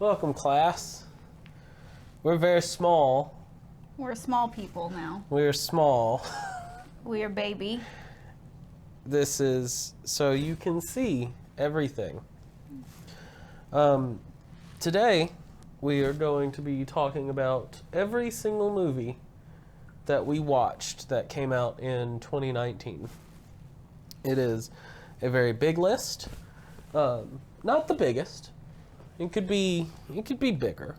Welcome, class. We're very small. We're small people now. We're small. We are baby. This is so you can see everything. Today, we are going to be talking about every single movie that we watched that came out in 2019. It is a very big list. Not the biggest. It could be bigger.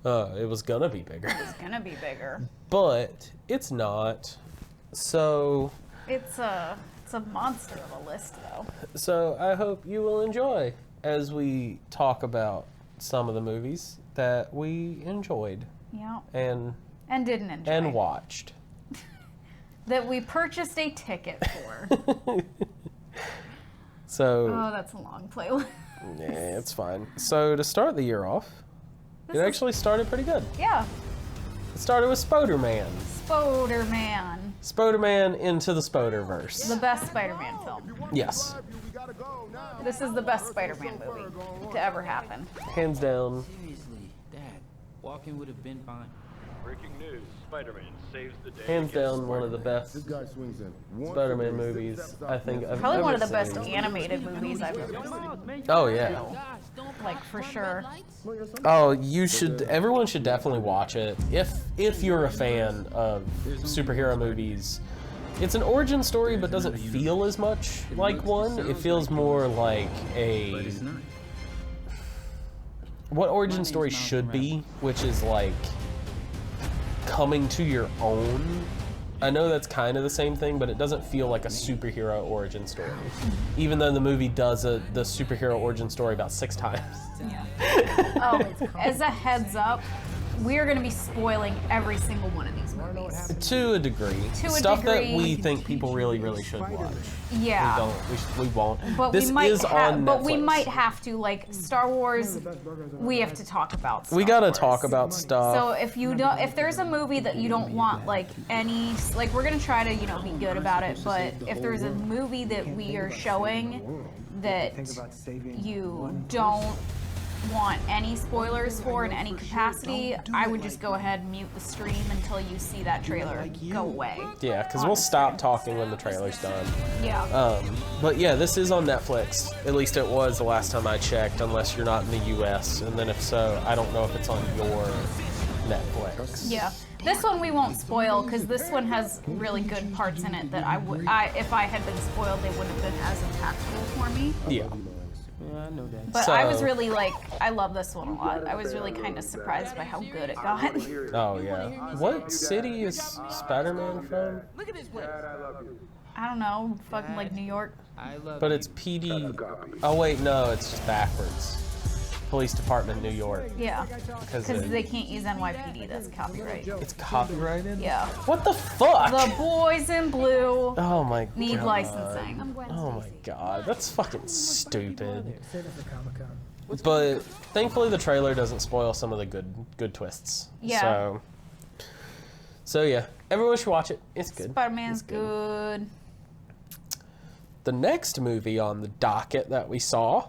It was gonna be bigger. It's gonna be bigger. But it's not. So It's a monster of a list, though. So I hope you will enjoy as we talk about some of the movies that we enjoyed. Yeah. And didn't enjoy. And watched. That we purchased a ticket for. So Oh, that's a long playlist. yeah, it's fine. So to start the year off, it actually started pretty good. Yeah. It started with Spoderman. Spoderman. Spoderman into the Spoderverse. The best Spider-Man film. Yes. This is the best Spider-Man movie to ever happen. Hands down. Seriously, Dad, walking would have been fine. Breaking news, Spider-Man saves the day. Hands down one of the best Spider-Man movies I think I've Probably ever one of the best seen. animated movies I've ever seen. Oh yeah. Like, for sure. Oh, everyone should definitely watch it if you're a fan of superhero movies. It's an origin story but doesn't feel as much like one. It feels more like what origin story should be, which is like coming to your own. I know that's kind of the same thing, but it doesn't feel like a superhero origin story. Even though the movie does the superhero origin story about 6 times. Yeah. Oh, as a heads up, we are going to be spoiling every single one of these movies. To a degree. Stuff that we think people really should watch. Yeah. We won't. But this we might is on Netflix. But we might have to, like, Star Wars, we have to talk about Star We gotta Wars. talk about stuff. So if there's a movie that you don't want, like, we're gonna try to, be good about it, but if there's a movie that we are showing that you don't want any spoilers for in any capacity, I would just go ahead and mute the stream until you see that trailer go away. Yeah, because we'll stop talking when the trailer's done. Yeah. But yeah, this is on Netflix. At least it was the last time I checked, unless you're not in the US. And then if so, I don't know if it's on your Netflix. Yeah. This one we won't spoil because this one has really good parts in it that if I had been spoiled, they wouldn't have been as impactful for me. Yeah. Yeah, I know that. But I was really I love this one a lot. I was really kind of surprised by how good it got. Oh yeah. What city is Spider-Man from? Look at this place. I don't know, fucking like New York. I love But it's PD. Oh wait, no, it's just backwards. Police Department, New York. Yeah, because they can't use NYPD. That's copyright. It's copyrighted? Yeah. What the fuck? The boys in blue Oh my god. need licensing. Oh my god, that's fucking stupid. But thankfully the trailer doesn't spoil some of the good twists. Yeah. So yeah, everyone should watch it. It's good. Spider-Man's It's good. The next movie on the docket that we saw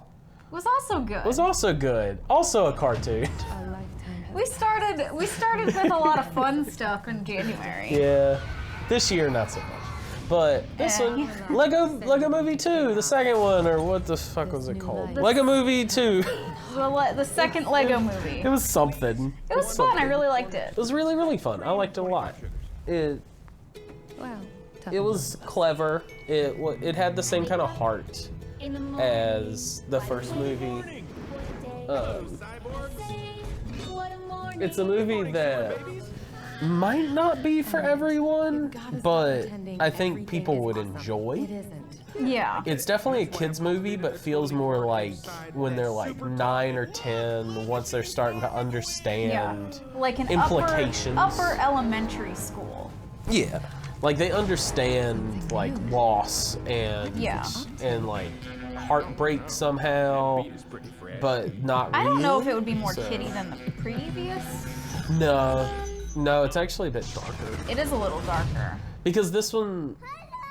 Was also good. was also good. Also a cartoon. We started with a lot of fun stuff in January. Yeah. This year not so much. But this one, Lego Movie 2, the second one, or what the fuck was it called? Lego Movie 2. The second Lego movie. It was something. It was fun. I really liked it. It was really fun. I liked it a lot. It was clever. It had the same kind of heart as the first movie. It's a movie that might not be for everyone, but I think people would enjoy. Yeah. It's definitely a kids movie, but feels more like when they're like 9 or 10, once they're starting to understand Like an implications. upper elementary school. Yeah. Like they understand like loss and like heartbreak somehow, but not really. I don't know if it would be more kiddie than the previous. No, it's actually a bit darker. It is a little darker. Because this one,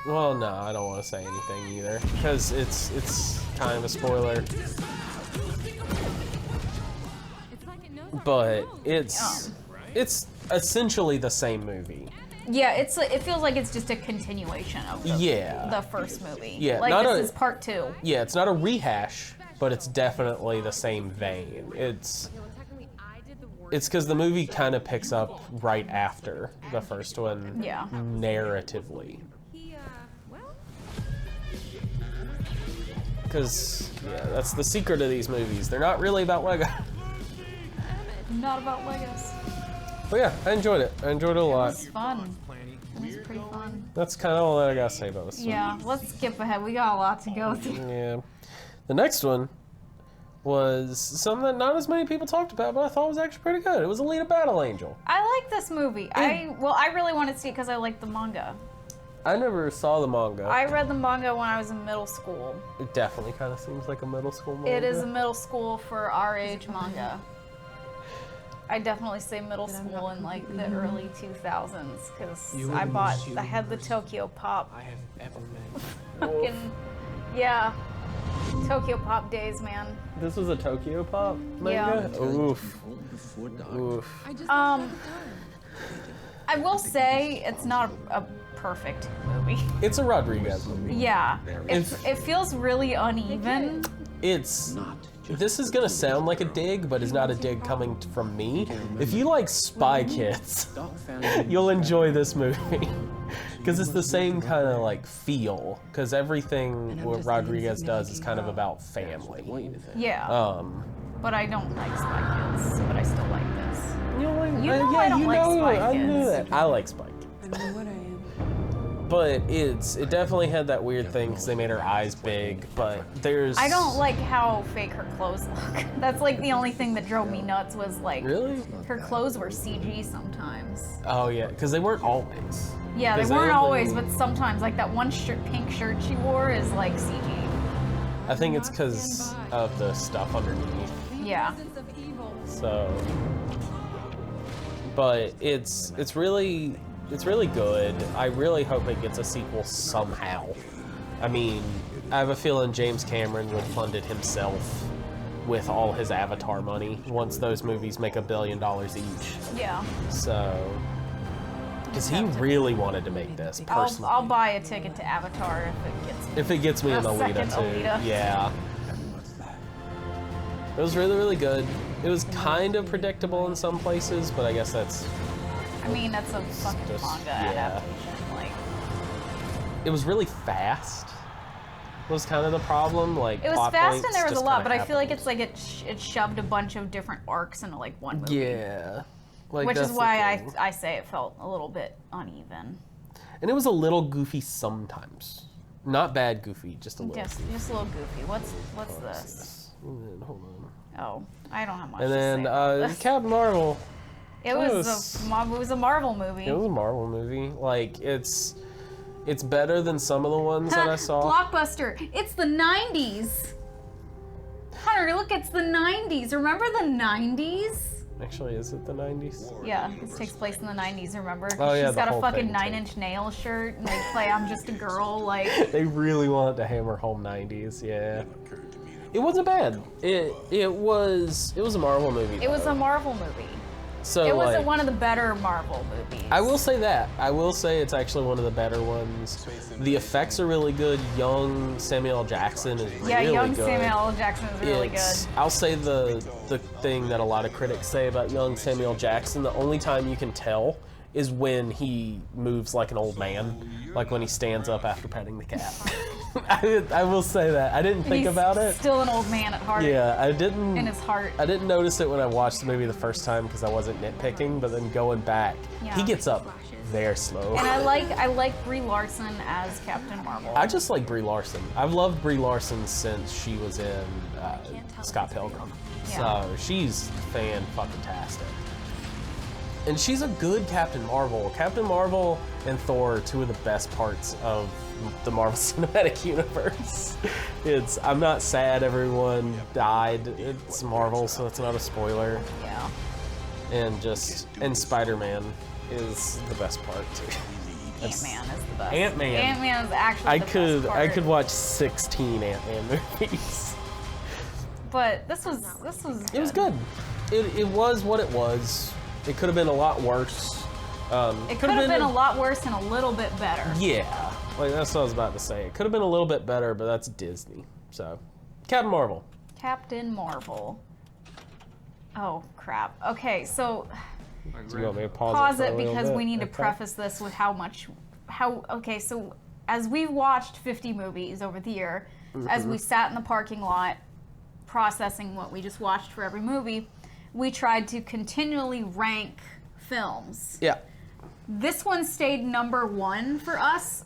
well, no, I don't want to say anything either, because it's kind of a spoiler. but it's essentially the same movie. Yeah, it feels like it's just a continuation of the first movie. Yeah, like this is part 2. Yeah, it's not a rehash, but it's definitely the same vein. It's because the movie kind of picks up right after the first one, narratively. Because that's the secret of these movies. They're not really about Lego. Not about Legos. But yeah, I enjoyed it. I enjoyed it a lot. It was fun. It was pretty fun. That's kind of all that I gotta say about this one. Yeah, let's skip ahead. We got a lot to go through. Yeah. The next one was something that not as many people talked about, but I thought was actually pretty good. It was Alita Battle Angel. I like this movie. I really wanted to see it because I like the manga. I never saw the manga. I read the manga when I was in middle school. It definitely kind of seems like a middle school manga. It is a middle school for our age manga. I definitely say middle school in like the early 2000s because I had the Tokyopop. I have ever met. Fucking, yeah. Tokyopop days, man. This was a Tokyopop manga? Yeah. Oof. Oof. I will say it's not a perfect movie. It's a Rodriguez movie. Yeah. It feels really uneven. This is gonna sound like a dig, but it's not a dig coming from me. If you like Spy Kids, you'll enjoy this movie. Because it's the same kind of like feel. Because everything what Rodriguez does is kind of about family. Yeah. But I don't like Spy Kids, but I still like this. You don't like? I don't like Spy Kids. I knew that. I like Spy Kids. I know what I am. But it definitely had that weird thing because they made her eyes big. But I don't like how fake her clothes look. That's like the only thing that drove me nuts was like Really? her clothes were CG sometimes. Oh yeah, because they weren't always. Yeah, they 'Cause weren't they always, only- but sometimes like that one pink shirt she wore is like CG. I think it's because of the stuff underneath. Yeah. So, but it's really good. I really hope it gets a sequel somehow. I mean, I have a feeling James Cameron would fund it himself with all his Avatar money once those movies make $1 billion each. Yeah. So, because he really wanted to make this personally. I'll buy a ticket to Avatar if it gets me. If it gets me an Alita second too. Alita. Yeah. It was really, really good. It was kind of predictable in some places, but I guess that's... I mean, that's a fucking Just- manga yeah. adaptation. Like, It was really fast. Was kind of the problem. Like it was plot fast and points there was a just lot, kinda but I feel like happened. it's like it shoved a bunch of different arcs into like one movie. Yeah. Like, Which is that's the why thing. I say it felt a little bit uneven. And it was a little goofy sometimes. Not bad goofy, just a little. Just a little goofy. What's this? And then, hold on. Oh, I don't have much And to then say about this. Captain Marvel. It was a Marvel movie. It was a Marvel movie. Like it's better than some of the ones that I saw. Blockbuster. It's the 90s. Hunter, look, it's the 90s. Remember the 90s? Actually, is it the 90s? Yeah, this takes place in the 90s, remember? Oh, yeah, She's the got a whole fucking thing, Nine too. Inch Nails shirt, and they play I'm Just a Girl, like... They really wanted to hammer home 90s, yeah. It wasn't bad. It was a Marvel movie. It was though. a Marvel movie. So It was like, one of the better Marvel movies. I will say that. I will say it's actually one of the better ones. The effects are really good. Young Samuel L. Jackson is Yeah, really young good. Samuel L. Jackson is really good. I'll say the thing that a lot of critics say about young Samuel Jackson, the only time you can tell is when he moves like an old man, like when he stands up after petting the cat. I will say that. I didn't think He's about it. Still an old man at heart. Yeah, I didn't. In his heart. I didn't notice it when I watched the movie the first time because I wasn't nitpicking, but then going back, Yeah. he gets up very slow. And I like Brie Larson as Captain Marvel. I just like Brie Larson. I've loved Brie Larson since she was in Scott Pilgrim. Yeah. So she's fan-fucking-tastic. And she's a good Captain Marvel. Captain Marvel and Thor are two of the best parts of the Marvel Cinematic Universe. I'm not sad everyone died. It's Marvel, so it's not a spoiler. Yeah. And Spider-Man is the best part too. Ant-Man is the best. Ant-Man. Ant-Man is actually the best part. I could watch 16 Ant-Man movies. But this was It was good. it was what it was. It could have been a lot worse. It could have been a lot worse and a little bit better. Yeah, like that's what I was about to say. It could have been a little bit better, but that's Disney. So, Captain Marvel. Captain Marvel. Oh, crap. Okay, so Do you want me to pause pause it, it for a little because bit? we need to Okay. preface this with okay, so as we watched 50 movies over the year, as we sat in the parking lot processing what we just watched for every movie, we tried to continually rank films. Yeah. This one stayed number 1 for us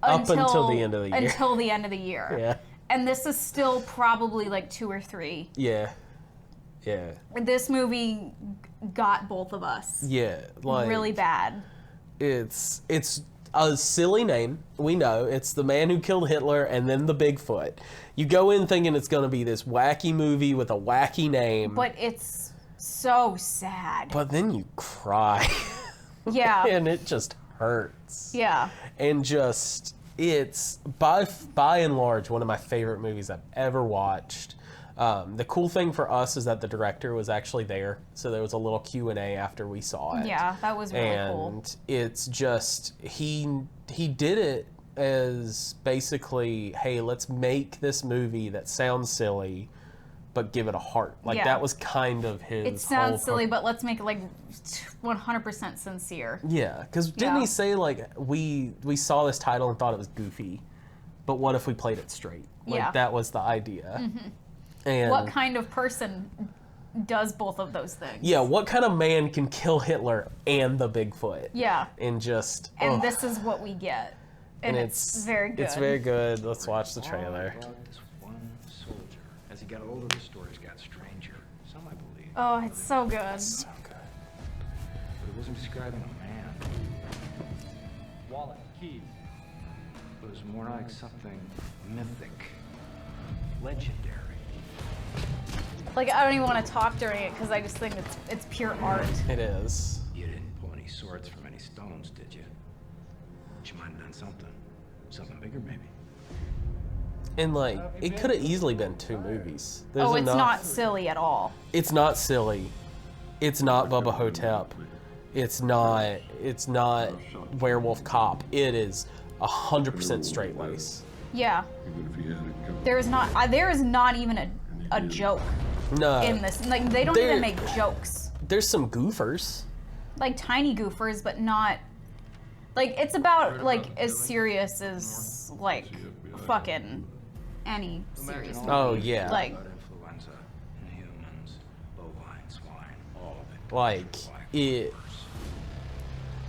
Up until the end of the year. Until the end of the year. Yeah. And this is still probably like 2 or 3. Yeah. Yeah. This movie got both of us. Yeah. Like Really bad. It's a silly name. We know it's the man who killed Hitler and then the Bigfoot. You go in thinking it's going to be this wacky movie with a wacky name, But it's so sad. but then you cry. Yeah. And it just hurts. Yeah. And just it's by and large one of my favorite movies I've ever watched. The cool thing for us is that the director was actually there, so there was a little Q&A after we saw it. Yeah, that was really cool. And it's just he did it as basically, hey, let's make this movie that sounds silly but give it a heart. Like Yeah. that was kind of his It sounds whole silly, but let's make it like 100% sincere. Yeah, because didn't Yeah. he say like we saw this title and thought it was goofy, but what if we played it straight? Like Yeah. that was the idea. And What kind of person does both of those things? yeah, what kind of man can kill Hitler and the Bigfoot? Yeah. And just And ugh. this is what we get. And it's very good. It's very good. Let's watch the trailer. This one soldier. As he got older, the stories got stranger. Some I believe. Oh, it's so good. So good. But it wasn't describing a man. Wallet, keys. It was more like something mythic, legendary. Like, I don't even want to talk during it because I just think it's pure art. It is. You didn't pull any swords from any stones, did you? But you might have done something. Something bigger, maybe. And like it could have easily been 2 movies. There's Oh, it's enough. not silly at all. It's not silly. It's not Bubba Hotep. It's not Werewolf Cop. It is 100% straight lace. Yeah. There is not even a joke No. in this. Like, they don't There- even make jokes. There's some goofers. Like, tiny goofers, but not... Like, it's about, like, as serious as, like, fucking any serious movie. Oh yeah. Like, About influenza in humans, bovine, swine, all of it. Like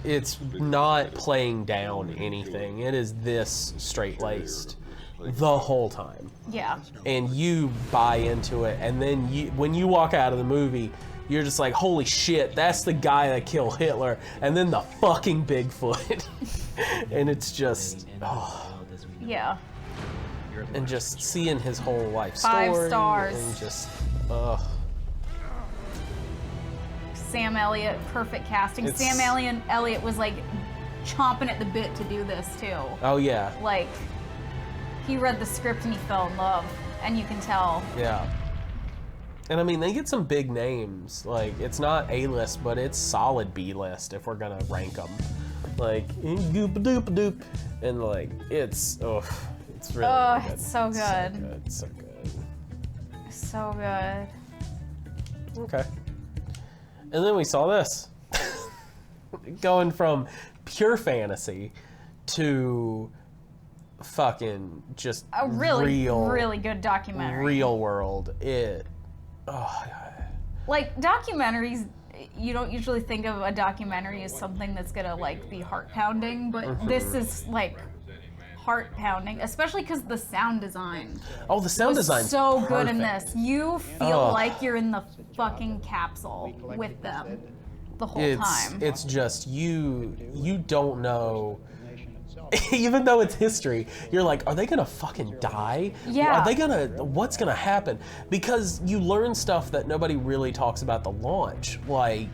it's not playing down anything. It is this straight laced the whole time. yeah. And you buy into it, and then when you walk out of the movie, you're just like, holy shit, that's the guy that killed Hitler, and then the fucking Bigfoot. And it's just, oh, Yeah. and just seeing his whole life 5 story, stars. and just, ugh. Sam Elliott, perfect casting. It's- Sam Elliott was, like, chomping at the bit to do this, too. Oh yeah, Like, he read the script and he fell in love, and you can tell. yeah. And I mean, they get some big names. Like, it's not A-list, but it's solid B-list if we're gonna rank them. Like, goop doop doop, and like, it's really Oh, good. it's so good. So good. So good. Okay. And then we saw this. Going from pure fantasy to fucking just A really, real, really good documentary. real world. Like, documentaries, you don't usually think of a documentary as something that's gonna, like, be heart-pounding, but this is, like, heart-pounding, especially because the sound design Oh, the sound was design's so good in perfect. this. You feel Ugh. like you're in the fucking capsule with them the whole time. It's just you don't know. Even though it's history, you're like, are they gonna fucking die? Yeah. What's gonna happen? Because you learn stuff that nobody really talks about the launch. Like,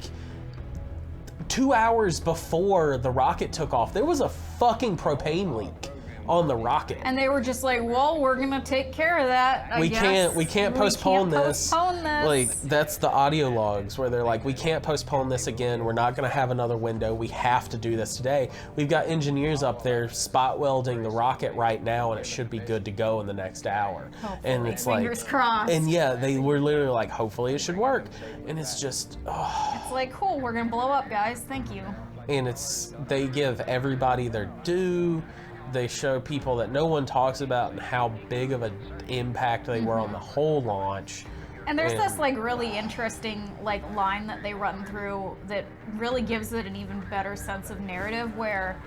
2 hours before the rocket took off, there was a fucking propane leak. on the rocket. And they were just like, well, we're gonna take care of that. We can't postpone this. Postpone this. Like, that's the audio logs where they're like, we can't postpone this again. We're not going to have another window. We have to do this today. We've got engineers up there spot welding the rocket right now, and it should be good to go in the next hour. Hopefully. And it's Fingers like, crossed. and yeah, they were literally like, hopefully it should work. And it's just, It's like, cool, we're gonna blow up, guys. Thank you. and they give everybody their due. They show people that no one talks about and how big of an impact they were on the whole launch. And there's this like really interesting like line that they run through that really gives it an even better sense of narrative, where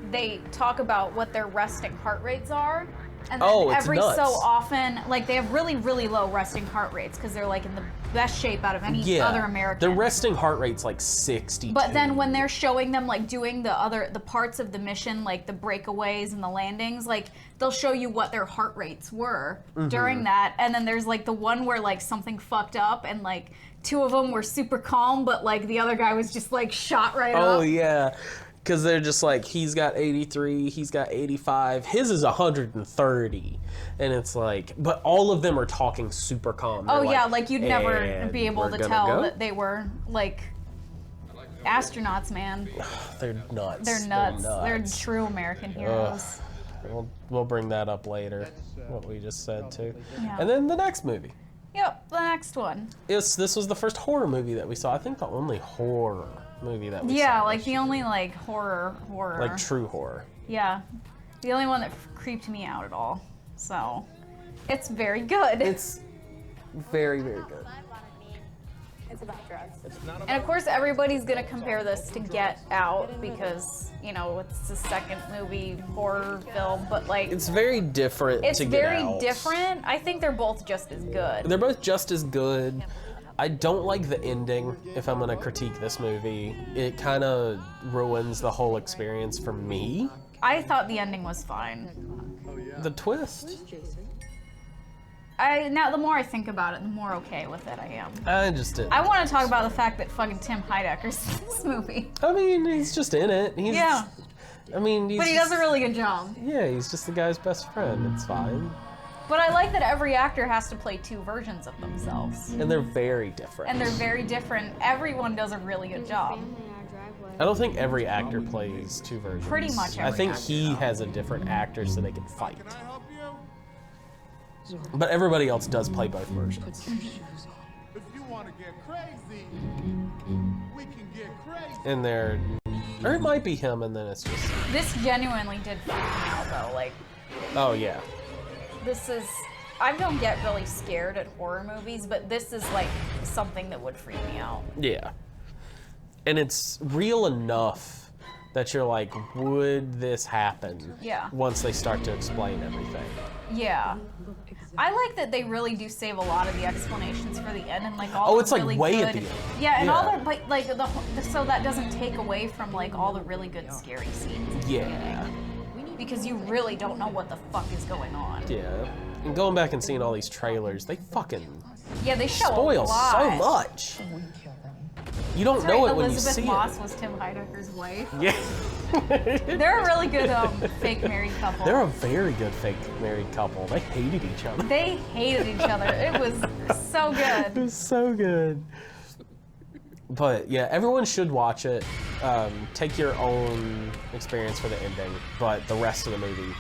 they talk about what their resting heart rates are. And then Oh, it's every nuts. so often, like they have really, really low resting heart rates because they're like in the best shape out of any other American. The resting heart rate's like 60. But then when they're showing them like doing the parts of the mission, like the breakaways and the landings, like they'll show you what their heart rates were during that. And then there's like the one where like something fucked up and like two of them were super calm, but like the other guy was just like shot right up. Oh yeah. Because they're just like, he's got 83, he's got 85, his is 130. And it's like, but all of them are talking super calm. Oh They're yeah, like you'd never "And be able we're to gonna tell go?" that they were like astronauts, man. They're nuts. They're nuts. They're true American heroes. We'll bring that up later, what we just said too. Yeah. And then the next movie. Yep, the next one. This was the first horror movie that we saw. I think the only horror movie that we saw. Yeah, like the only like horror. Like true horror. Yeah, the only one that creeped me out at all. So, it's very good. It's very, very good. It's about drugs. And of course, everybody's gonna compare this to Get Out because you know it's the second movie horror film, but like It's very different it's to Get very Out. different. I think they're both just as good. They're both just as good. I don't like the ending, if I'm gonna critique this movie. It kind of ruins the whole experience for me. I thought the ending was fine. The twist. Now the more I think about it, the more okay with it I am. I just didn't. I want to talk about the fact that fucking Tim Heidecker's in this movie. I mean, he's just in it. Yeah. I mean, he's But he just, does a really good job. Yeah, he's just the guy's best friend. It's fine. But I like that every actor has to play two versions of themselves. And they're very different. And they're very different. Everyone does a really good job. I don't think every actor plays two versions. Pretty much I every think actor, he though. has a different actor so they can fight. But everybody else does play both versions. If you want to get crazy, we can get crazy. And they're... Or it might be him, and then it's just... This genuinely did freak me out, though. Like, Oh, yeah. this is... I don't get really scared at horror movies, but this is, like, something that would freak me out. Yeah. And it's real enough that you're like, would this happen? Yeah. Once they start to explain everything. Yeah. I like that they really do save a lot of the explanations for the end and like all Oh, the it's like really way good, at the end. Yeah, and Yeah. all the but like so that doesn't take away from like all the really good scary scenes. at the Yeah. beginning. Because you really don't know what the fuck is going on. Yeah. And going back and seeing all these trailers, they fucking Yeah, they show a spoil lot. so much. You don't That's know right, it when Elizabeth you see Moss it. was Tim Heidecker's wife. Yeah. They're a really good fake married couple. They're a very good fake married couple. They hated each other. They hated each other. It was so It good. was so good. But yeah, everyone should watch it. Take your own experience for the ending, but the rest of the movie,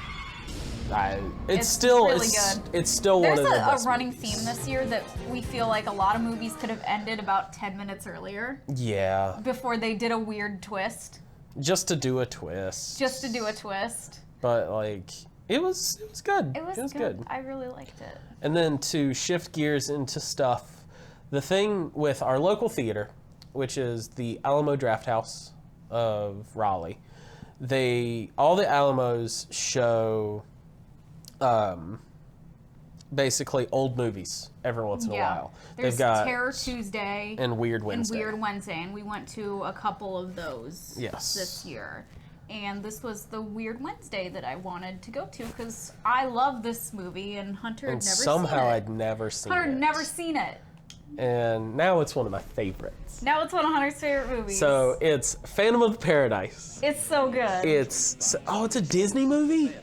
it's still really it's, good. it's still There's one of the a best running movies. theme this year that we feel like a lot of movies could have ended about 10 minutes earlier Yeah, before they did a weird twist. just to do a twist. Just to do a twist. But like, it was good. It was good. I really liked it. And then to shift gears into stuff, the thing with our local theater, which is the Alamo Drafthouse of Raleigh, all the Alamos show basically old movies every once in a while. There's They've got Terror Tuesday and Weird Wednesday. and Weird Wednesday, and we went to a couple of those Yes. this year. And this was the Weird Wednesday that I wanted to go to because I love this movie, and Hunter had And never somehow seen it. I'd never seen Hunter it. had never seen it. And now it's one of my favorites. Now it's one of Hunter's favorite movies. So it's Phantom of the Paradise. It's so good. It's a Disney movie?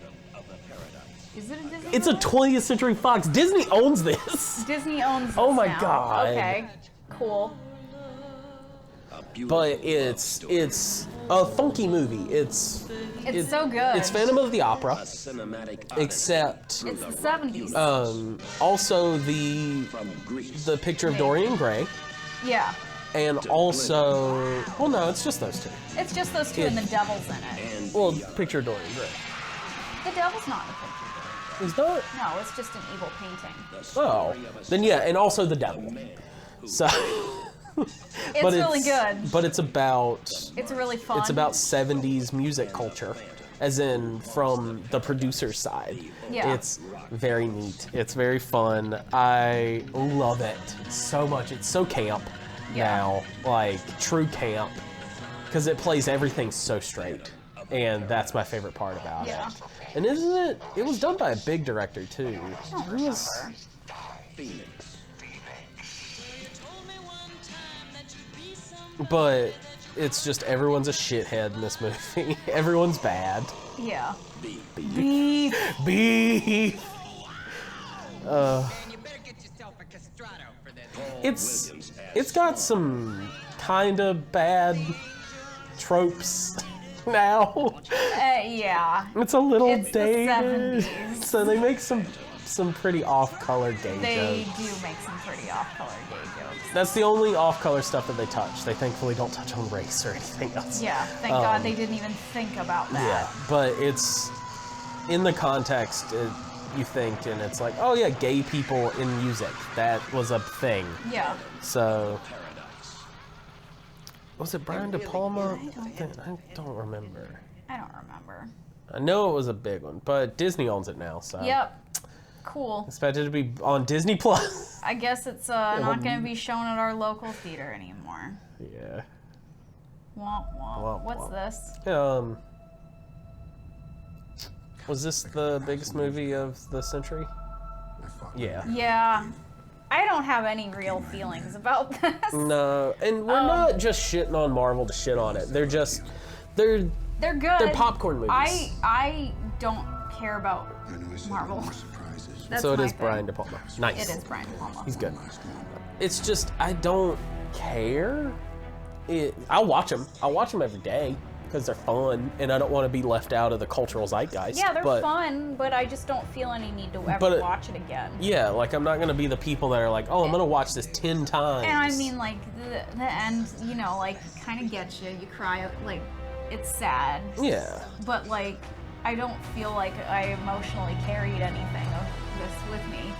Is it a Disney? It's a 20th Century Fox. Disney owns this. Disney owns. Oh this my now. God. Okay. Cool. But it's a funky movie. It's so good. It's Phantom of the Opera, except It's the 70s. Also the picture of Dorian Gray, yeah. and also well, no, it's just those two. It's just those two, and the devil's in it. Well, picture of Dorian Gray. The devil's not in the picture. Is that? No, it's just an evil painting. Oh, then yeah, and also the devil. So. It's really good. But it's about. It's really fun. It's about 70s music culture, as in from the producer's side. Yeah. It's very neat. It's very fun. I love it so much. It's so camp now, like true camp, because it plays everything so straight, and that's my favorite part about it. And isn't it? It was done by a big director too. Who was? But it's just everyone's a shithead in this movie. Everyone's bad. Yeah. Beef. Beef. It's got some kind of bad tropes now. Yeah. It's a little It's the dated. 70s. So they make some pretty off-color gay They jokes. do make some pretty off-color gay jokes. That's the only off-color stuff that they touch. They thankfully don't touch on race or anything else. Yeah, thank God they didn't even think about that. Yeah, but it's in the context. You think, and it's like, oh yeah, gay people in music. That was a thing. Yeah. So, was it Brian De Palma? I don't remember. I don't remember. I know it was a big one, but Disney owns it now. So. Yep. Cool. Expected to be on Disney Plus. I guess it's not going to be shown at our local theater anymore. Yeah. Womp womp. Womp What's womp. this? Was this the biggest movie of the century? Yeah. Yeah. I don't have any real feelings about this. No, and we're not just shitting on Marvel to shit on it. They're They're good. They're popcorn movies. I don't care about Marvel. That's so it my is thing. Brian De Palma. Nice. It is Brian De Palma. He's good. It's just I don't care. I'll watch them. I'll watch them every day because they're fun, and I don't want to be left out of the cultural zeitgeist. Yeah, they're fun, but I just don't feel any need to ever watch it again. Yeah, like I'm not gonna be the people that are like, oh, I'm gonna watch this 10 times. And I mean, like the end, you know, like kind of gets you. You cry, like it's sad. Yeah. But like, I don't feel like I emotionally carried anything of this with me,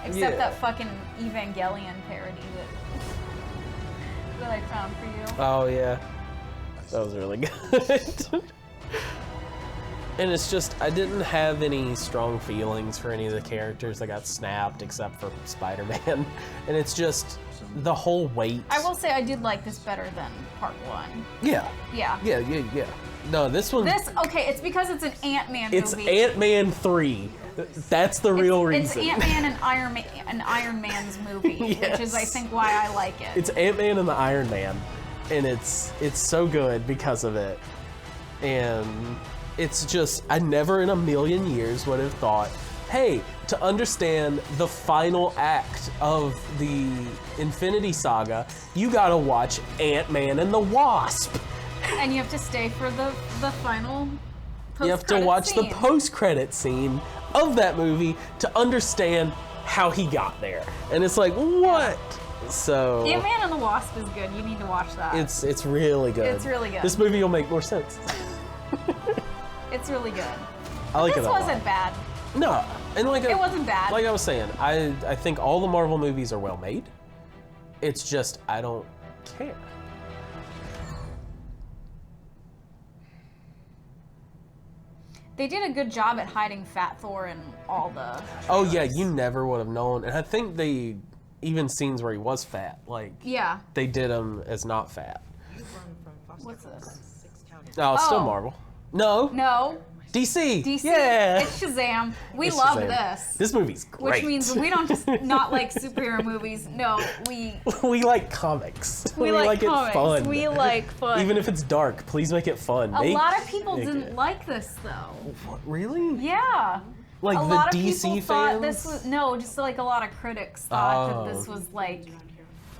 except that fucking Evangelion parody that I found for you. Oh yeah, that was really good. And it's just I didn't have any strong feelings for any of the characters that got snapped except for Spider-Man, and it's just the whole weight. I will say I did like this better than part one. Yeah. Yeah. Yeah. No, this one. Okay, it's because it's an Ant-Man movie. It's Ant-Man 3. That's the real reason. It's Ant-Man and Iron Man's movie, which is I think why I like it. It's Ant-Man and the Iron Man, and it's so good because of it. And it's just I never in a million years would have thought, hey, to understand the final act of the Infinity Saga, you gotta watch Ant-Man and the Wasp. And you have to stay for the final You have to watch the post-credit scene of that movie to understand how he got there. And it's like, what? So Ant-Man and the Wasp is good. You need to watch that. It's really good. It's really good. This movie will make more sense. It's really good. I like it a This lot. wasn't bad. No, and It wasn't bad. Like I was saying, I think all the Marvel movies are well made. It's just I don't care. They did a good job at hiding Fat Thor and all the... Oh yeah, you never would have known. And I think they even scenes where he was fat, like Yeah. they did him as not fat. What's this? No, it's still Oh. Marvel. No. No. DC. DC. Yeah. It's Shazam. We It's love Shazam. this. This movie's great. Which means we don't just not like superhero movies. No, we we like comics. like it comics. fun. We like fun. Even if it's dark, please make it fun. A lot of people didn't like this though. What, really? Yeah. Like a the lot of DC people fans? thought this was just like a lot of critics thought that this was like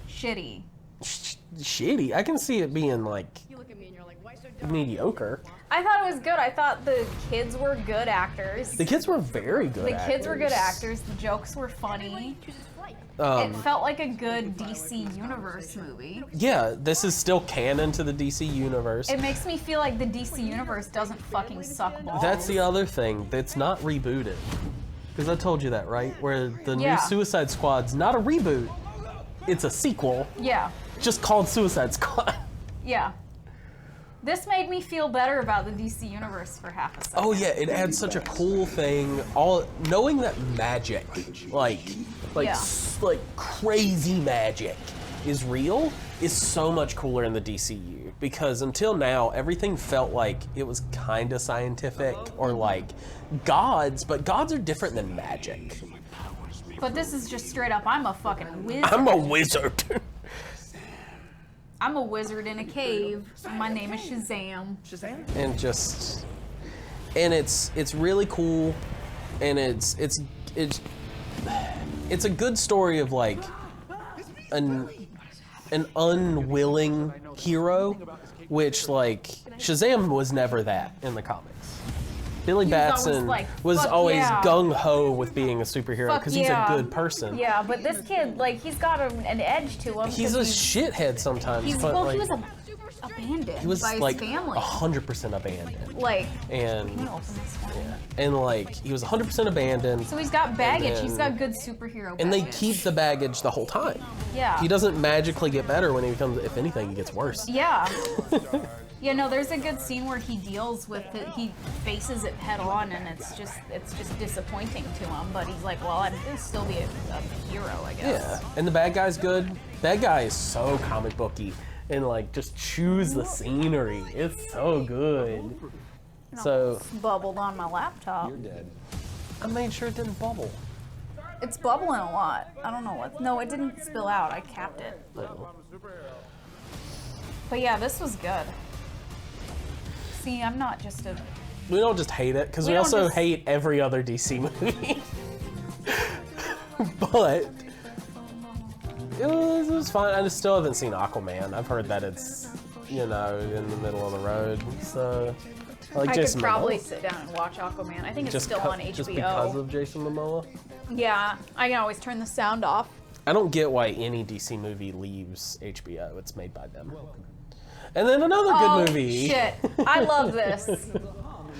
shitty. Shitty. I can see it being like mediocre. I thought it was good. I thought the kids were good actors. The kids were very good. The kids were good actors. The jokes were funny. It felt like a good DC Universe movie. Yeah, this is still canon to the DC Universe. It makes me feel like the DC Universe doesn't fucking suck balls. That's the other thing. It's not rebooted. Because I told you that, right? Where the new Suicide Squad's not a reboot. It's a sequel. Yeah. Just called Suicide Squad. Yeah. This made me feel better about the DC Universe for half a second. Oh yeah, it adds such a cool thing. Knowing that magic, like crazy magic, is real, is so much cooler in the DCU. Because until now, everything felt like it was kind of scientific or like gods, but gods are different than magic. But this is just straight up, I'm a fucking wizard. I'm a wizard. I'm a wizard in a cave. My name is Shazam. And it's really cool, and it's a good story of like an unwilling hero, which like Shazam was never that in the comics. Billy Batson was always gung-ho with being a superhero because he's a good person. Yeah, but this kid, like, he's got an edge to him. He's a shithead sometimes. He was abandoned he was by his like family. 100% abandoned. Like, and like he was 100% abandoned. So he's got baggage. He's got good superhero baggage. And they keep the baggage the whole time. Yeah. He doesn't magically get better when he becomes. If anything, he gets worse. Yeah. Yeah, no, there's a good scene where he deals with it. He faces it head on, and it's just disappointing to him. But he's like, well, I'm gonna still be a hero, I guess. Yeah, and the bad guy's good. Bad guy is so comic booky, and like just choose the scenery. It's so good. So bubbled on my laptop. You're dead. I made sure it didn't bubble. It's bubbling a lot. I don't know what. No, it didn't spill out. I capped it. But yeah, this was good. See, I'm not just a... We don't just hate it, because we also hate every other DC movie. But it was fine. I still haven't seen Aquaman. I've heard that it's, in the middle of the road. So I could probably sit down and watch Aquaman. I think it's still on HBO. Just because of Jason Momoa? Yeah, I can always turn the sound off. I don't get why any DC movie leaves HBO. It's made by them. And then another good movie. Shit. I love this.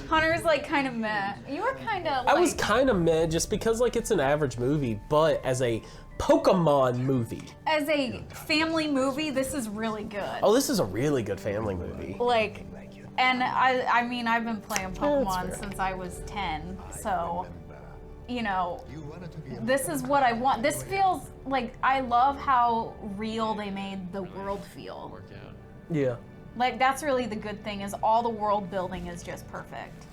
Hunter's like kind of meh. You were kind of like... I was kind of meh just because like it's an average movie, but as a Pokemon movie. As a family movie, this is really good. Oh, this is a really good family movie. Like, and I mean, I've been playing Pokemon since I was 10, so, this is what I want. This feels like, I love how real they made the world feel. Yeah. Like, that's really the good thing, is all the world building is just perfect.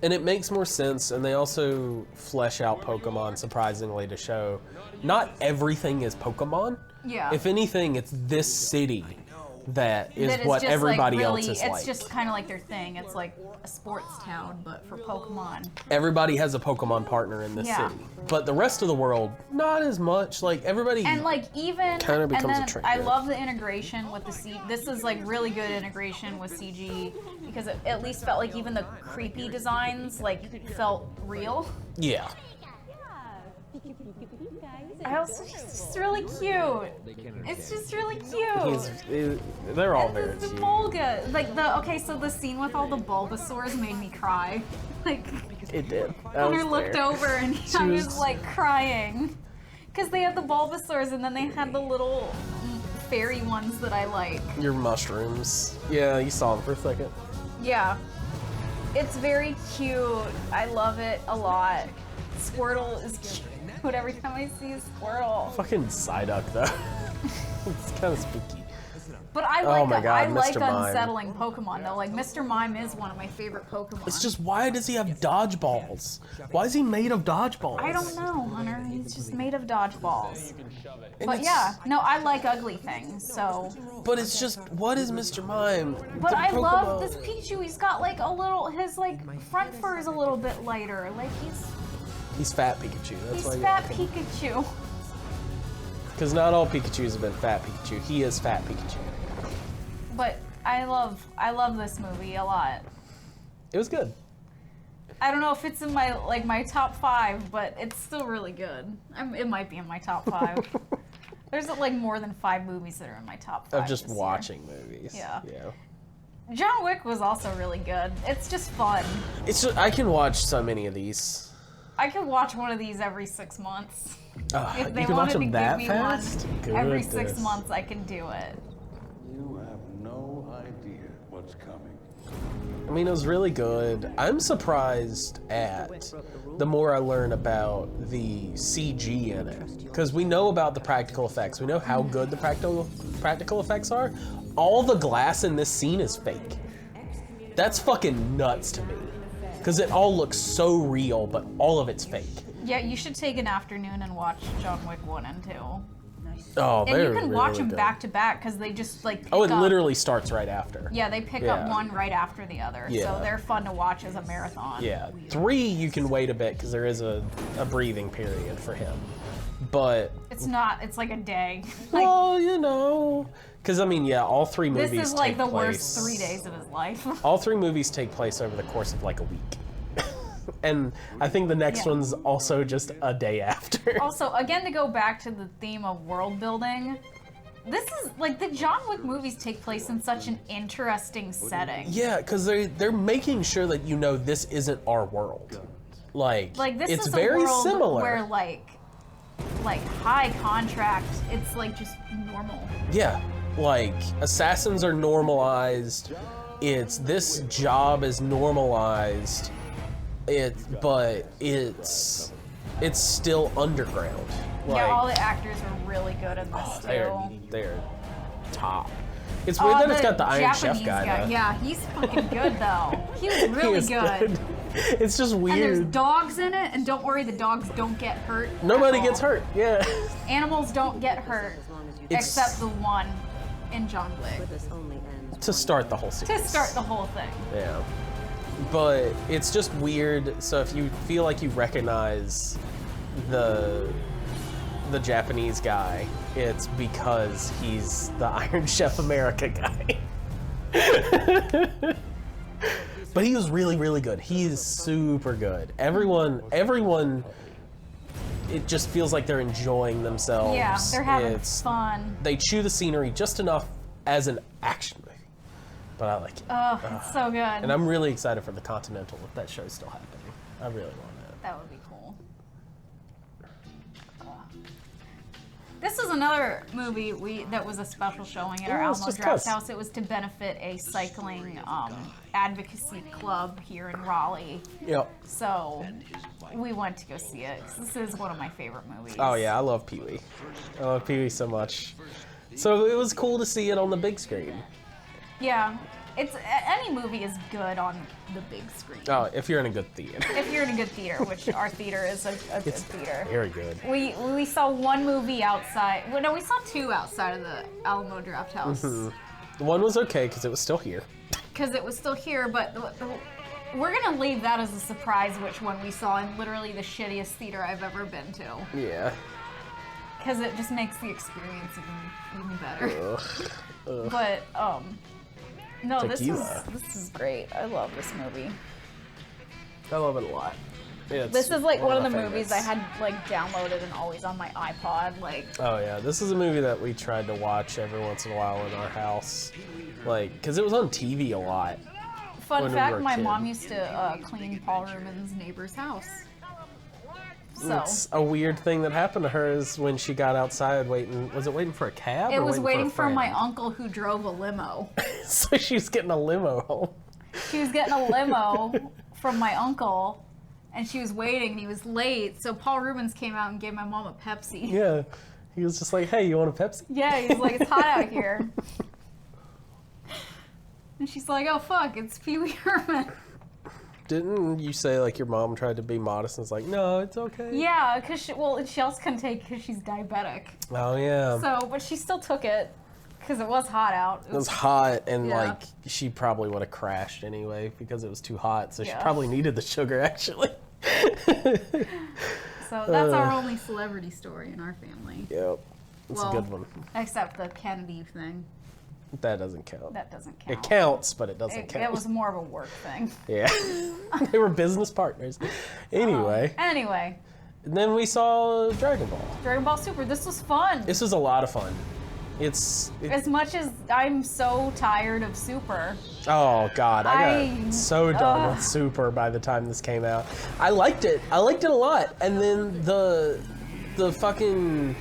And it makes more sense, and they also flesh out Pokemon surprisingly to show not everything is Pokemon. Yeah. If anything, it's this city that is what just everybody like really, else is it's like. It's just kind of like their thing. It's like a sports town, but for Pokemon. Everybody has a Pokemon partner in this city. But the rest of the world, not as much. Like, everybody and like even kind of becomes and then a trainer. I love the integration with this is like really good integration with CG, because it at least felt like even the creepy designs like felt real. Yeah. It's just really cute. It's just really cute. They're all very The cute. Volga, like so the scene with all the Bulbasaurs made me cry. Like, It did. Hunter looked over and I was like crying, because they had the Bulbasaurs and then they had the little fairy ones that I like. Your mushrooms. Yeah, you saw them for a second. Yeah, it's very cute. I love it a lot. Squirtle is cute. Every time I see a Squirtle. Fucking Psyduck, though. It's kind of spooky. But I Oh like my God, I like Mr. Mime. unsettling Pokemon though. Like Mr. Mime is one of my favorite Pokemon. It's just, why does he have dodgeballs? Why is he made of dodgeballs? I don't know, Hunter. He's just made of dodgeballs. And But it's- yeah, no, I like ugly things. So, But it's just, what is Mr. Mime? but The I love Pokemon- this Pikachu. He's got like a little. His like front fur is a little bit lighter. Like He's fat Pikachu. That's he's why you fat like him. Pikachu. Because not all Pikachus have been fat Pikachu. He is fat Pikachu. But I love this movie a lot. It was good. I don't know if it's in my top 5, but it's still really good. It might be in my top 5. There's like more than 5 movies that are in my top 5. Of just this year. watching movies. Yeah. Yeah. John Wick was also really good. It's just fun. It's just, I can watch so many of these. I could watch one of these every 6 months. If You they can watch wanted to them give that me fast? one every 6 Goodness. months, I can do it. You have no idea what's coming. I mean, it was really good. I'm surprised at the more I learn about the CG in it. Because we know about the practical effects. We know how good the practical effects are. All the glass in this scene is fake. That's fucking nuts to me. Because it all looks so real, but all of it's fake. Yeah, you should take an afternoon and watch John Wick 1 and 2. Oh, And they're you can watch really them good. back to back because they just like pick Oh, it up. literally starts right after. Yeah, they pick Yeah. up one right after the other. Yeah. So they're fun to watch as a marathon. Yeah. 3, you can wait a bit because there is a breathing period for him. But, It's not, it's like a day. Like, well, you know. Because, I mean, yeah, all 3 movies this is like take the place, worst 3 days of his life. All 3 movies take place over the course of like a week. And I think the next Yeah. one's also just a day after. Also, again, to go back to the theme of world building, this is like the John Wick movies take place in such an interesting setting. Yeah, because they're making sure that you know this isn't our world. Like Like this it's is very a world similar. where like high contract, it's like just normal. Yeah, like assassins are normalized. It's this job is normalized. But it's still underground. Like, Yeah, all the actors are really good in this too. they're top. It's weird that it's got the Iron Chef Japanese guy. Though. Yeah, he's fucking good though. He was He really is good. It's just And there's weird. dogs in it, and don't worry, the dogs don't get hurt. Nobody at all. gets hurt. Yeah. Animals don't get hurt, It's- except the one in John Wick. To start the whole series. To start the whole thing. Yeah. But it's just weird. So if you feel like you recognize the Japanese guy, it's because he's the Iron Chef America guy. But he was really, really good. He is super good. Everyone, it just feels like they're enjoying themselves. Yeah, they're having It's- fun. They chew the scenery just enough as an action movie. But I like it. Oh, it's so good. And I'm really excited for the Continental if that show's still happening. I really want that. That would be cool. This is another movie that was a special showing at our Yeah, let's Alamo just Draft cuss. House. It was to benefit a cycling advocacy club here in Raleigh. Yep. So we went to go see it. This is one of my favorite movies. Oh yeah, I love Pee-wee. I love Pee-wee so much. So it was cool to see it on the big screen. Yeah. It's any movie is good on the big screen. Oh, if you're in a good theater. If you're in a good theater, which our theater is a good It's theater. very good. We saw one movie outside. Well, no, we saw 2 outside of the Alamo Draft House The one was okay because it was still here. because it was still here. But we're gonna leave that as a surprise. Which one we saw in literally the shittiest theater I've ever been to, Yeah. because it just makes the experience even better. Ugh. But no, Tequila. this is great. I love this movie. I love it a lot. It's This is like one of the my movies favorites. I had like downloaded and always on my iPod. Like, Oh yeah, this is a movie that we tried to watch every once in a while in our house, like because it was on TV a lot. fun When we fact: were a my kid. mom used to clean Paul Rubin's neighbor's house. So It's a weird thing that happened to her is when she got outside waiting. Was it waiting for a cab? it or was waiting a for my friend? uncle who drove a limo. So she was getting a limo home. She was getting a limo from my uncle, and she was waiting, and he was late. So Paul Rubens came out and gave my mom a Pepsi. Yeah, he was just like, "Hey, you want a Pepsi?" Yeah, he's like, it's hot out here. And she's like, oh fuck, it's Pee Wee Herman. Didn't you say like your mom tried to be modest and was like, no, it's okay? Yeah, because she also couldn't take because she's diabetic. Oh yeah. So, but she still took it because it was hot out. It was hot, and Yeah. like she probably would have crashed anyway because it was too hot. So she Yeah. probably needed the sugar actually. So that's our only celebrity story in our family. Yep, it's a good one. Except the Kennedy thing. That doesn't count. That doesn't count. It counts, but it doesn't count. It was more of a work thing. Yeah, they were business partners. Anyway, Anyway, and then we saw Dragon Ball. Dragon Ball Super. This was fun. This was a lot of fun. As much as I'm so tired of Super. Oh God, I got so done with Super by the time this came out. I liked it. I liked it a lot. And then the fucking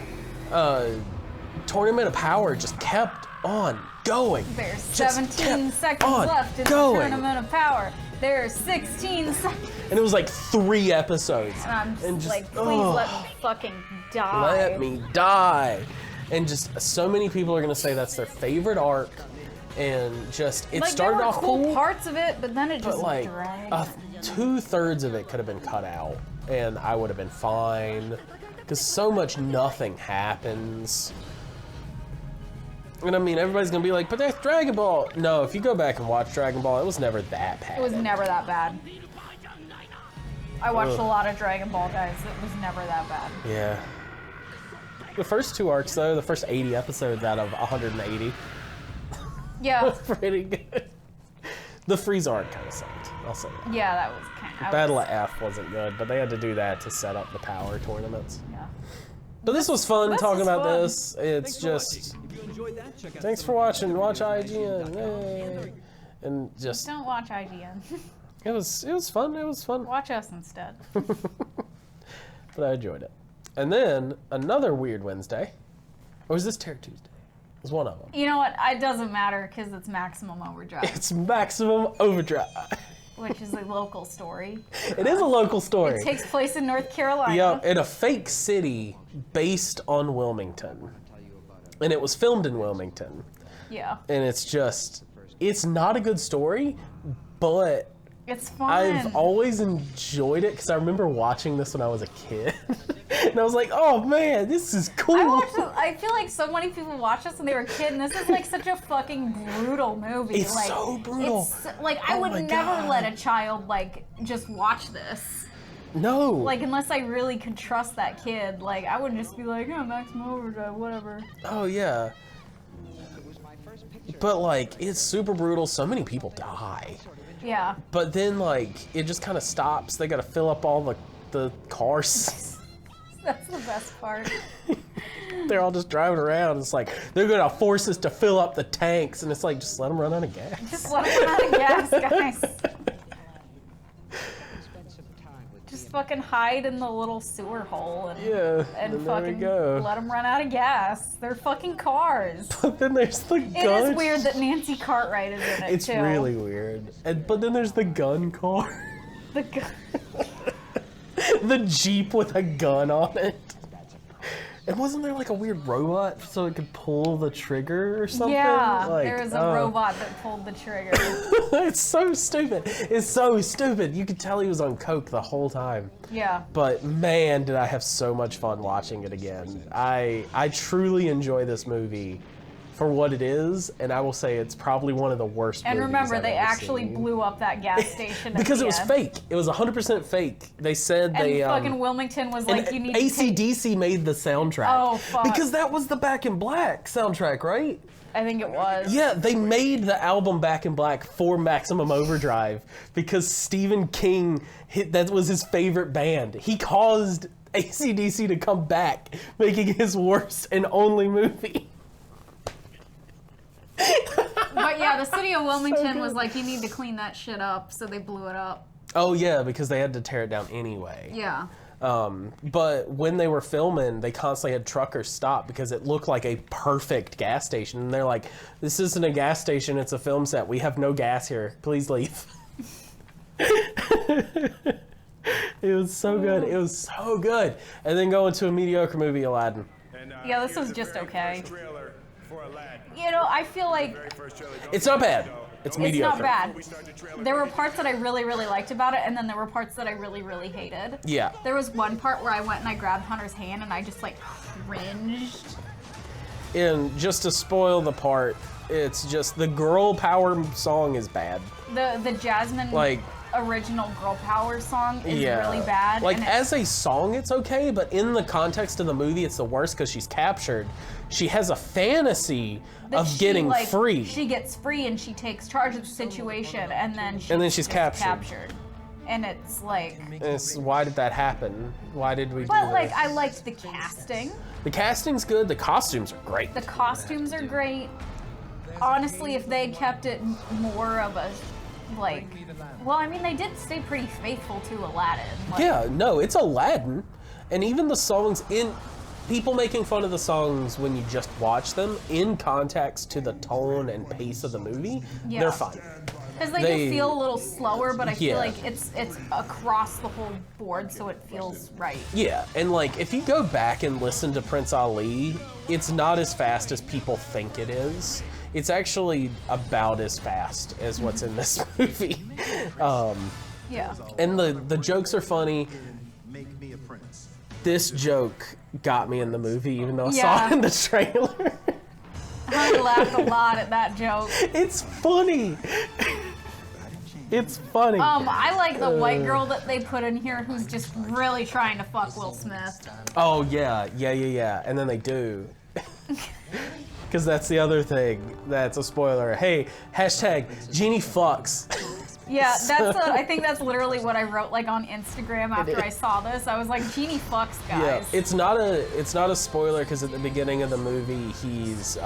Tournament of Power just kept on going. There's Just 17 kept seconds on left in going. the Tournament of Power. There's 16 seconds. And it was like 3 episodes. And I'm just like, please ugh, let me fucking die. let me die. And just so many people are gonna say that's their favorite arc. And just it like, started there were off cool parts of it, but then it but just like dragged. 2/3 of it could have been cut out, and I would have been fine. Because so much nothing happens. And I mean, everybody's gonna be like, but that's Dragon Ball. No, if you go back and watch Dragon Ball, it was never that bad. It was never that bad. I watched a lot of Dragon Ball, guys. It was never that bad. Yeah. The first 2 arcs, though, the first 80 episodes out of 180, Yeah. was pretty good. The Frieza arc kind of sucked. I'll say that. Yeah, that was kind of... Battle of F wasn't good, but they had to do that to set up the power tournaments. Yeah. But this was fun This talking was about fun. this. It's just... Thanks for watching. Watch IGN. Yay. And just... Don't watch IGN. It was fun. It was fun. Watch us instead. But I enjoyed it. And then another weird Wednesday. Or was this Terror Tuesday? It was one of them. You know what? It doesn't matter because it's Maximum Overdrive, It's Maximum Overdrive. which is a local story. It is a local story. It takes place in North Carolina. Yeah, in a fake city based on Wilmington. And it was filmed in Wilmington. Yeah. And it's just, it's not a good story, but It's fun. I've always enjoyed it because I remember watching this when I was a kid. And I was like, oh man, this is cool. I feel like so many people watched this when they were a kid, and this is like such a fucking brutal movie. It's like, so brutal. It's, like, I Oh would my never God. let a child, like, just watch this. No. Like, unless I really could trust that kid. Like, I would just be like, oh, Maximum Overdrive, whatever. Oh yeah. But like, it's super brutal. So many people die. Yeah. But then like, it just kind of stops. They got to fill up all the cars. That's the best part. They're all just driving around. It's like, they're going to force us to fill up the tanks. And it's like, just let them run out of gas. Just let them run out of gas, guys. Just fucking hide in the little sewer hole and, Yeah, and and there we fucking go. let them run out of gas. They're fucking cars. But then there's the It gun. is weird that Nancy Cartwright is in it, It's too. really weird. But then there's the gun car. The gu- The Jeep with a gun on it. And wasn't there like a weird robot so it could pull the trigger or something? Yeah, Like, there was a robot that pulled the trigger. It's so stupid. It's so stupid. You could tell he was on coke the whole time. Yeah. But man, did I have so much fun watching it again. I truly enjoy this movie for what it is, and I will say it's probably one of the worst And movies remember, I've they ever actually seen. blew up that gas station at Because the it was end. fake. It was 100% fake. They said And they fucking Wilmington was like, you need to take... AC/DC made the soundtrack. Oh, fuck. Because that was the Back in Black soundtrack, right? I think it was. Yeah, they made the album Back in Black for Maximum Overdrive because Stephen King, that was his favorite band. He caused AC/DC to come back, making his worst and only movie. But yeah, the city of Wilmington was like, you need to clean that shit up, so they blew it up. Oh yeah, because they had to tear it down anyway. Yeah. But when they were filming, they constantly had truckers stop because it looked like a perfect gas station. And they're like, this isn't a gas station, it's a film set. We have no gas here. Please leave. It was so good. It was so good. And then go into a mediocre movie, Aladdin. Yeah, this was just okay. you know, I feel like It's not bad. It's it's mediocre. not bad. There were parts that I really, really liked about it, and then there were parts that I really, really hated. Yeah. There was one part where I went and I grabbed Hunter's hand and I just like cringed. And just to spoil the part, it's just the girl power song is bad. The Jasmine Like, original girl power song is yeah. really bad. Like, and as a song, it's okay, but in the context of the movie, it's the worst because she's captured. She has a fantasy that of she, getting like, free. She gets free and she takes charge of the situation, and then she's captured. And it's like, Why did that happen? Why did we do but this? like I liked the casting. The casting's good. The costumes are great. The costumes are great. Honestly, if they kept it more of a, like, well, I mean, they did stay pretty faithful to Aladdin. Like, Yeah, no, it's Aladdin. And even the songs people making fun of the songs when you just watch them, in context to the tone and pace of the movie, Yeah. they're fine. because they do feel a little slower, but I Yeah. feel like it's across the whole board, so it feels right. Yeah, and like, if you go back and listen to Prince Ali, it's not as fast as people think it is. It's actually about as fast as what's in this movie. Yeah. And the jokes are funny. Make me a prince. This joke got me in the movie, even though I saw Yeah. it in the trailer. I laughed a lot at that joke. It's funny. It's funny. I like the white girl that they put in here who's just really trying to fuck Will Smith. Oh, yeah. And then they do. Because that's the other thing. That's a spoiler. Hey, hashtag Genie fucks. Yeah, I think that's literally what I wrote like on Instagram after I saw this. I was like, Genie fucks, Yeah, guys. it's not a spoiler because at the beginning of the movie he's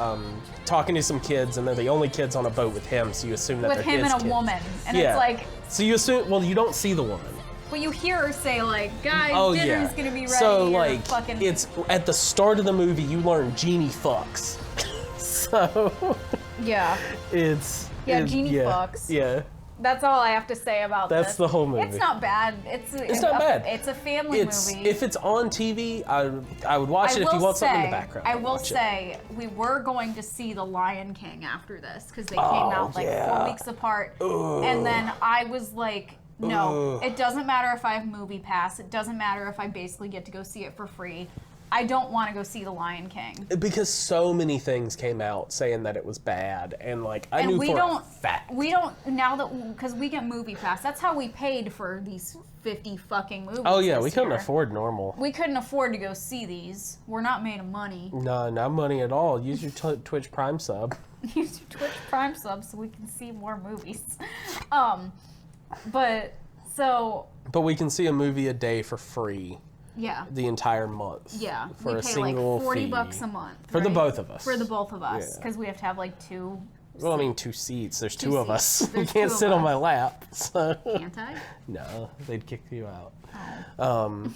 talking to some kids and they're the only kids on a boat with him, so you assume that with they're him his and a kids. woman. And Yeah. it's like, So you assume, well, you don't see the woman. but you hear her say like, guys, Oh dinner's yeah. gonna be ready. So or like, fucking... it's at the start of the movie you learn Genie fucks. So yeah. it's Genie fucks. Yeah. That's all I have to say about this. That's the whole movie. It's not bad. It's not bad. It's a family movie. If it's on TV, I would watch it if you want something in the background. I will watch it. say, we were going to see The Lion King after this because they came Oh, out like yeah. 4 weeks apart. And then I was like, no, it doesn't matter if I have Movie Pass. It doesn't matter if I basically get to go see it for free. I don't want to go see The Lion King. Because so many things came out saying that it was bad, and like I And knew we for don't, a fact. we don't, now that, because we get Movie Pass, that's how we paid for these 50 fucking movies. Oh yeah, this we couldn't year. afford normal. We couldn't afford to go see these. We're not made of money. No, not money at all. Use your Twitch Prime sub. Use your Twitch Prime sub so we can see more movies. But we can see a movie a day for free yeah, the entire month. yeah. For we a pay single like $40 fee. a month For the right? both of us. For the both of us, Yeah. because we have to have like two. Well, I mean, 2 seats. There's Two two of seats. us. You There's can't two of sit on us. my lap. So. Can't I? No, they'd kick you out. Oh.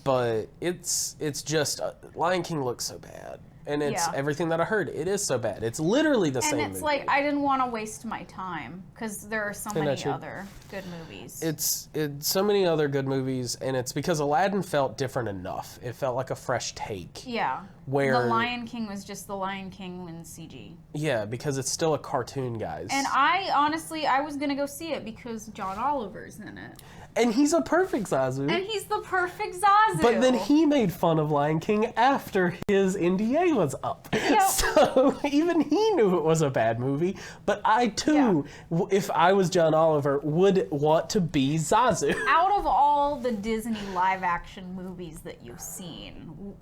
But it's just Lion King looks so bad, and it's Yeah. everything that I heard. It is so bad. It's literally the And same it's movie. like I didn't want to waste my time because there are so And many that's your- other good movies. It's so many other good movies, and it's because Aladdin felt different enough. It felt like a fresh take. yeah. Where The Lion King was just The Lion King in CG. Yeah, because it's still a cartoon, guys. And I was gonna go see it because John Oliver's in it. And he's a perfect Zazu. And he's the perfect Zazu. But then he made fun of Lion King after his NDA was up. Yep. So even he knew it was a bad movie. But I too, if I was John Oliver, would want to be Zazu. Out of all the Disney live action movies that you've seen,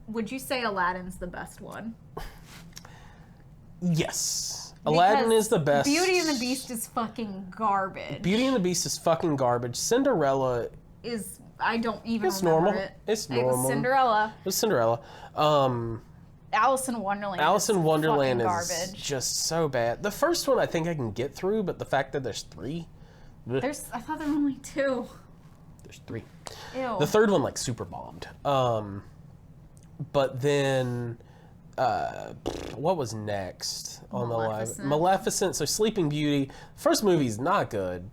would you say Aladdin's the best one? Yes. Aladdin Because is the best. Beauty and the Beast is fucking garbage. Beauty and the Beast is fucking garbage. Cinderella I don't even It's remember normal. it. It's It was normal. Cinderella. was Cinderella. Alice in Wonderland. Alice in Wonderland fucking is garbage. just so bad. The first one I think I can get through, but the fact that there's 3. I thought there were only 2. There's 3. Ew. The third one like super bombed. But then what was next on the live? Maleficent. So Sleeping Beauty. First movie's not good.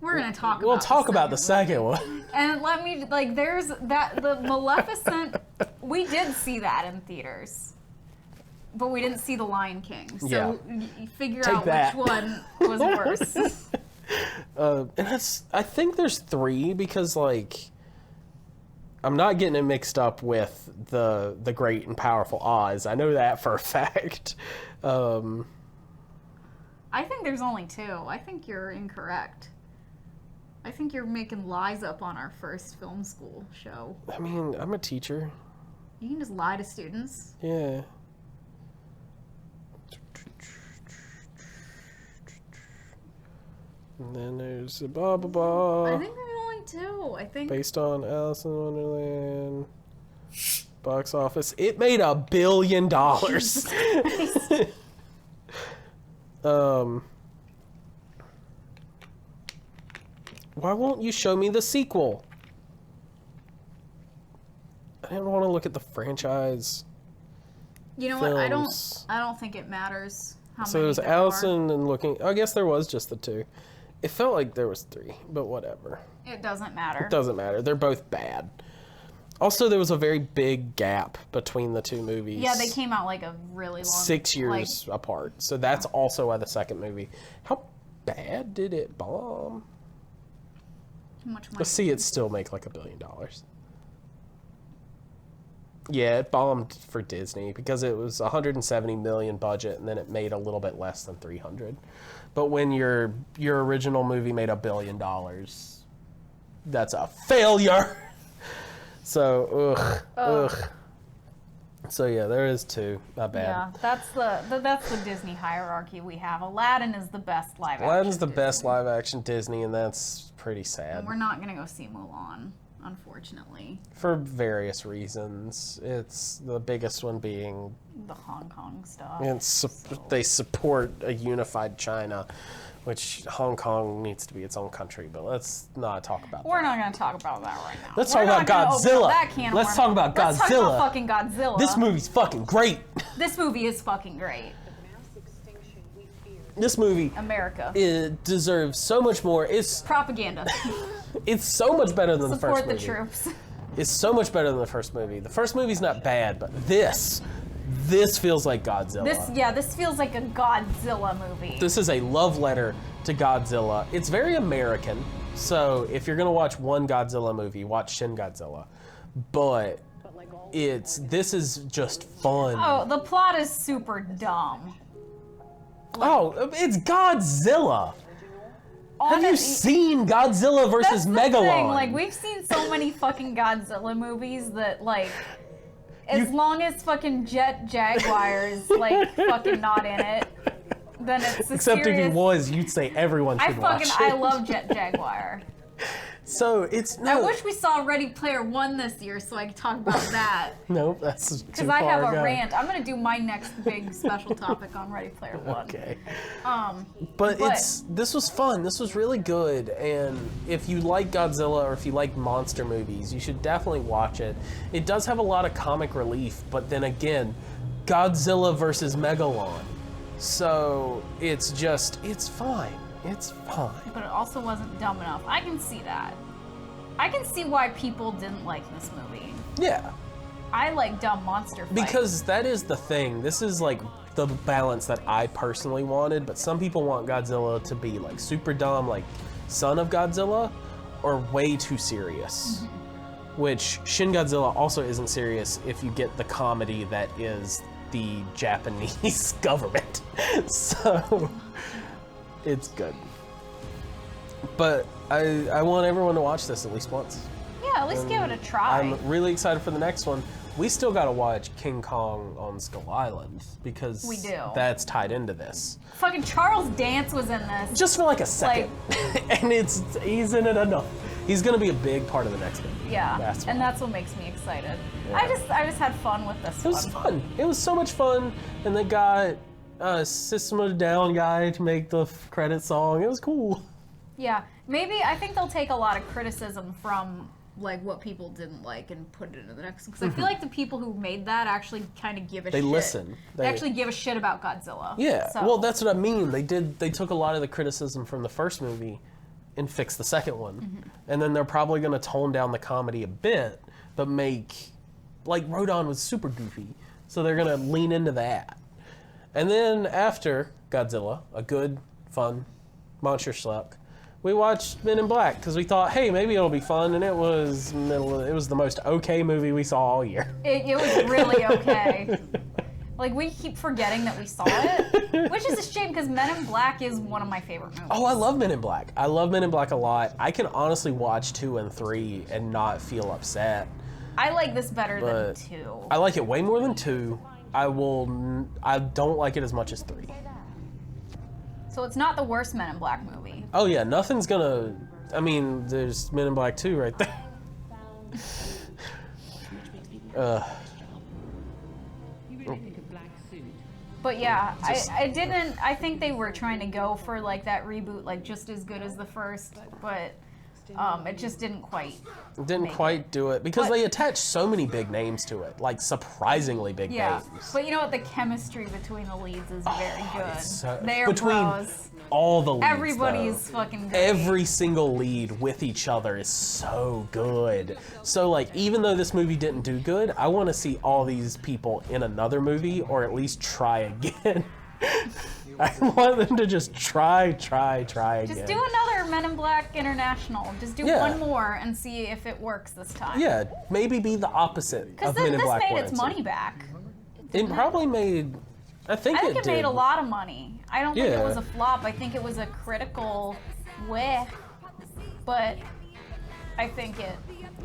We're gonna talk about We'll talk about the second one. And let me, like, there's that, the Maleficent, we did see that in theaters. But we didn't see The Lion King, so Yeah. you figure Take out that. which one was worse. And I think there's 3 because, like, I'm not getting it mixed up with the Great and Powerful Oz. I know that for a fact. I think there's only 2. I think you're incorrect. I think you're making lies up on our first film school show. I mean, I'm a teacher. You can just lie to students. Yeah. And then there's a blah blah blah. I think there's only 2. I think. Based on Alice in Wonderland. Box office. It made $1 billion. Why won't you show me the sequel? I didn't want to look at the franchise. You know what? I films. don't think it matters how So many there's there are. Allison and looking. I guess there was just the 2. It felt like there was 3, but whatever. It doesn't matter. It doesn't matter. They're both bad. Also, there was a very big gap between the 2 movies. Yeah, they came out like a really long. 6 years apart. So that's also why the second movie. How bad did it bomb? Too much money. Let's see it still make like $1 billion. Yeah, it bombed for Disney because it was $170 million budget and then it made a little bit less than 300. But when your original movie made $1 billion, that's a failure. So ugh. So yeah, there is 2. Not bad. Yeah, that's the Disney hierarchy we have. Aladdin is the best live action. Aladdin's the Disney. best live action Disney, and that's pretty sad. And we're not gonna go see Mulan, unfortunately. For various reasons. It's the biggest one being The Hong Kong stuff. and they support a unified China, which Hong Kong needs to be its own country, but let's not talk about We're that. not gonna talk about that right now. Let's We're talk about not gonna open up Godzilla. that can of Let's worms. talk about Let's talk Godzilla. about fucking Godzilla. This movie's fucking great. This movie is fucking great. This movie America. it deserves so much more. It's Propaganda. so much better than the first Support the movie. troops. It's so much better than the first movie. The first movie's not bad, but this feels like Godzilla. This feels like a Godzilla movie. This is a love letter to Godzilla. It's very American, so if you're gonna watch one Godzilla movie, watch Shin Godzilla. But this is just fun. Oh, the plot is super dumb. It's Godzilla. Have you seen Godzilla versus That's the Megalon? thing, like, we've seen so many fucking Godzilla movies that, like, as long as fucking Jet Jaguar's, like, fucking not in it, then it's a Except serious... if he was, you'd say everyone should watch it. I love Jet Jaguar. So it's I wish we saw Ready Player One this year so I could talk about that. Nope, that's too Because far I have a ago. rant. I'm gonna do my next big special topic on Ready Player One. Okay. But this was fun. This was really good. And if you like Godzilla or if you like monster movies, you should definitely watch it. It does have a lot of comic relief, but then again, Godzilla versus Megalon. So it's fine. It's fine. But it also wasn't dumb enough. I can see that. I can see why people didn't like this movie. Yeah. I like dumb monster fights. Because that is the thing. This is like the balance that I personally wanted, but some people want Godzilla to be like super dumb, like Son of Godzilla, or way too serious. Which Shin Godzilla also isn't serious if you get the comedy that is the Japanese government. So it's good. But I want everyone to watch this at least once. Yeah, at least give it a try. I'm really excited for the next one. We still got to watch King Kong on Skull Island because We do. that's tied into this. Fucking Charles Dance was in this. Just for like a second. And he's in it enough. He's going to be a big part of the next movie. Yeah, That's and why. that's what makes me excited. Yeah. I just had fun with this It was fun. It was so much fun. And they got System of a Down guy to make the credit song. It was cool. Yeah, maybe I think they'll take a lot of criticism from like what people didn't like and put it into the next one. Because I feel like the people who made that actually kind of give a shit. They listen. They actually give a shit about Godzilla. Yeah, So, well, that's what I mean. They took a lot of the criticism from the first movie and fixed the second one. And then they're probably going to tone down the comedy a bit, but like Rodon was super goofy. So they're going to lean into that. And then after Godzilla, a good, fun monster schlock, we watched Men in Black because we thought, hey, maybe it'll be fun, and it was the most okay movie we saw all year. It was really okay. Like, we keep forgetting that we saw it, which is a shame because Men in Black is one of my favorite movies. Oh, I love Men in Black. I love Men in Black a lot. I can honestly watch 2 and 3 and not feel upset. I like this better than 2. I like it way more than 2. I don't like it as much as 3. So it's not the worst Men in Black movie. Oh yeah, nothing's gonna... I mean, there's Men in Black 2 right there. But yeah, I think they were trying to go for like that reboot, like just as good as the first, but it just didn't quite. Do it because they attached so many big names to it, like surprisingly big names. But you know what? The chemistry between the leads is very good. They are between bros. All the leads, Everybody's though, fucking great. every single lead with each other is so good. So like, even though this movie didn't do good, I want to see all these people in another movie, or at least try again. I want them to just try again. Just do another Men in Black International. Just do one more and see if it works this time. Yeah, maybe be the opposite Because of Men in this Black made 1 its and 2. money back. It probably made... I think it did. made a lot of money. I don't think it Yeah. was a flop. I think it was a critical weh. But I think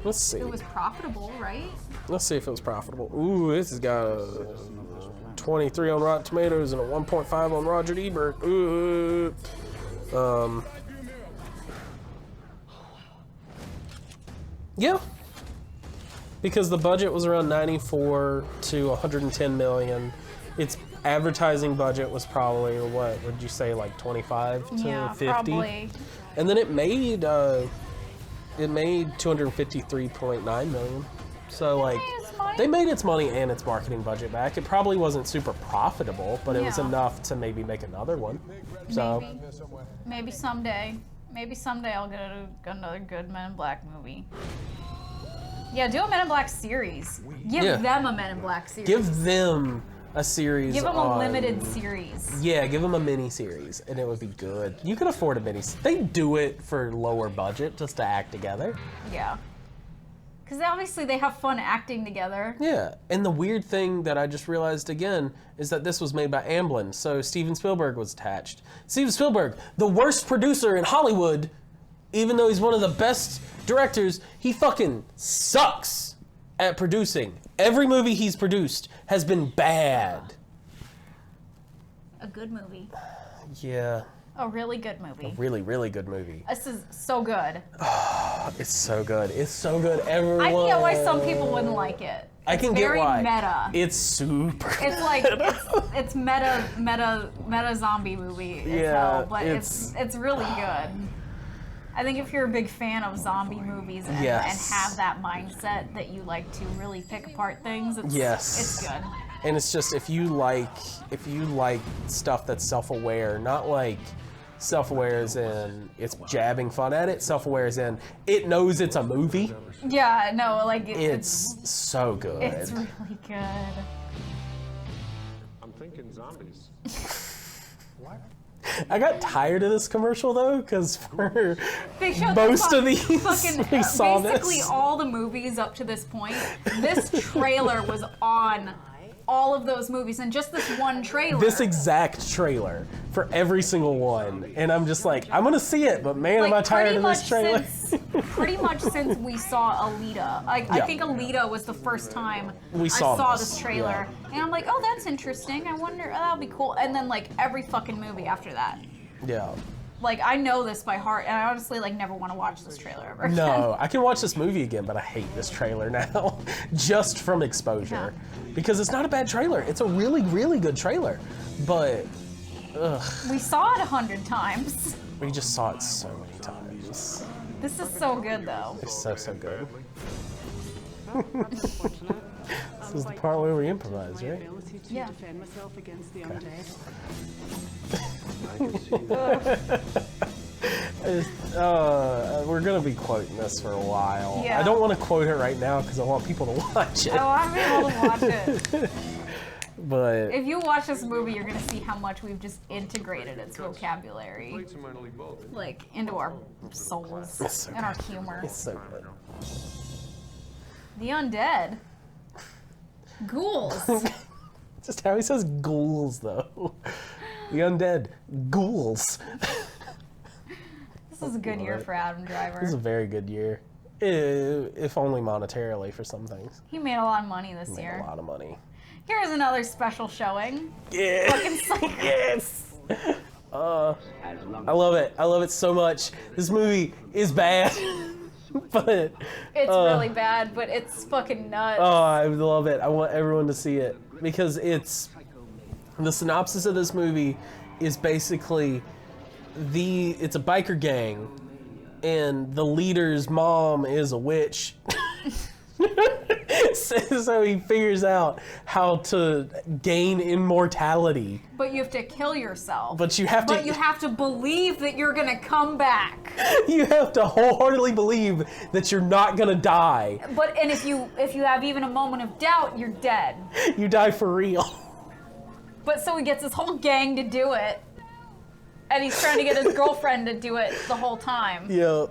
Let's see. it was profitable, right? Let's see if it was profitable. Ooh, this has got a 23 on Rotten Tomatoes and a 1.5 on Roger Ebert. Ooh. Yeah. Because the budget was around 94 to 110 million. Its advertising budget was probably, what would you say, like 25 to Yeah, 50? probably. And then it made 253.9 million. So like, they made its money and its marketing budget back. It probably wasn't super profitable, but it was Yeah. enough to maybe make another one. So Maybe someday. Maybe someday I'll get another good Men in Black movie. Yeah, do a Men in Black series. Give them a Men in Black series. give them a series. Give them a on- limited series. Yeah, give them a mini series, and it would be good. You could afford a mini. They do it for lower budget just to act together. Yeah. Because obviously they have fun acting together. Yeah, and the weird thing that I just realized again is that this was made by Amblin, so Steven Spielberg was attached. Steven Spielberg, the worst producer in Hollywood, even though he's one of the best directors, he fucking sucks at producing. Every movie he's produced has been bad. A good movie. Yeah, A really good movie. really, really good movie. This is so good. It's so good. It's so good. Everyone. I can get why some people wouldn't like it. I can It's get very why. meta. It's super. It's like it's meta zombie movie. Yeah, but it's really good. I think if you're a big fan of zombie movies and have that mindset that you like to really pick apart things, it's good. And it's just if you like stuff that's self-aware, not like self-aware as in it's jabbing fun at it, self-aware as in it knows it's a movie. Yeah, no, like It's so good. it's really good. I'm thinking zombies. I got tired of this commercial though, because for They showed most the of these fucking we saw basically this. all the movies up to this point. This trailer was on all of those movies, and just this one trailer. This exact trailer for every single one, and I'm just like, I'm gonna see it, but man, like, am I tired of pretty this trailer. Pretty much since we saw Alita. I Yeah. think Alita was the first time We I saw saw this, this trailer, and I'm like, oh, that's interesting. I wonder, that'll be cool. And then like every fucking movie after that. Yeah. Like I know this by heart, and I honestly like never want to watch this trailer ever. again. No, I can watch this movie again, but I hate this trailer now, just from exposure. Because it's not a bad trailer. It's a really, really good trailer. But, We saw it 100 times. we just saw it so many times. This is so good though. It's so, so good. This is the part where we improvise, right? Yeah. Defend myself against the undead. We're gonna be quoting this for a while. Yeah. I don't want to quote it right now because I want people to watch it. I want to be able to watch it. But If you watch this movie, you're gonna see how much we've just integrated its vocabulary, like, into our souls so and our humor. it's so good. The undead. Ghouls. Just how he says ghouls, though. The undead. Ghouls. This is a good year for Adam Driver. This is a very good year. If only monetarily for some things. He made a lot of money this Made year. a lot of money. Here's another special showing. Yeah. Fucking psycho. Yes. I love it. I love it so much. This movie is bad, but It's really bad, but it's fucking nuts. oh, I love it. I want everyone to see it because it's the synopsis of this movie is basically it's a biker gang, and the leader's mom is a witch. So he figures out how to gain immortality. But you have to kill yourself. But you have to. But you have to believe that you're gonna come back. You have to wholeheartedly believe that you're not gonna die. And if you have even a moment of doubt, you're dead. You die for real. But so he gets his whole gang to do it, and he's trying to get his girlfriend to do it the whole time. Yeah.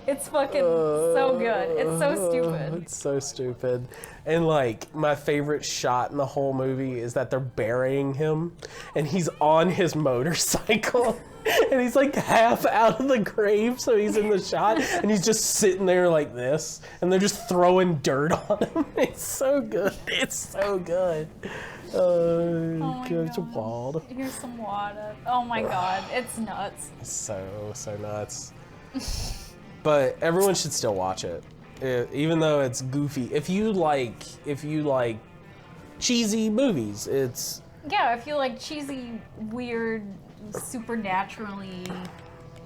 It's fucking so good. It's so stupid. It's so stupid. And like my favorite shot in the whole movie is that they're burying him and he's on his motorcycle and he's like half out of the grave, so he's in the shot and he's just sitting there like this and they're just throwing dirt on him. It's so good. It's so good. Oh my it's God. wild. Here's some water. Oh my God, it's nuts. So nuts. But everyone should still watch it, even though it's goofy. If you like cheesy movies, it's Yeah, if you like cheesy, weird, supernaturally.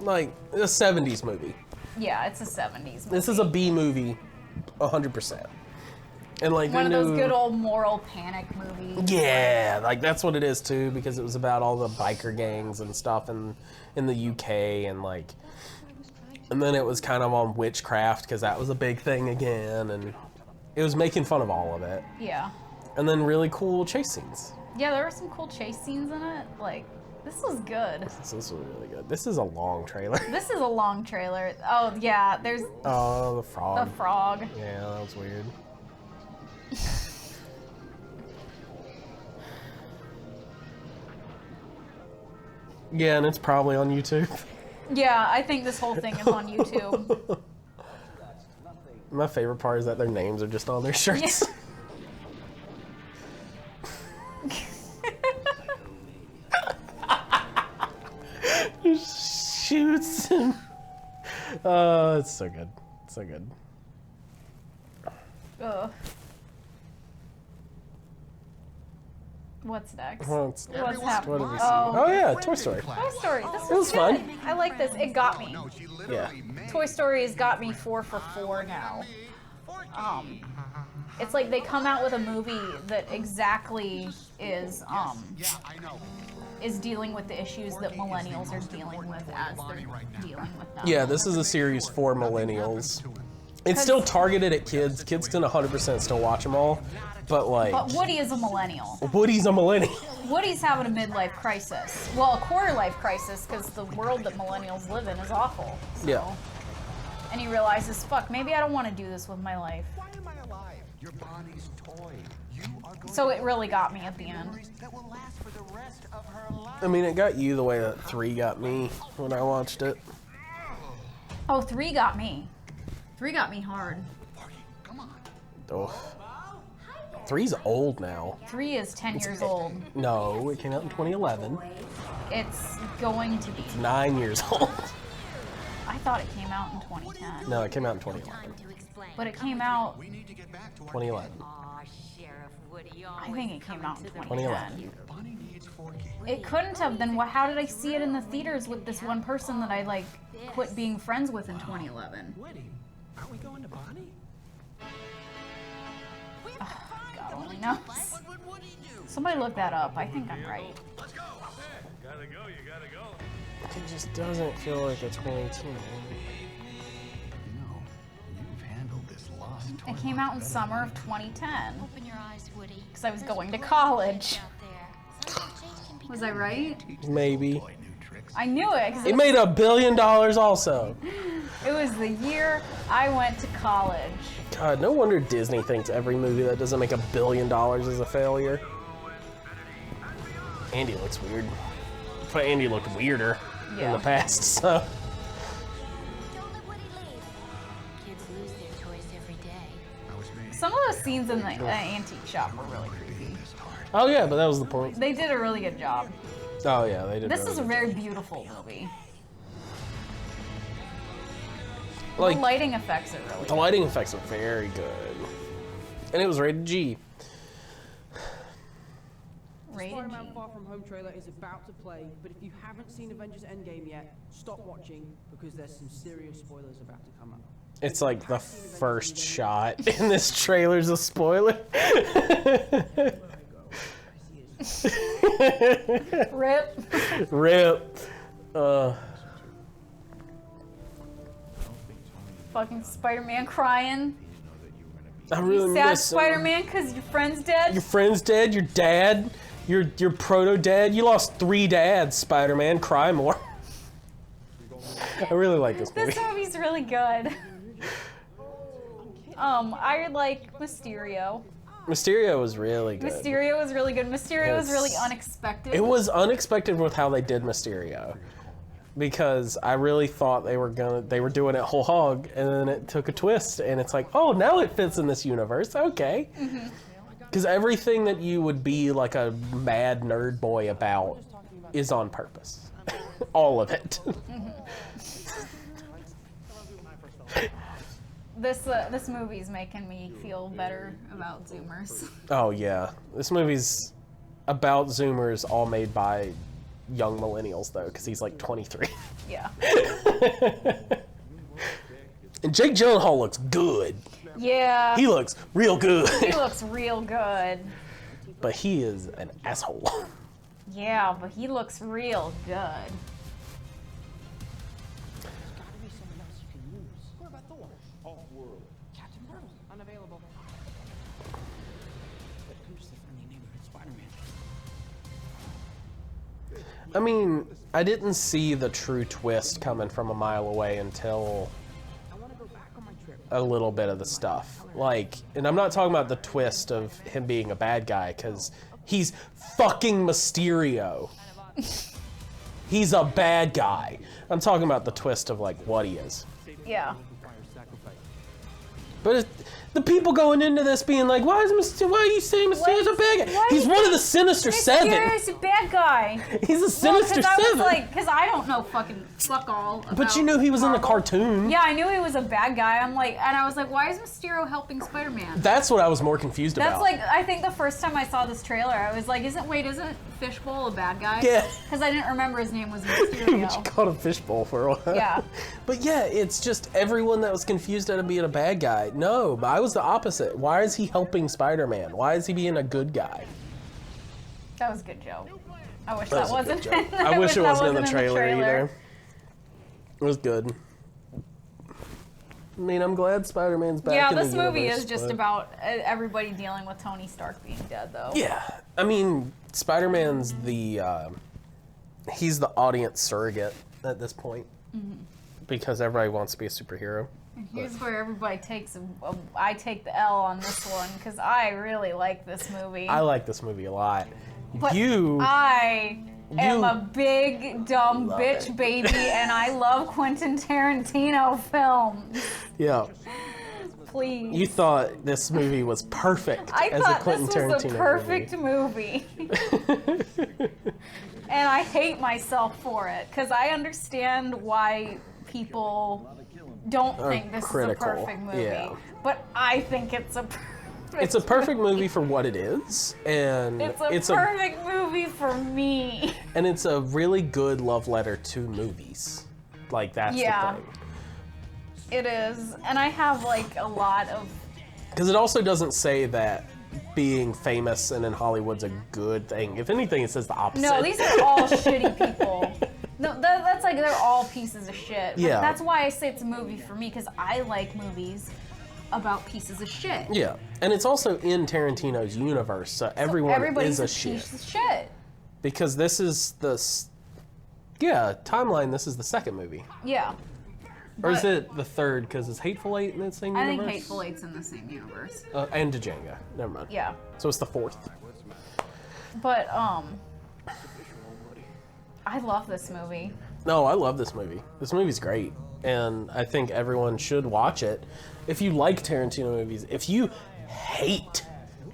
like a 70s movie. Yeah, it's a 70s movie. This is a B movie, 100%. And like One of they those knew- good old moral panic movies. Yeah, like that's what it is too, because it was about all the biker gangs and stuff in the UK and then it was kind of on witchcraft because that was a big thing again, and it was making fun of all of it. Yeah. And then really cool chase scenes. Yeah, there were some cool chase scenes in it. Like, this was good. This was really good. This is a long trailer. This is a long trailer. Oh, yeah, there's Oh, the frog. the frog. Yeah, that was weird. Yeah, and it's probably on YouTube. Yeah, I think this whole thing is on YouTube. My favorite part is that their names are just on their shirts. Just shoots him. Oh, it's so good. It's so good. Ugh. What's next? What's What's What happening? did we see? Oh yeah, Toy Story. Toy Story. This It was was fun. good. I like this. It got me. Yeah. Toy Story has got me 4 for 4 now. It's like they come out with a movie that exactly is dealing with the issues that millennials are dealing with as they're dealing with them. Yeah, this is a series for millennials. It's still targeted at kids. Kids can 100% still watch them all, but like But Woody is a millennial. Woody's a millennial. Woody's having a midlife crisis. Well, a quarter life crisis because the world that millennials live in is awful. So. Yeah. And he realizes, fuck, maybe I don't want to do this with my life. Why am I alive? Your body's toy. You are going So it really got me at the end. that will last for the rest of her life. I mean, it got you the way that 3 got me when I watched it. Oh, 3 got me. 3 got me hard. Come on. Oh. 3's old now. 3 is 10 years old. No, it came out in 2011. It's going to be. 9 years old. I thought it came out in 2010. No, it came out in 2011. But it came out, 2011. I think it came out in 2011. 2010. It couldn't have, then how did I see it in the theaters with this one person that I like quit being friends with in 2011? Aren't we going to Bonnie? God only knows. Somebody look that up. I think I'm right. It just doesn't feel like a 2010. No, you've handled this lost It came out in summer of 2010. Open your eyes, Woody. Because I was going to college. Was I right? Maybe. I knew it. 'Cause It made $1 billion also. it was the year I went to college. God, no wonder Disney thinks every movie that doesn't make $1 billion is a failure. Andy looks weird. But Andy looked weirder in the past, so. Don't let Woody leave. Kids lose their toys every day. Some of those scenes in the antique shop were really creepy. Oh yeah, but that was the point. They did a really good job. Oh yeah, they did. This really is a good. very beautiful movie. Like, the lighting effects are really The good. lighting effects are very good. And it was rated G. Rated Spider-Man G. Far From Home trailer is about to play, but if you haven't seen Avengers Endgame yet, stop watching because there's some serious spoilers about to come up. It's like the first shot in this trailer's a spoiler. Rip. Rip. Fucking Spider-Man crying. I really Sad miss him. Spider-Man because your friend's dead. Your friend's dead, your dad, your proto-dad. You lost 3 dads, Spider-Man. Cry more. I really like this movie. This movie's really good. I like Mysterio. Mysterio was really good. Mysterio was really good. Mysterio was really It's- unexpected. It was unexpected with how they did Mysterio. Because I really thought they were doing it whole hog, and then it took a twist, and it's like, oh, now it fits in this universe. Okay. Because everything that you would be like a mad nerd boy about is on purpose. All of it. This movie's making me feel better about Zoomers. Oh yeah, this movie's about Zoomers, all made by young millennials though, because he's like 23. Yeah. And Jake Gyllenhaal looks good. Yeah. He looks real good. He looks real good. But he is an asshole. Yeah, but he looks real good. Unavailable. I'm just a friendly neighborhood Spider-Man. I mean, I didn't see the true twist coming from a mile away until a little bit of the stuff. Like, and I'm not talking about the twist of him being a bad guy, because he's fucking Mysterio. He's a bad guy. I'm talking about the twist of, like, what he is. Yeah. But the people going into this being like, why are you saying Mysterio's a bad guy? He's one of the Sinister Seven. Mysterio's a bad guy. He's a Sinister I was Seven. like, because I don't know fuck all about But you knew he was in the Marvel. cartoon. Yeah, I knew he was a bad guy. And I was like, why is Mysterio helping Spider-Man? That's what I was more confused That's about. like, I think the first time I saw this trailer, I was like, isn't Fishbowl a bad guy? Yeah. Because I didn't remember his name was But you Mysterio. called him Fishbowl for a while. Yeah. But yeah, it's just everyone that was confused out of being a bad guy. No, but I was the opposite. Why is he helping Spider-Man? Why is he being a good guy? That was a good joke. I wish That that was a wasn't. good joke. I wish it that wasn't in the trailer trailer. either. It was good. I mean, I'm glad Spider-Man's back Yeah, in the this movie universe, is just but- about everybody dealing with Tony Stark being dead, though. Yeah, I mean, Spider-Man's he's the audience surrogate at this point. Because everybody wants to be a superhero. And here's where everybody takes I take the L on this one, because I really like this movie. I like this movie a lot. But you I am a big, dumb love bitch it. baby, and I love Quentin Tarantino films. Yeah. Please. You thought this movie was perfect I as a thought Quentin this was Tarantino a perfect movie. And I hate myself for it, because I understand why people don't think this critical, is a perfect movie. yeah. But I think it's a perfect It's a perfect movie for what it is, and It's a perfect movie for me. and it's a really good love letter to movies. Like, that's the thing. It is. And I have like a lot of Because it also doesn't say that being famous and in Hollywood's a good thing. If anything, it says the opposite. No, these are all shitty people. No, that's like they're all pieces of shit. But Yeah. that's why I say it's a movie for me, because I like movies. about pieces of shit. Yeah, and it's also in Tarantino's universe, so everyone Everybody's is a shit. piece of shit. Because this is timeline, this is the second movie. Yeah. Or is it the third, because it's Hateful Eight in the same I universe? think Hateful Eight's in the same universe. And Django. Never mind. Yeah. So it's the fourth. But, I love this movie. No, I love this movie. This movie's great. And I think everyone should watch it. If you like Tarantino movies, if you hate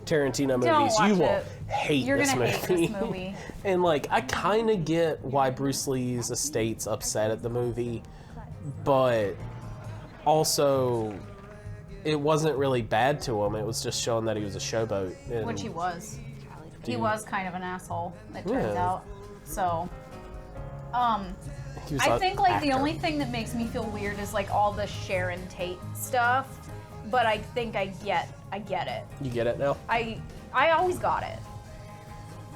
Tarantino movies, you will hate this movie. Hate this movie. And, like, I kind of get why Bruce Lee's estate's upset at the movie, but also it wasn't really bad to him. It was just showing that he was a showboat. And Which he was. He was kind of an asshole, it turns out. So, I think, like, the only thing that makes me feel weird is, like, all the Sharon Tate stuff, but I think I get it. You get it now? I always got it.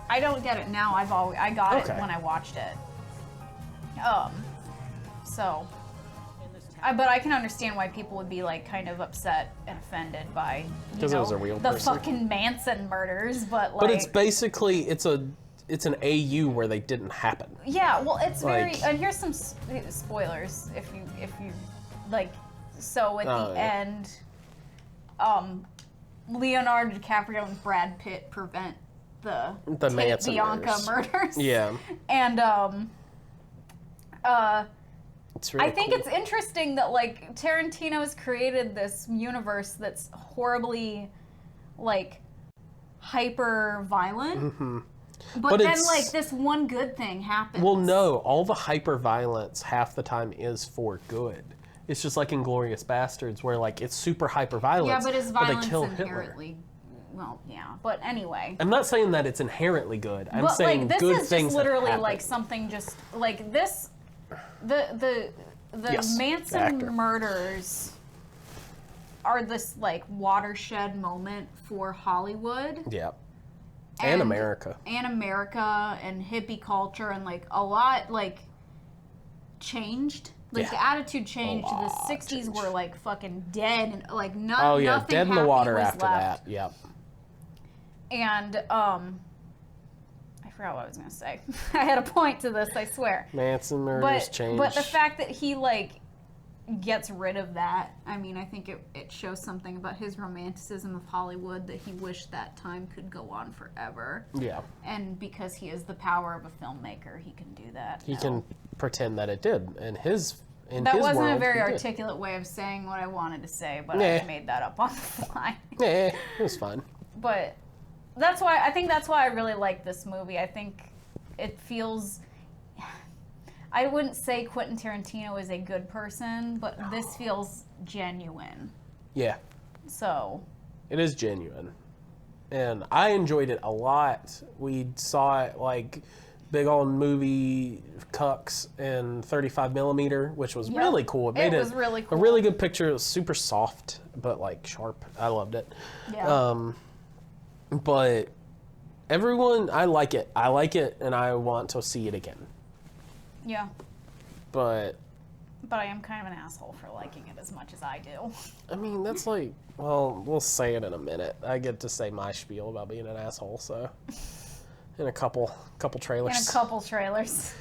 I don't get it now. I got it when I watched it. But I can understand why people would be, like, kind of upset and offended by because it was a real the person. fucking Manson murders, but, like, but it's basically it's an AU where they didn't happen. Yeah, well, it's like, very. And here's some spoilers if you like. So at the end, Leonardo DiCaprio and Brad Pitt prevent the Manson Bianca murders. Yeah. And it's really I think cool. it's interesting that, like, Tarantino's created this universe that's horribly, like, hyper violent. Mm-hmm. But then, like, this one good thing happens. Well, no, all the hyper violence half the time is for good. It's just like Inglourious Bastards, where, like, it's super hyper violence. Yeah, but it's violence they kill inherently. Hitler. Well, yeah, but anyway. I'm not saying that it's inherently good. I'm But, saying like, this good is things just literally happen. like something just like this. The Yes, Manson actor. murders are this, like, watershed moment for Hollywood. Yeah. And America. And America and hippie culture, and, like, a lot, like, changed. Like, the attitude changed. The 60s were, like, fucking dead, and, like, nothing dead in the happy water was after left. that. Yep. And I forgot what I was gonna say. I had a point to this, I swear. Manson Murders changed. But the fact that he, like, gets rid of that, I mean, I think it shows something about his romanticism of Hollywood, that he wished that time could go on forever. Yeah. And because he has the power of a filmmaker, he can do that. He can pretend that it did. And that wasn't world, a very he did. articulate way of saying what I wanted to say, but Nah. I made that up on the fly. Yeah, it was fine. But that's why I really like this movie. I think it feels. I wouldn't say Quentin Tarantino is a good person, but this feels genuine. Yeah. So. It is genuine. And I enjoyed it a lot. We saw it, like, big on movie cucks and 35mm, which was really cool. It made was really cool. A really good picture. It was super soft, but, like, sharp. I loved it. Yeah. But everyone, I like it. I like it, and I want to see it again. Yeah. But I am kind of an asshole for liking it as much as I do. I mean, that's like, well, we'll say it in a minute. I get to say my spiel about being an asshole, so in a couple trailers. In a couple trailers.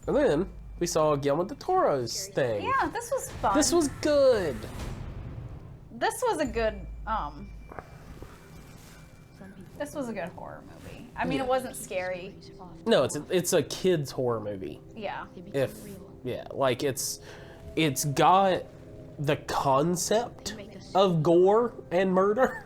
And then we saw Guillermo del Toro's thing. Yeah, this was fun. This was good. This was a good This was a good horror movie. I mean, it wasn't scary. No, it's a kid's horror movie. Yeah. Like it's got the concept of gore and murder,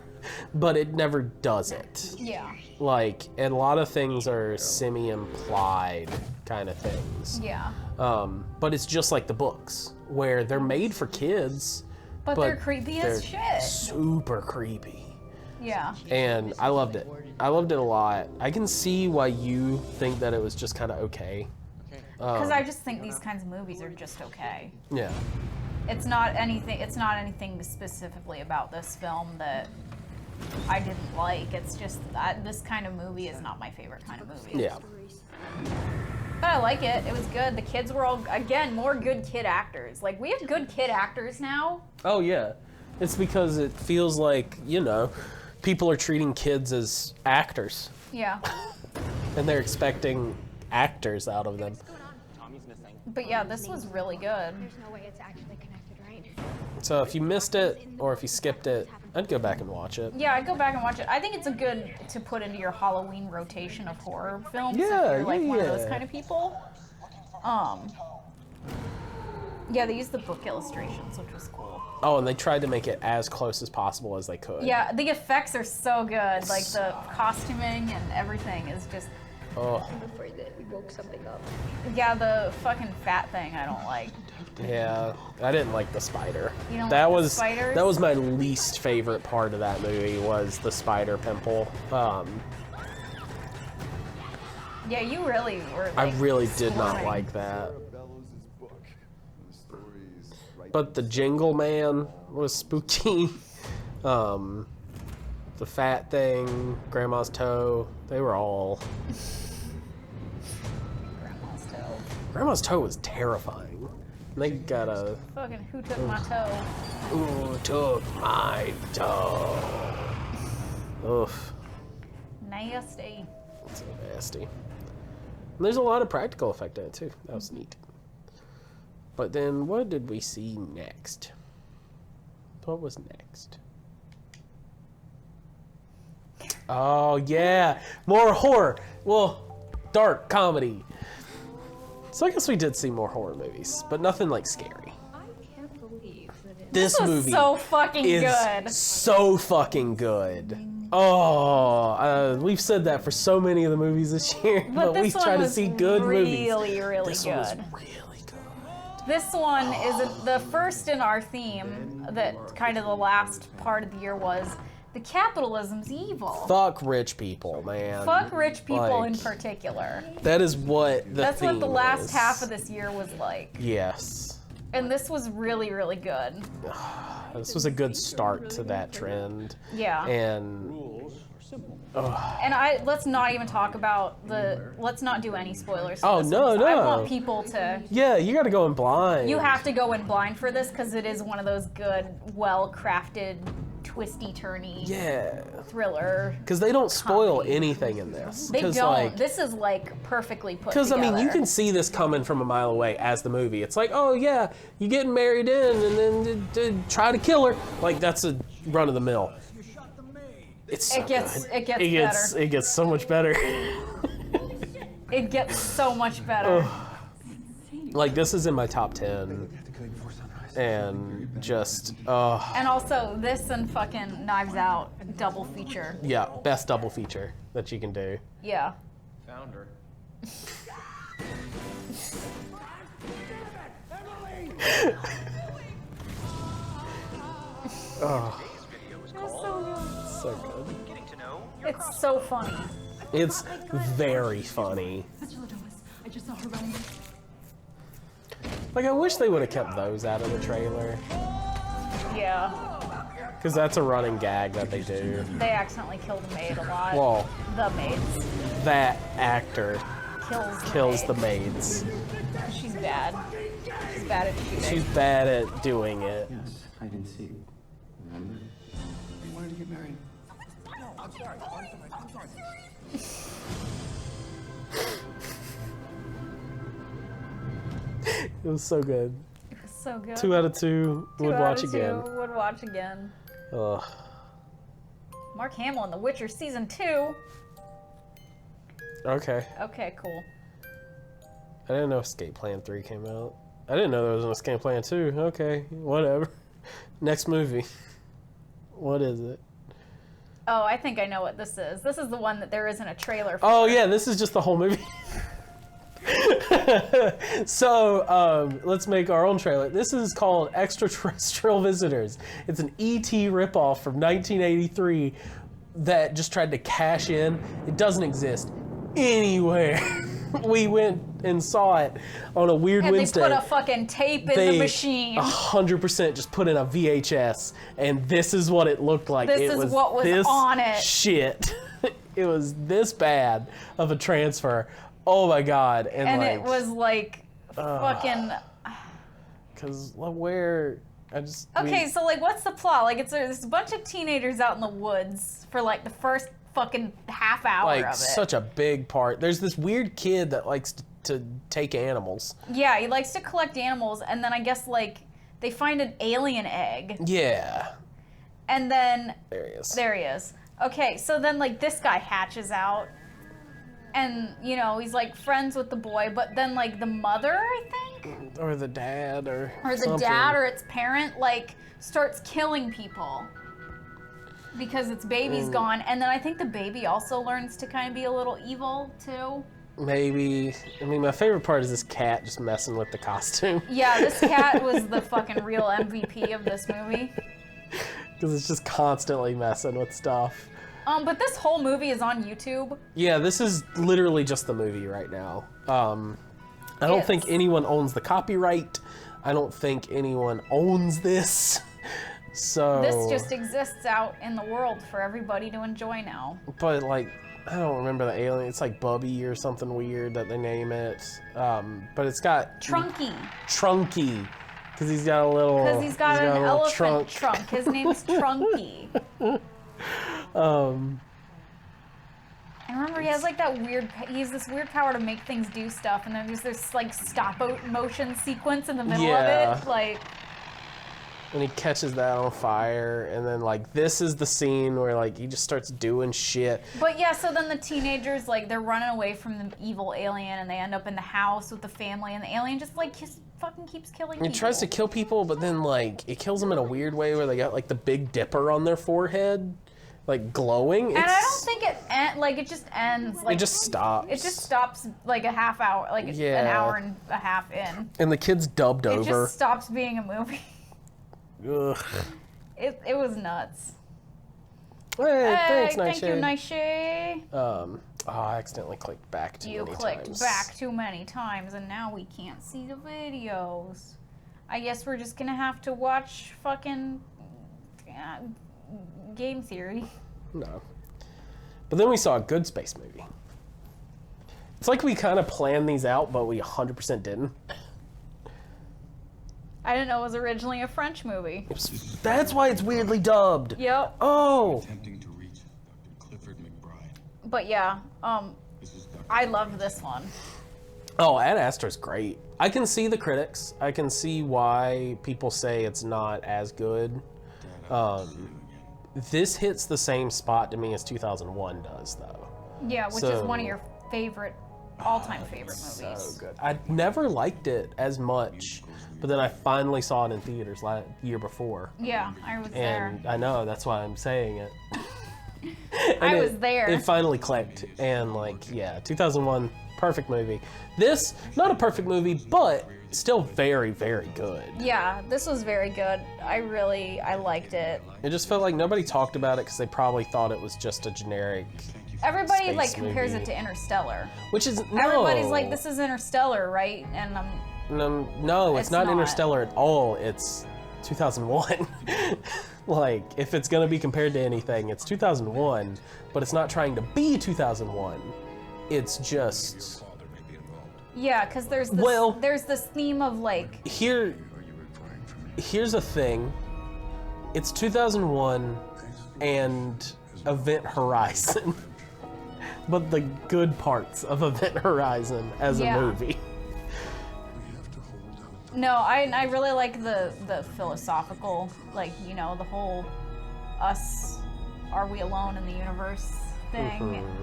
but it never does it. Yeah. Like, and a lot of things are semi-implied kind of things. Yeah. But it's just like the books, where they're made for kids, but they're creepy as shit. Super creepy. Yeah. And I loved it. I loved it a lot. I can see why you think that it was just kind of okay. Because I just think these kinds of movies are just okay. Yeah. It's not anything specifically about this film that I didn't like. It's just that this kind of movie is not my favorite kind of movie. Yeah. But I like it. It was good. The kids were all, again, more good kid actors. Like, we have good kid actors now. Oh, yeah. It's because it feels like, you know, people are treating kids as actors. Yeah. And they're expecting actors out of them. Tommy's missing. But yeah, this was really good. There's no way it's actually connected, right? So if you missed it, or if you skipped it, I'd go back and watch it. Yeah, I'd go back and watch it. I think it's a good to put into your Halloween rotation of horror films. Yeah, if you're like one of those yeah. kind of people. Yeah, they used the book illustrations, which was cool. Oh, and they tried to make it as close as possible as they could. Yeah, the effects are so good. Like the costuming and everything is just. Oh. I'm afraid that we woke something up. Yeah, the fucking fat thing I don't like. Yeah, I didn't like the spider. You don't That like the was spiders? that was my least favorite part of that movie was the spider pimple. Yeah, you really were. I Like, really did not swarming. like that. But the Jingle Man was spooky. The fat thing, Grandma's toe, they were all. Grandma's toe was terrifying. And they got a. Fucking who took my toe? Who took my toe? Oof. Nasty. That's so nasty. And there's a lot of practical effect in it too. That was neat. But then what did we see next? What was next? Oh yeah, more horror. Well, dark comedy. So I guess we did see more horror movies, but nothing like scary. I can't believe that it This was movie so fucking is good. so fucking good. Oh, we've said that for so many of the movies this year, but we this one try to was see good movies. really, really This good. one was really good. This one is the first in our theme that kind of the last part of the year was the capitalism's evil. Fuck rich people, man. Fuck rich people Like, in particular. That is what the That's what the theme last is. half of this year was like. Yes. And this was really, really good. This was a good start to that trend. Yeah. And And let's not even talk about let's not do any spoilers. For Oh, this no, one, 'cause I no. want people to. yeah, you got to go in blind. You have to go in blind for this because it is one of those good, well-crafted, twisty-turny Yeah. thriller. Because they don't spoil comedy. anything in this. They 'Cause, don't. Like, This is like perfectly put because, I together. mean, you can see this coming from a mile away as the movie. It's like, oh, yeah, you getting married in and then try to kill her. Like, that's a run of the mill. It's so It gets good. better. It gets so much better. It gets so much better. Like, this is in my top 10. And just, And also, this and fucking Knives Out double feature. yeah, best double feature that you can do. Yeah. Found her. So good. Getting to know It's so funny. It's very funny. I just saw her running. Like, I wish they would have kept those out of the trailer. Yeah. Because that's a running gag that they do. They accidentally killed a maid a lot. Well, The maids. that actor Kills the maids. She's bad. She's bad at shooting. She's bad at doing it. Yes, I can see. Remember? You wanted to get married. No, I'm sorry. I'm sorry. It was so good. So good. 2 out of 2 would Two watch out of again. two would watch again. Ugh. Mark Hamill in The Witcher Season 2. Okay. Okay, cool. I didn't know Escape Plan 3 came out. I didn't know there was an Escape Plan 2. Okay, whatever. Next movie. What is it? Oh, I think I know what this is. This is the one that there isn't a trailer for. Oh yeah, this is just the whole movie. So let's make our own trailer. This is called Extraterrestrial Visitors. It's an E.T. ripoff from 1983 that just tried to cash in. It doesn't exist anywhere. We went and saw it on a weird And Wednesday. they put a fucking tape in the machine. 100% just put in a VHS, and this is what it looked like. This It is was what was this on it. Shit. It was this bad of a transfer. Oh my god. And like, it was like fucking. Because where I just. Okay, so like, what's the plot? Like, it's there's a bunch of teenagers out in the woods for like the first fucking half hour of it. Such a big part. There's this weird kid that likes to take animals. Yeah, he likes to collect animals, and then I guess like they find an alien egg. Yeah. And then there he is. There he is. Okay, so then like this guy hatches out, and you know he's like friends with the boy, but then like the mother, I think, or the dad, or the something. dad or its parent like starts killing people because its baby's gone, and then I think the baby also learns to kind of be a little evil too. Maybe. I mean, my favorite part is this cat just messing with the costume. Yeah, this cat was the fucking real MVP of this movie. Because it's just constantly messing with stuff. But this whole movie is on YouTube. Yeah, this is literally just the movie right now. I don't think anyone owns the copyright. I don't think anyone owns this. So this just exists out in the world for everybody to enjoy now. But like, I don't remember the alien. It's like Bubby or something weird that they name it. But it's got Trunky. Trunky. Because he's got a little. Because he's got an elephant trunk. His name's Trunky. And remember, he has like that weird. He has this weird power to make things do stuff, and then there's this like stop motion sequence in the middle of it, like. And he catches that on fire, and then like this is the scene where like he just starts doing shit. But yeah, so then the teenagers like they're running away from the evil alien, and they end up in the house with the family, and the alien just like fucking keeps killing people. He tries to kill people, but then like it kills them in a weird way where they got like the Big Dipper on their forehead, like glowing. And I don't think it it just ends. Like, it just stops. It just stops like a half hour, like an hour and a half in. And the kid's dubbed over. It just stops being a movie. Ugh. It was nuts. Hey, thanks, thank you, Nightshade. I accidentally clicked back too many times. You clicked back too many times, and now we can't see the videos. I guess we're just gonna have to watch fucking game theory. No. But then we saw a good space movie. It's like we kind of planned these out, but we 100% didn't. I didn't know it was originally a French movie. That's why it's weirdly dubbed. Yep. Oh. Attempting to reach Dr. Clifford McBride. But yeah, I loved this one. Oh, Ad Astra's great. I can see the critics. I can see why people say it's not as good. This hits the same spot to me as 2001 does, though. Yeah, which is one of your all-time favorite movies. So good. I never liked it as much, but then I finally saw it in theaters year before. Yeah, I was there. And I know, that's why I'm saying it. I was there. It finally clicked, and like, yeah, 2001, perfect movie. This, not a perfect movie, but still very, very good. Yeah, this was very good. I liked it. It just felt like nobody talked about it because they probably thought it was just a generic Everybody space like compares movie. it to Interstellar. Which is, no. Everybody's like, this is Interstellar, right? And No, it's not Interstellar at all. It's 2001. Like, if it's gonna be compared to anything, it's 2001, but it's not trying to be 2001. It's just... Yeah, because there's this theme of like... Here's a thing. It's 2001 and Event Horizon. But the good parts of Event Horizon as a movie. No, I really like the philosophical, like, you know, the whole us, are we alone in the universe thing. Mm-hmm.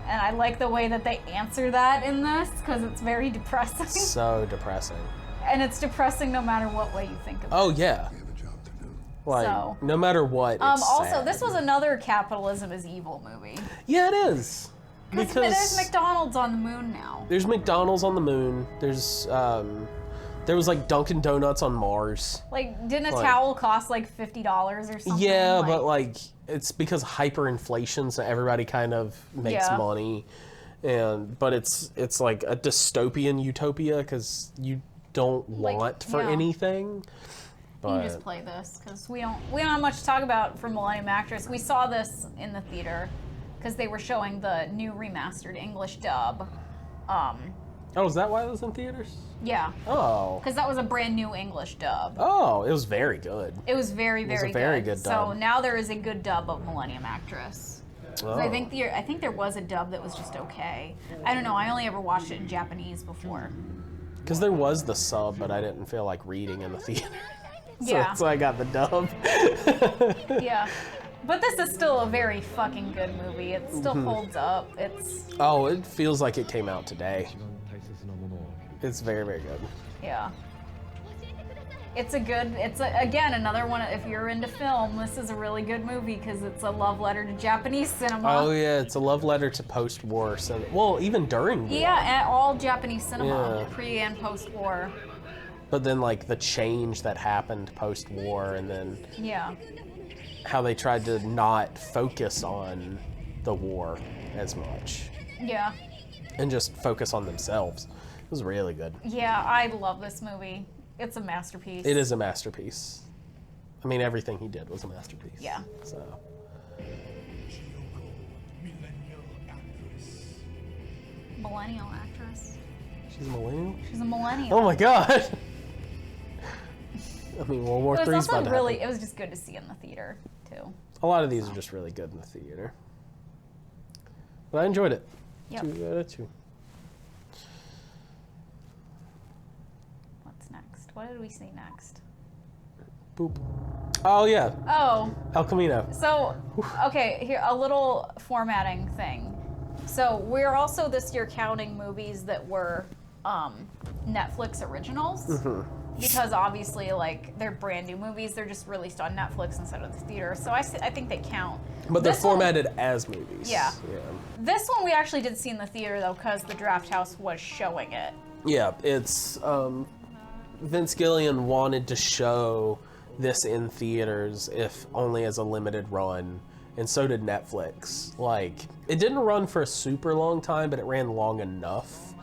And I like the way that they answer that in this, because it's very depressing. So depressing. And it's depressing no matter what way you think of it. Oh, yeah. Like, no matter what, it's also, sad. this was another capitalism is evil movie. Yeah, it is. Because there's McDonald's on the moon now. There's McDonald's on the moon. There's, there was like Dunkin' Donuts on Mars. Like, didn't a towel cost like $50 or something? Yeah, but like, it's because hyperinflation, so everybody kind of makes money. But it's like a dystopian utopia because you don't want for anything. You just play this because we don't have much to talk about for Millennium Actress. We saw this in the theater because they were showing the new remastered English dub, Oh, is that why it was in theaters? Yeah. Oh. Because that was a brand new English dub. Oh, it was very good. It was very, very good. It was a very good dub. So now there is a good dub of Millennium Actress. Oh. I think there was a dub that was just okay. I don't know. I only ever watched it in Japanese before. Because there was the sub, but I didn't feel like reading in the theater. Yeah. So I got the dub. Yeah. But this is still a very fucking good movie. It still holds up. It's... Oh, it feels like it came out today. It's very, very good. Yeah. Again, another one, if you're into film, this is a really good movie because it's a love letter to Japanese cinema. Oh, yeah, it's a love letter to post-war cinema. Well, even during war. Yeah, and all Japanese cinema, Yeah. pre and post-war. But then, like, the change that happened post-war, and then Yeah. how they tried to not focus on the war as much. Yeah. And just focus on themselves. It was really good. Yeah, I love this movie. It's a masterpiece. It is a masterpiece. I mean, everything he did was a masterpiece. Yeah. So. Millennial actress. She's a millennial? She's a millennial. Oh my god! I mean, World War It was III's also about to really, happen. it was just good to see in the theater, too. A lot of these are just really good in the theater. But I enjoyed it. Yep. 2 out of 2. What's next? What did we see next? Boop. Oh, yeah. Oh. El Camino. So, okay, here, a little formatting thing. So, we're also this year counting movies that were Netflix originals. Mm-hmm. Because obviously, like, they're brand new movies. They're just released on Netflix instead of the theater. So I think they count. But they're This one- formatted as movies. Yeah. This one we actually did see in the theater, though, because the Draft House was showing it. Yeah, it's Vince Gillian wanted to show this in theaters, if only as a limited run, and so did Netflix. Like, it didn't run for a super long time, but it ran long enough,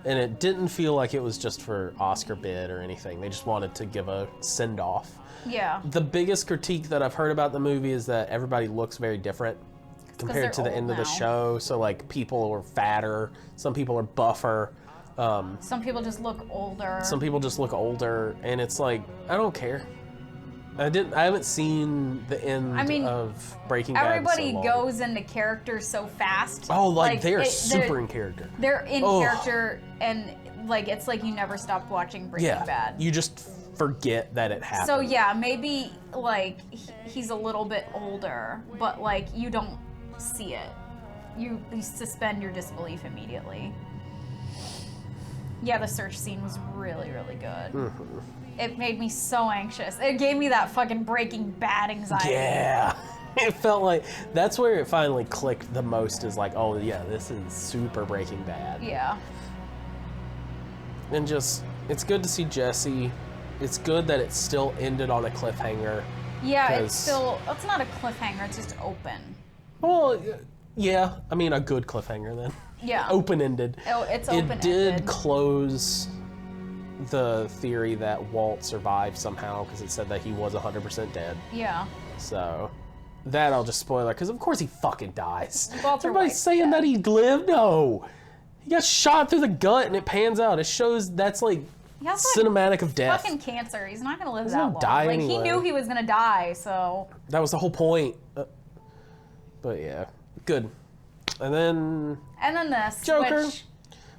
and it didn't feel like it was just for Oscar bid or anything. They just wanted to give a send-off. Yeah. The biggest critique that I've heard about the movie is that everybody looks very different compared to the they're end of old the now. show. So, like, people are fatter, some people are buffer. Some people just look older. Some people just look older, and it's like, I don't care. I haven't seen the end of Breaking Bad. Everybody so long. goes into character so fast. Oh, like they're super in character. They're in Ugh. character, and like it's like you never stopped watching Breaking Bad. You just forget that it happened. So yeah, maybe like he's a little bit older, but like you don't see it. You suspend your disbelief immediately. Yeah, the search scene was really, really good. Mm-hmm. It made me so anxious. It gave me that fucking Breaking Bad anxiety. Yeah. It felt like that's where it finally clicked the most, is like, oh yeah, this is super Breaking Bad. Yeah. And just, it's good to see Jesse. It's good that it still ended on a cliffhanger. Yeah, it's 'cause- still, it's not a cliffhanger, it's just open. Well, yeah. I mean, a good cliffhanger then. Yeah. Open-ended. Oh, it's It open-ended. did close the theory that Walt survived somehow, because it said that he was 100% dead. Yeah. So, that I'll just spoil it, because of course he fucking dies. Walter Everybody's White's saying dead. that he lived. No. He got shot through the gut and it pans out. It shows that's like He has, like, cinematic of death. Fucking cancer. He's not gonna live He's that gonna long. die Like, he anyway. knew he was gonna die, so. That was the whole point. But yeah, good. And then And then this, Joker. which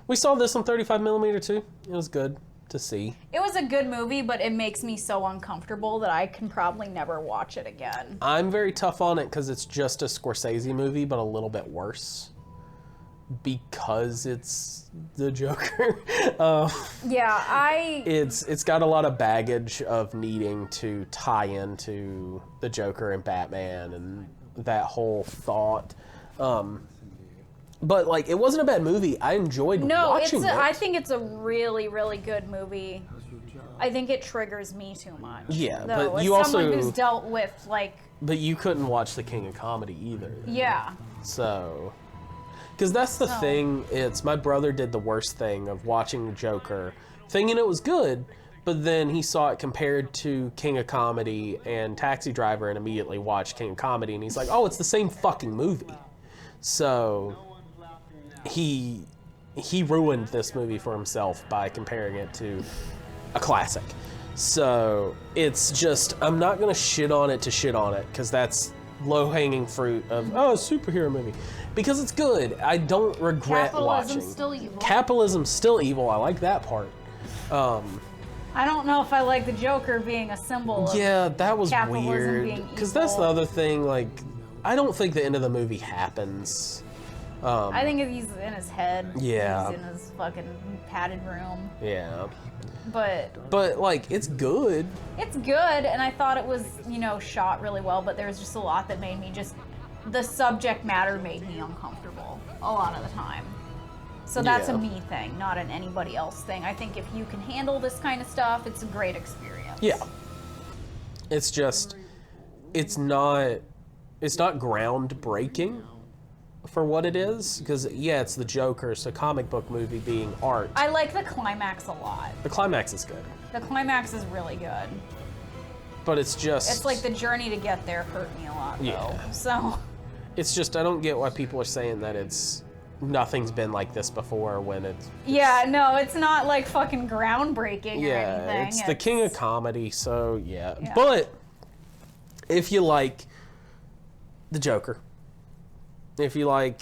we saw this on 35mm too. It was good to see. it was a good movie, but it makes me so uncomfortable that I can probably never watch it again. I'm very tough on it because it's just a Scorsese movie, but a little bit worse. Because it's the Joker. Yeah, It's got a lot of baggage of needing to tie into the Joker and Batman and that whole thought. But like, it wasn't a bad movie. I enjoyed watching it. I think it's a really, really good movie. I think it triggers me too much. Yeah, though, but as you someone also- who's dealt with like, But you couldn't watch The King of Comedy either. yeah. So, because that's the So- thing. It's my brother did the worst thing of watching Joker, thinking it was good, but then he saw it compared to King of Comedy and Taxi Driver, and immediately watched King of Comedy, and he's like, "Oh, it's the same fucking movie." So, he he ruined this movie for himself by comparing it to a classic. So it's just, I'm not gonna shit on it to shit on it, because that's low-hanging fruit of, oh, a superhero movie. Because it's good. I don't regret watching. Capitalism's still evil. Capitalism's still evil. I like that part. I don't know if I like the Joker being a symbol of Yeah, that was capitalism weird. being Because that's the evil. other thing, like, I don't think the end of the movie happens. I think if he's in his head. Yeah. He's in his fucking padded room. Yeah. But like, it's good. it's good, and I thought it was, you know, shot really well, but there was just a lot that made me the subject matter made me uncomfortable a lot of the time. So that's Yeah. a me thing, not an anybody else thing. I think if you can handle this kind of stuff, it's a great experience. Yeah. It's just, it's not groundbreaking for what it is, because yeah, it's the Joker, it's a comic book movie being art. I like the climax a lot. The climax is good, The climax is really good. but it's just, It's like the journey to get there hurt me a lot, though. Yeah. So, it's just, I don't get why people are saying that nothing's been like this before when it's yeah, no, it's not like fucking groundbreaking or yeah, anything. it's the king of comedy, so yeah. Yeah. But if you like the Joker, if you like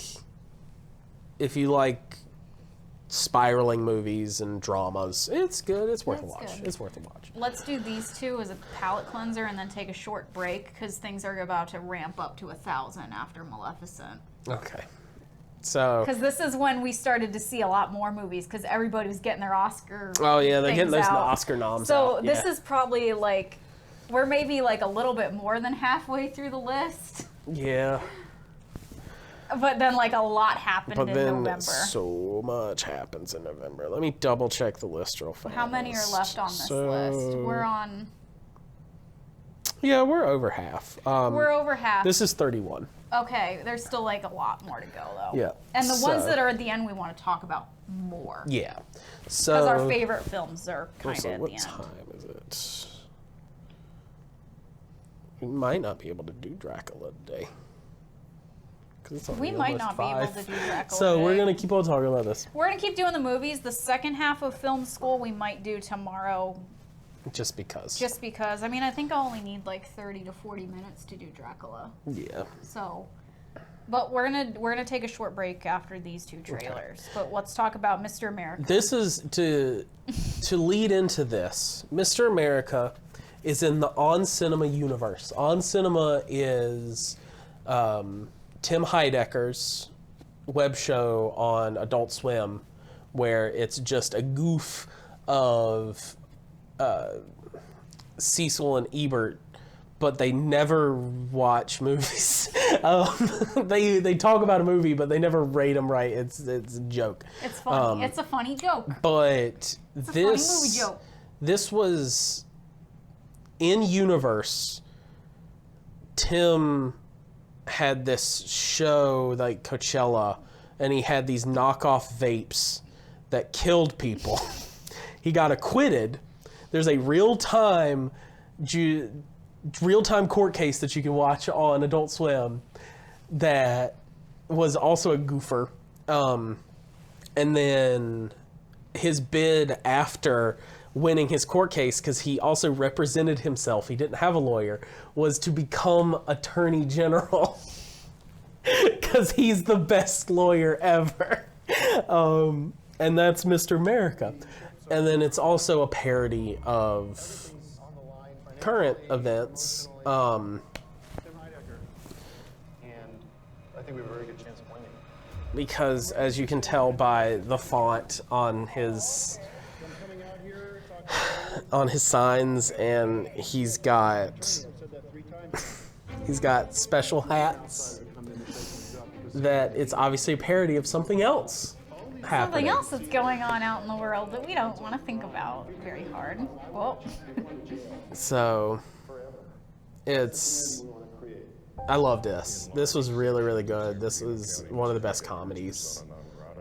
spiraling movies and dramas, it's good. It's worth a That's watch. good. It's worth a watch. Let's do these two as a palate cleanser and then take a short break because things are about to ramp up to 1,000 after Maleficent. Okay. So. Because this is when we started to see a lot more movies because everybody was getting their Oscar. Oh yeah, they're getting things those out. Oscar noms. So out. this Yeah. is probably like we're maybe like a little bit more than halfway through the list. Yeah. But then like a lot happened But in then November. so much happens in November. Let me double check the list real fast. How many are left on this list? We're on. Yeah, we're over half. We're over half. This is 31. Okay, there's still like a lot more to go though. Yeah. And the ones So- that are at the end, we want to talk about more. Yeah. So. Because our favorite films are kind of So at what the end. time is it? We might not be able to do Dracula today. 'Cause it's We already might almost not be able 5. to do Dracula. So we're today. gonna keep on talking about this, We're gonna keep doing the movies. The second half of film school we might do tomorrow, just because. just because. I mean, I think I only need like 30 to 40 minutes to do Dracula. Yeah. So, but we're gonna take a short break after these two trailers. But let's talk about Mr. America. This is to lead into this. Mr. America is in the On Cinema universe. On Cinema is Tim Heidecker's web show on Adult Swim, where it's just a goof of Cecil and Ebert, but they never watch movies. They talk about a movie, but they never rate them right. It's a joke. It's funny. It's a funny joke. But It's a this funny movie joke. This was in universe. Tim had this show like Coachella, and he had these knockoff vapes that killed people. He got acquitted. There's a real-time court case that you can watch on Adult Swim that was also a goofer. And then his bid after winning his court case, because he also represented himself, he didn't have a lawyer, was to become Attorney General. Because he's the best lawyer ever. And that's Mr. America. And then it's also a parody of current events. And I think we have a very good chance of winning. Because, as you can tell by the font on his signs, and he's got special hats, that it's obviously a parody of something else happening. Something else that's going on out in the world that we don't want to think about very hard. Well, So, I love this. This was really, really good. This was one of the best comedies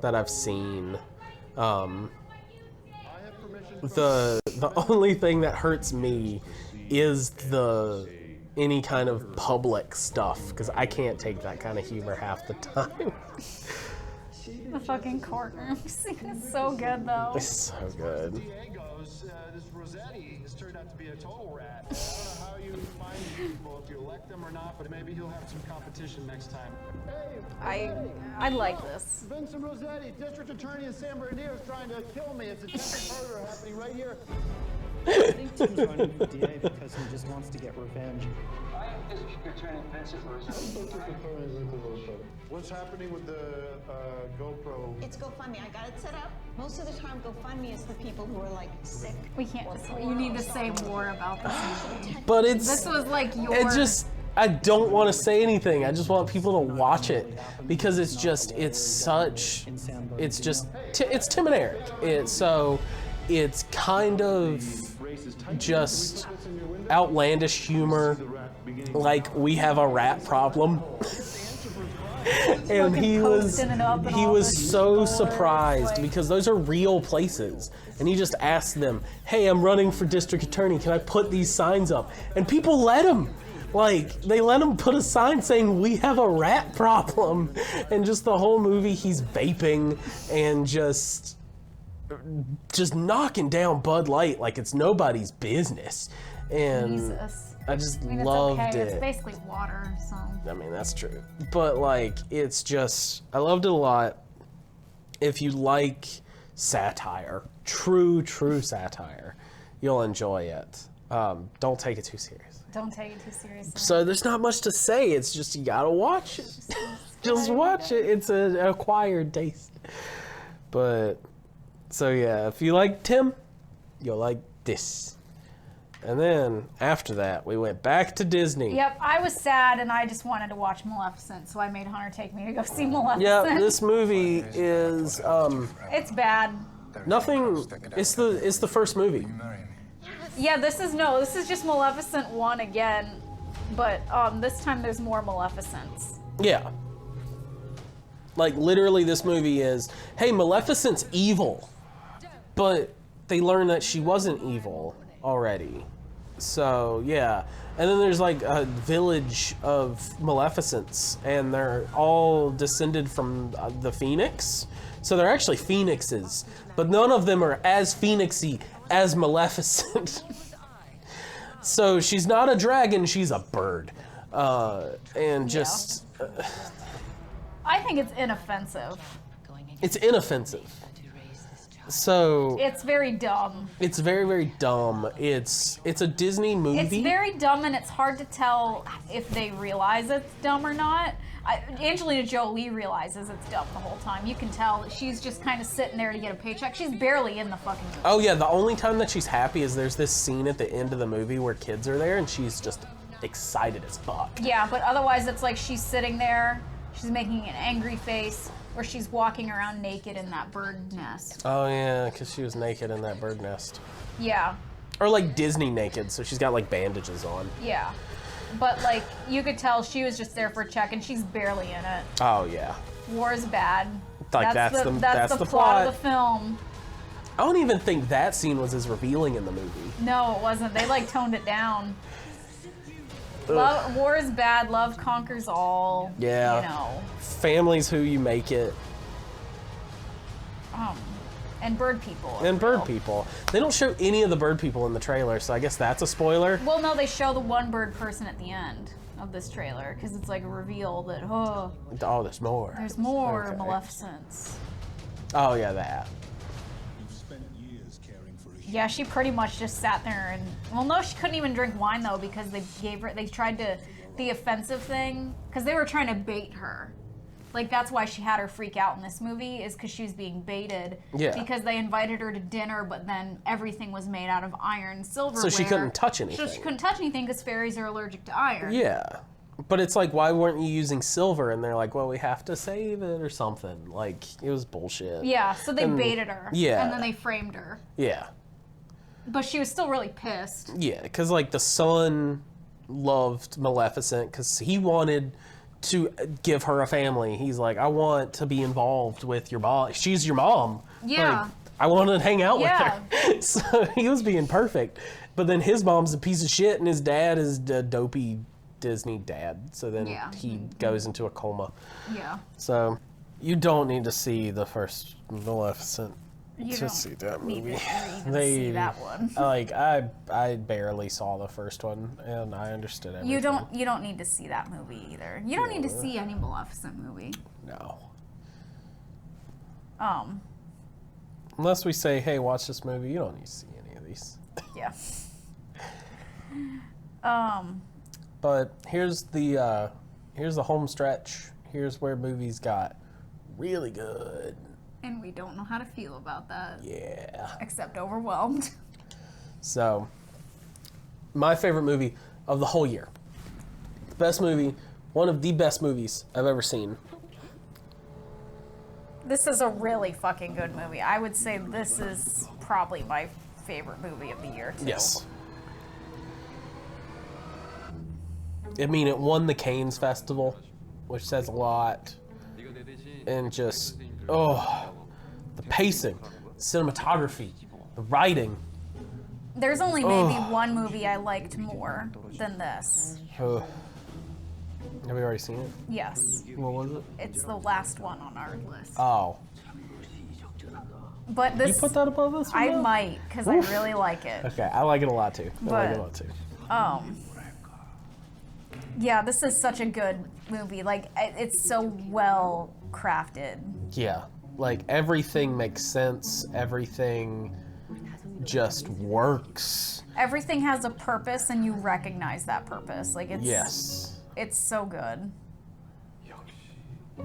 that I've seen. The only thing that hurts me is any kind of public stuff, because I can't take that kind of humor half the time. The fucking courtroom scene is so good, though. It's so good. Diego's, this Rossetti has turned out to be a total rat. I don't know how you find people, if you elect them or not, but maybe he'll have some competition next time. Hey, I like this. Vincent Rossetti, district attorney in San Bernardino, is trying to kill me. It's attempted murder happening right here. I think Tim's running for DA because he just wants to get revenge. I am District Attorney Vincent Rossetti. What's happening with the GoPro? It's GoFundMe. I got it set up. Most of the time, GoFundMe is for people who are like sick. We can't. You need to say more about this. But it's. This was like your. It just. I don't want to say anything. I just want people to watch it because it's just. It's such. It's just. It's Tim and Eric. So. It's kind of just outlandish humor, like we have a rat problem. And he was so surprised because those are real places. And he just asked them, hey, I'm running for district attorney. Can I put these signs up? And people let him. Like, they let him put a sign saying, we have a rat problem. And just the whole movie, he's vaping and just knocking down Bud Light like it's nobody's business. And Jesus. I just I mean, loved it's okay. it. It's basically water, so. I mean, that's true. But, like, it's just, I loved it a lot. If you like satire, true satire, you'll enjoy it. Don't take it too serious. Don't take it too seriously. So there's not much to say. It's just you gotta watch it. Just watch it. It's an acquired taste. But, so yeah, if you like Tim, you'll like this. And then, after that, we went back to Disney. Yep, I was sad and I just wanted to watch Maleficent, so I made Hunter take me to go see Maleficent. Yeah, this movie is, it's bad. nothing, it's the first movie. Yeah, this is just Maleficent 1 again, but this time there's more Maleficents. Yeah. Like, literally, this movie is, hey, Maleficent's evil. But they learned that she wasn't evil already. So, yeah. And then there's, like, a village of Maleficents, and they're all descended from the Phoenix. So they're actually phoenixes, but none of them are as phoenixy as Maleficent. So she's not a dragon, she's a bird. And just... I think it's inoffensive. It's inoffensive. So... It's very dumb. It's very, very dumb. It's a Disney movie. It's very dumb, and it's hard to tell if they realize it's dumb or not. Angelina Jolie realizes it's dumb the whole time. You can tell that she's just kind of sitting there to get a paycheck. She's barely in the fucking movie. Oh yeah, the only time that she's happy is there's this scene at the end of the movie where kids are there, and she's just excited as fuck. Yeah, but otherwise it's like she's sitting there, she's making an angry face, or she's walking around naked in that bird nest. Oh yeah, because she was naked in that bird nest. Yeah. Or like Disney naked, so she's got like bandages on. Yeah. But like, you could tell she was just there for a check, and she's barely in it. Oh yeah. War is bad. Like that's the plot of the film. I don't even think that scene was as revealing in the movie. No, it wasn't. They like toned it down. War is bad. Love conquers all. Yeah. You know. Family's who you make it. And bird people. And bird people. They don't show any of the bird people in the trailer, so I guess that's a spoiler. Well, no, they show the one bird person at the end of this trailer, because it's like a reveal that, oh, there's more. There's more Maleficents. Oh, yeah, that. Yeah, she pretty much just sat there and, well, no, she couldn't even drink wine, though, because they tried to, the offensive thing, because they were trying to bait her. Like, that's why she had her freak out in this movie, is because she was being baited. Yeah. Because they invited her to dinner, but then everything was made out of iron and silverware. So she couldn't touch anything. So she couldn't touch anything because fairies are allergic to iron. Yeah. But it's like, why weren't you using silver? And they're like, well, we have to save it or something. Like, it was bullshit. Yeah, so they baited her. Yeah. And then they framed her. Yeah. But she was still really pissed. Yeah, because, like, the son loved Maleficent because he wanted to give her a family. He's like, I want to be involved with your mom. She's your mom. Yeah. Like, I want to hang out with her. So he was being perfect. But then his mom's a piece of shit, and his dad is a dopey Disney dad. So then he goes into a coma. Yeah. So, You don't need to see the first Maleficent You to don't see that need movie. to even see that one. Like I barely saw the first one, and I understood everything. You don't need to see that movie either. You don't need to see any Maleficent movie. No. Unless we say, hey, watch this movie, you don't need to see any of these. Yeah. But here's the home stretch. Here's where movies got really good. And we don't know how to feel about that. Yeah. Except overwhelmed. So, my favorite movie of the whole year. Best movie, one of the best movies I've ever seen. This is a really fucking good movie. I would say this is probably my favorite movie of the year, too. Yes. I mean, it won the Cannes Festival, which says a lot. And just, the pacing, cinematography, the writing. There's only maybe one movie I liked more than this. Have we already seen it? Yes. What was it? It's the last one on our list. Oh. But this... You put that above this one? I might, because I really like it. Okay, I like it a lot too. Yeah, this is such a good movie. Like, it's so well crafted. Yeah, like everything makes sense. Everything just works. Everything has a purpose, and you recognize that purpose. Like, it's... Yes. It's so good.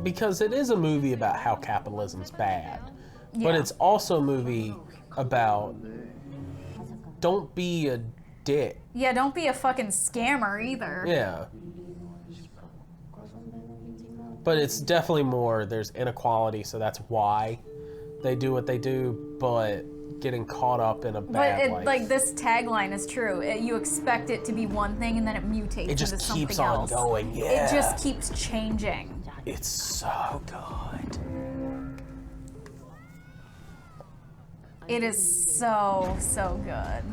Because it is a movie about how capitalism's bad. Yeah. But it's also a movie about don't be a dick. Yeah, don't be a fucking scammer either. Yeah. But it's definitely more, there's inequality, so that's why they do what they do, but getting caught up in a bad life. Like, this tagline is true. You expect it to be one thing, and then it mutates into something else. It just keeps on going, yeah. It just keeps changing. It's so good. It is so, so good.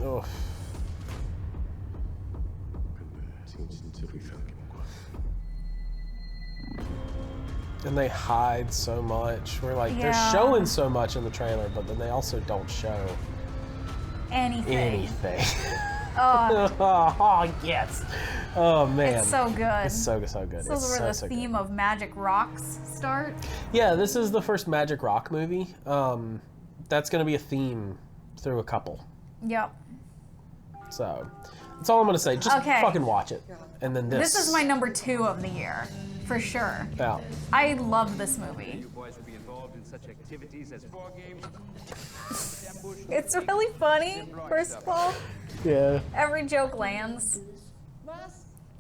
Oh. And they hide so much. We're like, they're showing so much in the trailer, but then they also don't show anything. Oh, yes. Oh, man. It's so good. It's so good. This is where the theme of Magic Rocks start. Yeah, this is the first Magic Rock movie. That's going to be a theme through a couple. Yep. So, that's all I'm going to say. Just fucking watch it. And then this. This is my number 2 of the year, for sure. Yeah. I love this movie. It's really funny, first of all. Yeah. Every joke lands,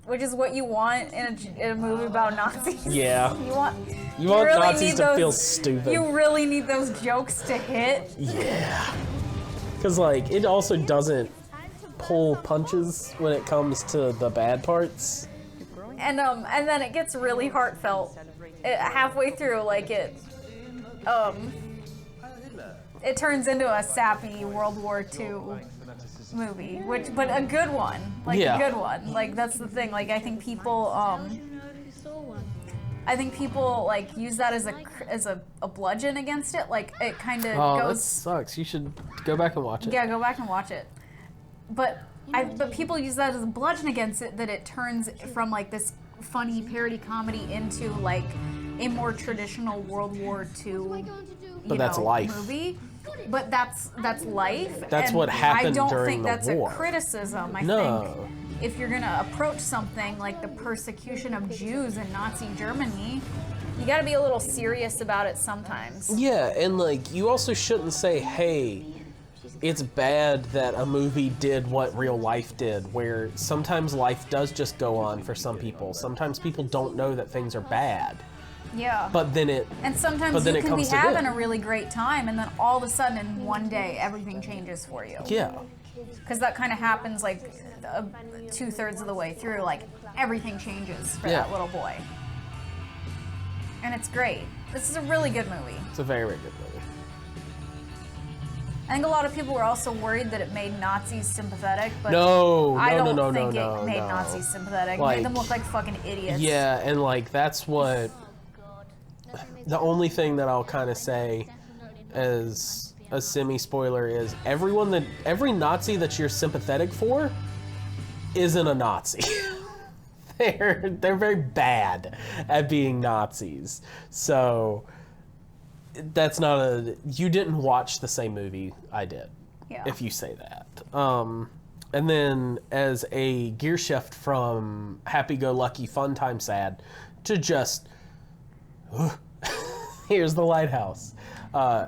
which is what you want in a movie about Nazis. Yeah. You want really Nazis to feel stupid. You really need those jokes to hit. Yeah. Because, like, it also doesn't pull punches when it comes to the bad parts. And then it gets really heartfelt. Halfway through, like, it turns into a sappy World War II movie, but a good one. Like, a good one. Like, that's the thing. Like, I think people, like, use that as a bludgeon against it. Like, it kind of goes... Oh, that sucks. You should go back and watch it. Yeah, go back and watch it. But people use that as a bludgeon against it, that it turns from, like, this funny parody comedy into, like, a more traditional World War II life. movie. But that's life. That's and what happened during the war. I don't think that's a criticism. I think if you're gonna approach something like the persecution of Jews in Nazi Germany, you gotta be a little serious about it sometimes. Yeah, and like you also shouldn't say, hey, it's bad that a movie did what real life did, where sometimes life does just go on for some people. Sometimes people don't know that things are bad. Yeah. But then sometimes you can be having a really great time, and then all of a sudden in one day everything changes for you. Yeah. Because that kind of happens like 2/3 of the way through. Like everything changes for that little boy, and it's great. This is a really good movie. It's a very, very good movie. I think a lot of people were also worried that it made Nazis sympathetic, but I don't don't think think it made Nazis sympathetic. Like, it made them look like fucking idiots. Yeah, and like that's what the only thing that I'll kind of say as a semi-spoiler is every Nazi that you're sympathetic for isn't a Nazi. They're very bad at being Nazis. So that's not you didn't watch the same movie I did. Yeah. If you say that. And then as a gear shift from happy-go-lucky fun time sad to just here's the Lighthouse.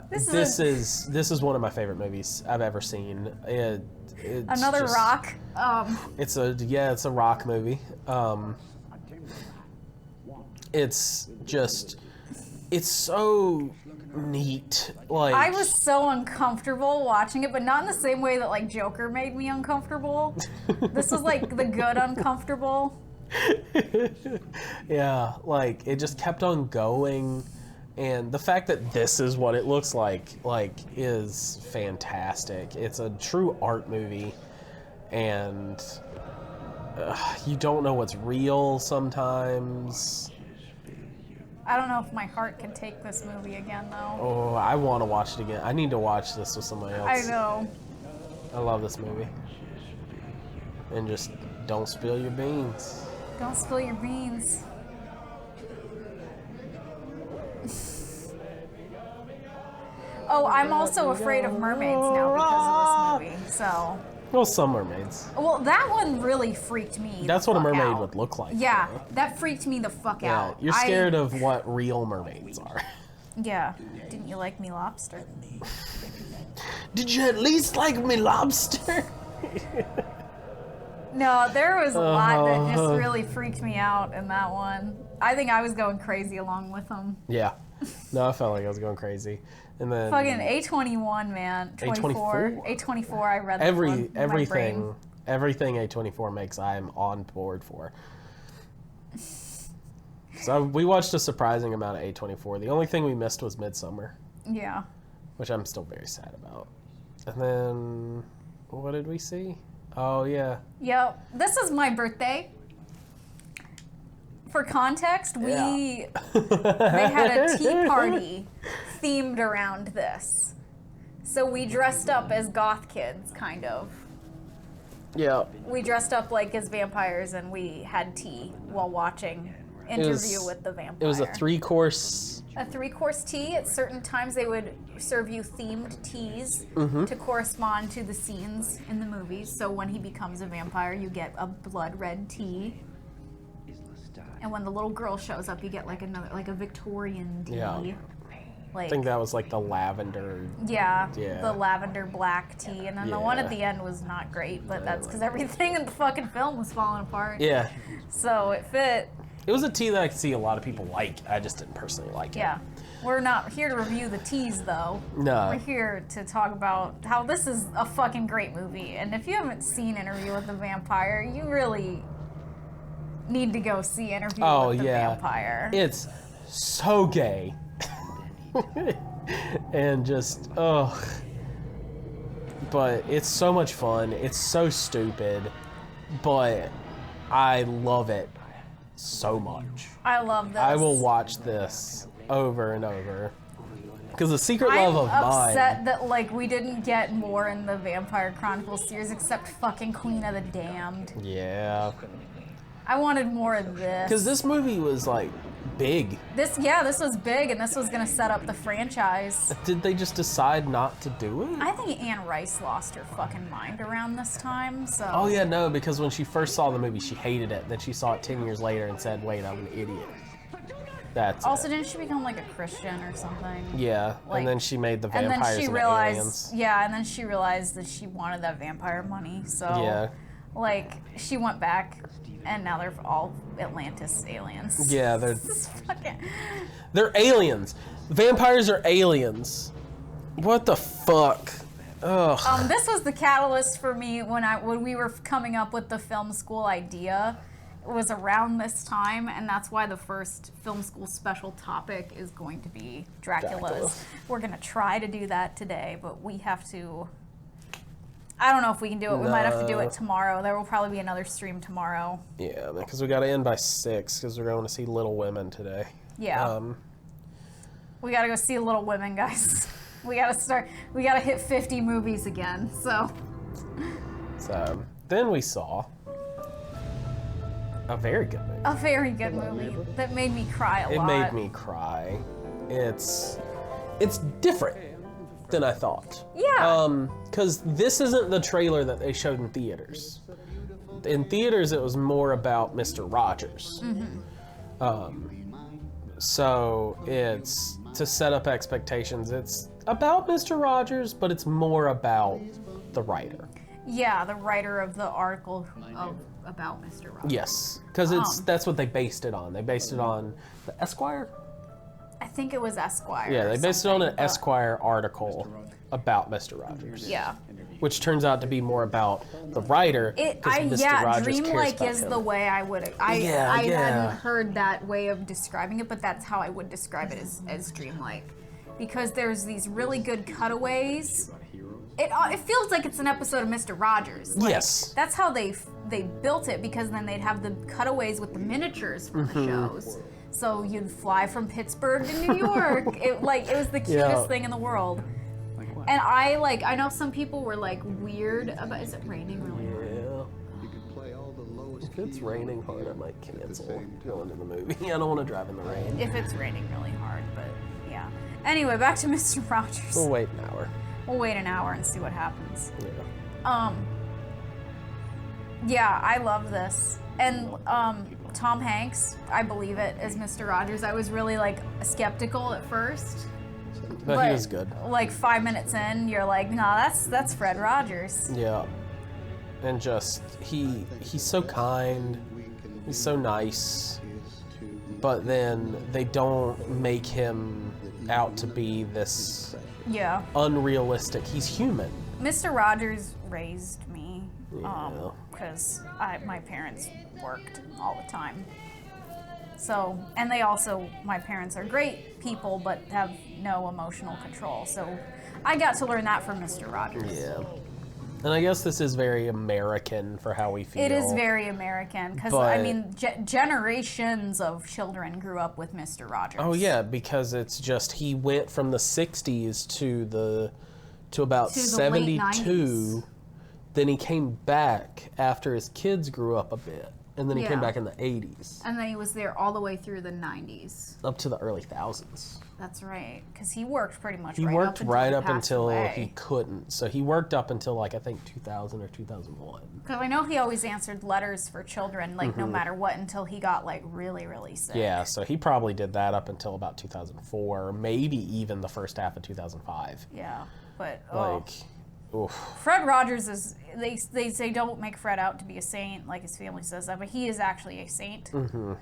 This is one of my favorite movies I've ever seen. It's another just, rock. It's a rock movie. It's so neat. Like, I was so uncomfortable watching it, but not in the same way that like Joker made me uncomfortable. This was like the good uncomfortable. Yeah, like it just kept on going, and the fact that this is what it looks like is fantastic. It's a true art movie, and you don't know what's real sometimes. I don't know if my heart can take this movie again, though. Oh, I want to watch it again. I need to watch this with somebody else. I know. I love this movie. And just don't spill your beans. Don't spill your beans. Oh, I'm also afraid of mermaids now because of this movie, so... Well, some mermaids. Well, that one really freaked me. That's what a mermaid would look like. Yeah, that freaked me the fuck out. You're scared of what real mermaids are. Yeah. Didn't you like me lobster? Did you at least like me lobster? No, there was a lot that just really freaked me out in that one. I think I was going crazy along with them. Yeah. No, I felt like I was going crazy. And then fucking A24, man. A24, I read that everything A24 makes, I'm on board for. So we watched a surprising amount of A24. The only thing we missed was Midsummer. Yeah. Which I'm still very sad about. And then what did we see? Oh yeah. Yep. This is my birthday. For context, they had a tea party themed around this. So we dressed up as goth kids, kind of. Yeah. We dressed up like as vampires and we had tea while watching Interview with the Vampire. It was a 3-course. A 3-course tea. At certain times they would serve you themed teas to correspond to the scenes in the movies. So when he becomes a vampire, you get a blood red tea. And when the little girl shows up, you get like a Victorian tea. Yeah. Like, I think that was like the lavender. Yeah, the lavender black tea. And then the one at the end was not great, but that's because everything in the fucking film was falling apart. Yeah. So it fit. It was a tea that I could see a lot of people like. I just didn't personally like it. Yeah. We're not here to review the teas, though. No. We're here to talk about how this is a fucking great movie. And if you haven't seen Interview with the Vampire, you really need to go see Interview with the Vampire. It's so gay. And just, but it's so much fun. It's so stupid, but I love it so much. I love this. I will watch this over and over. Because the secret love of mine. I'm upset that like we didn't get more in the Vampire Chronicles series except fucking Queen of the Damned. Yeah. I wanted more of this. Because this movie was like big. This was big, and this was gonna set up the franchise. Did they just decide not to do it? I think Anne Rice lost her fucking mind around this time. So. Oh yeah, no, because when she first saw the movie, she hated it. Then she saw it 10 years later and said, "Wait, I'm an idiot." That's also, it. didn't she become like a Christian or something? Yeah, like, and then she made the vampires and aliens. Yeah, and then she realized that she wanted that vampire money. So yeah, like she went back. And now they're all Atlantis aliens. Yeah, they're aliens. Vampires are aliens. What the fuck? Ugh. This was the catalyst for me when we were coming up with the film school idea. was around this time, and that's why the first film school special topic is going to be Dracula's. We're going to try to do that today, but we have to... I don't know if we can do it. We might have to do it tomorrow. There will probably be another stream tomorrow. Yeah, because we got to end by 6 because we're going to see Little Women today. Yeah. We got to go see Little Women, guys. We got to hit 50 movies again, so... So, then we saw a very good movie. A very good movie that made me cry a lot. It made me cry. It's different than I thought. Yeah. Because this isn't the trailer that they showed in theaters. In theaters, it was more about Mr. Rogers. So it's, to set up expectations, it's about Mr. Rogers, but it's more about the writer. Yeah, the writer of the article about Mr. Rogers. Yes, because that's what they based it on. They based it on the Esquire? I think it was Esquire. Yeah, they based it on an Esquire article about Mr. Rogers. Yeah. Which turns out to be more about the writer. Dreamlike is the way I would. I hadn't heard that way of describing it, but that's how I would describe it as dreamlike, because there's these really good cutaways. It feels like it's an episode of Mr. Rogers. Like, yes. That's how they built it, because then they'd have the cutaways with the miniatures from the shows. So you'd fly from Pittsburgh to New York. It was the cutest thing in the world. And I know some people were like weird about. Is it raining really hard? Yeah. If it's raining hard, I might cancel going to the movie. I don't want to drive in the rain. If it's raining really hard, but yeah. Anyway, back to Mr. Rogers. We'll wait an hour. We'll wait an hour and see what happens. Yeah. Yeah, I love this. And Tom Hanks, I believe it, as Mr. Rogers. I was really skeptical at first. But he was good. 5 minutes in, you're like, nah, that's Fred Rogers. Yeah. And just he's so kind. He's so nice. But then they don't make him out to be this unrealistic. He's human. Mr. Rogers raised me because my parents worked all the time. So, and my parents are great people, but have no emotional control. So I got to learn that from Mr. Rogers. Yeah. And I guess this is very American for how we feel. It is very American, because, generations of children grew up with Mr. Rogers. Oh, yeah, because it's just, he went from the 60s to about 72. Then he came back after his kids grew up a bit. And then he came back in the 80s. And then he was there all the way through the 90s. Up to the early thousands. That's right, because he worked pretty much he couldn't. So he worked up until, I think 2000 or 2001. Because I know he always answered letters for children, no matter what, until he got, really, really sick. Yeah, so he probably did that up until about 2004, or maybe even the first half of 2005. Yeah, but, Oof. Fred Rogers is, they say don't make Fred out to be a saint, like his family says that, but he is actually a saint. Mm-hmm.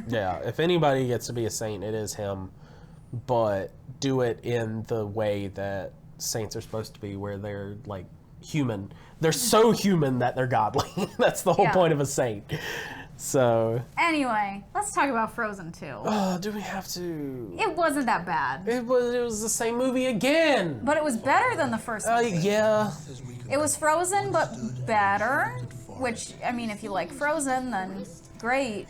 Yeah, if anybody gets to be a saint, it is him, but do it in the way that saints are supposed to be, where they're, human. They're so human that they're godly. That's the whole point of a saint. So. Anyway, let's talk about Frozen 2. Oh, do we have to? It wasn't that bad. It was the same movie again. But it was better than the first movie. Yeah. It was Frozen, but better. Which, if you like Frozen, then great.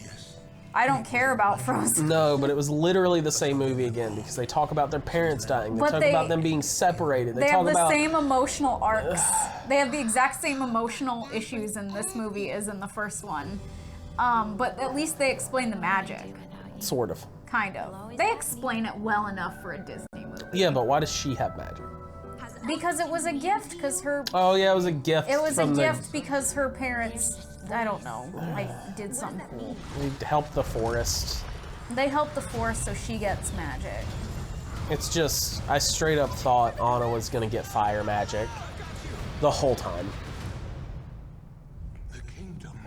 I don't care about Frozen. No, but it was literally the same movie again, because they talk about their parents dying. They talk about them being separated. They have the same emotional arcs. They have the exact same emotional issues in this movie as in the first one. But at least they explain the magic. Sort of. Kind of. They explain it well enough for a Disney movie. Yeah, but why does she have magic? Because it was a gift, because her... Oh, yeah, it was a gift. It was a gift because her parents, I don't know, did something cool. They helped the forest. They helped the forest, so she gets magic. It's just, I straight up thought Anna was going to get fire magic the whole time.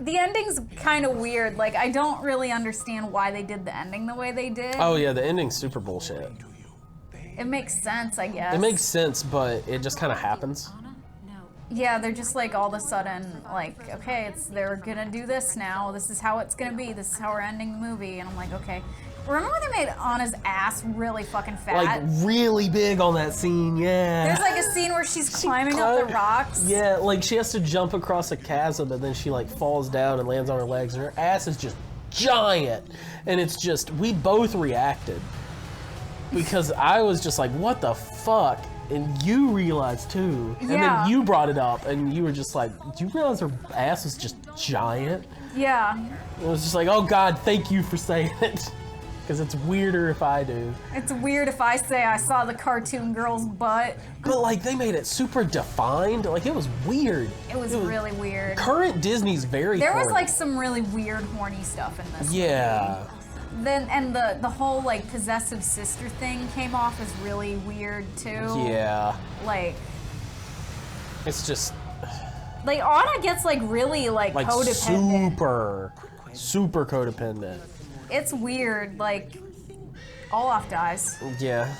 The ending's kind of weird. I don't really understand why they did the ending the way they did. Oh, yeah, the ending's super bullshit. It makes sense, I guess. It makes sense, but it just kind of happens. Yeah, they're just like all of a sudden like, okay, they're gonna do this now. This is how it's gonna be. This is how we're ending the movie. And I'm like, okay. Remember when they made Anna's ass really fucking fat? Like really big on that scene, yeah. There's like a scene where she's climbing up the rocks. Yeah, like she has to jump across a chasm and then she like falls down and lands on her legs and her ass is just giant. And it's just, we both reacted. Because I was just like, what the fuck? And you realized too. And Yeah. then you brought it up and you were just like, do you realize her ass was just giant? Yeah. It was just like, oh God, thank you for saying it. Because it's weirder if I do. It's weird if I say I saw the cartoon girl's butt. But like they made it super defined. Like it was weird. It was really weird. Current Disney's very There was horny. like some really weird horny stuff in this Yeah. movie. Then and the whole like possessive sister thing came off as really weird too. Yeah. Like It's just Anna gets like really like codependent. super codependent. It's weird. Like Olaf dies. Yeah.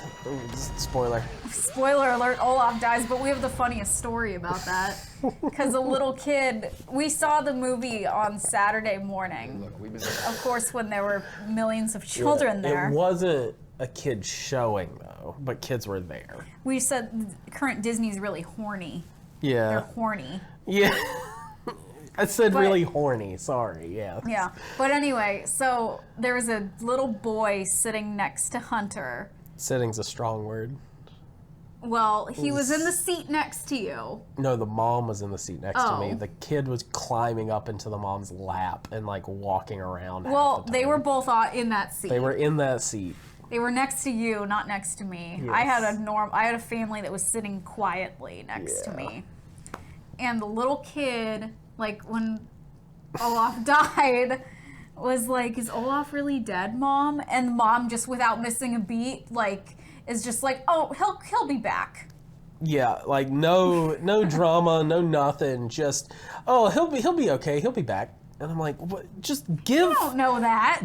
Spoiler. Spoiler alert, Olaf dies, but we have the funniest story about that. Because a little kid, we saw the movie on Saturday morning. Of course, when there were millions of children there. It wasn't a kid showing though, but kids were there. We said current Disney's really horny. Yeah. They're horny. Yeah. I said really horny, sorry, yeah. Yeah, but anyway, so there was a little boy sitting next to Hunter. Sitting's a strong word. Well, he was in the seat next to you. No, the mom was in the seat next to me. Oh. The kid was climbing up into the mom's lap and like walking around. Well, they were both in that seat. They were in that seat. They were next to you, not next to me. Yes. I had a family that was sitting quietly next to me. And the little kid, like when Olaf died, was like, is Olaf really dead, Mom? And Mom, just without missing a beat, like, is just like, oh, he'll be back. Yeah, like no drama, no nothing. Just he'll be okay. He'll be back. And I'm like, what? Just give. You don't know that.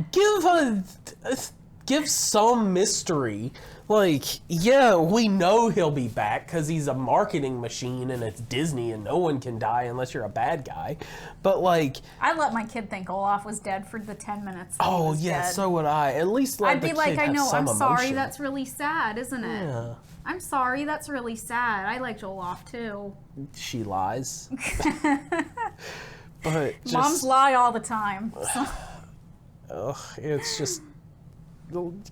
Give some mystery. Like, yeah, we know he'll be back because he's a marketing machine and it's Disney and no one can die unless you're a bad guy. But like, I let my kid think Olaf was dead for the 10 minutes. That he was dead. So would I. At least let I'd the be kid like, I have know, some I'm sorry, emotion. that's really sad, isn't it? Yeah. I'm sorry, that's really sad. I liked Olaf too. She lies. But just, Moms lie all the time. it's just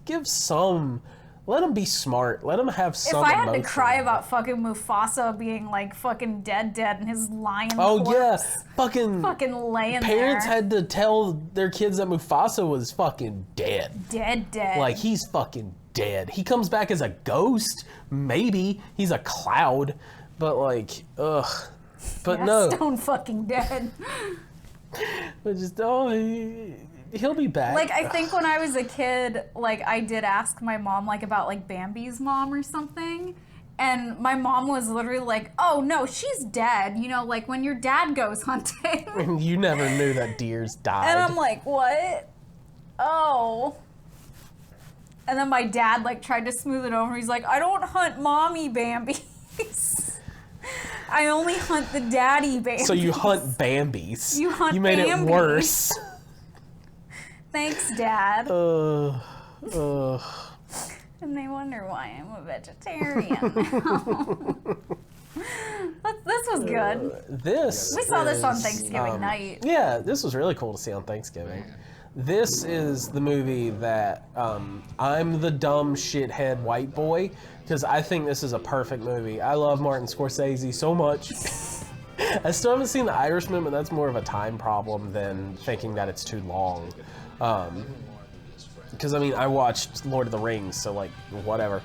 give some. Let him be smart. Let him have some If I had emotion. to cry about fucking Mufasa being like fucking dead and his lion Oh corpse yeah, fucking laying parents there. had to tell their kids that Mufasa was fucking dead. Dead. Like he's fucking dead. He comes back as a ghost, maybe. He's a cloud, but like, ugh. But yeah, no. stone fucking dead. But just he'll be back. Like I think when I was a kid, like I did ask my mom like about like Bambi's mom or something. And my mom was literally like, oh no, she's dead. You know, like when your dad goes hunting. You never knew that deers died. And I'm like, what? Oh. And then my dad like tried to smooth it over. He's like, I don't hunt mommy Bambis. I only hunt the daddy Bambis. So you hunt Bambis. You hunt You made Bambis. it worse. Thanks, Dad. And And they wonder why I'm a vegetarian now. This was good. We saw this on Thanksgiving night. Yeah, this was really cool to see on Thanksgiving. This is the movie that I'm the dumb shithead white boy because I think this is a perfect movie. I love Martin Scorsese so much. I still haven't seen The Irishman, but that's more of a time problem than thinking that it's too long. Because I mean, I watched Lord of the Rings, so like, whatever.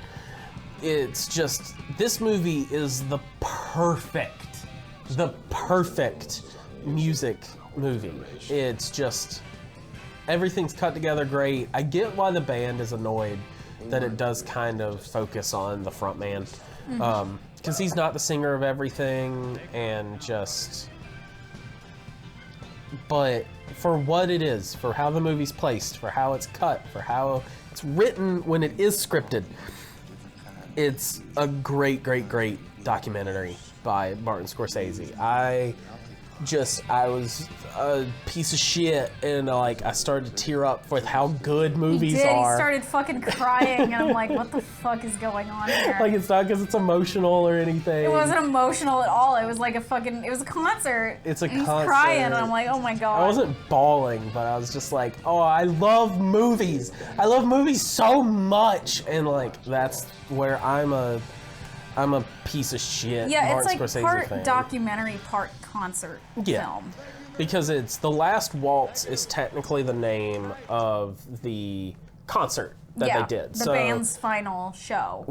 It's just, this movie is the perfect music movie. It's just, everything's cut together great. I get why the band is annoyed that it does kind of focus on the front man. Because he's not the singer of everything, and just, but for what it is, for how the movie's placed, for how it's cut, for how it's written when it is scripted, it's a great documentary. by Martin Scorsese. I was a piece of shit, and like I started to tear up with how good movies He did. are. He started fucking crying, and I'm like, what the fuck is going on here? Like, it's not because it's emotional or anything. It wasn't emotional at all. It was like it was a concert. It's a and concert. He's crying, and I'm like, oh my god. I wasn't bawling, but I was just like, oh, I love movies. I love movies so much, and like that's where I'm a piece of shit. Yeah, Martin it's like Scorsese part fan. documentary, part concert film. Because it's The Last Waltz is technically the name of the concert that they did. The band's final show.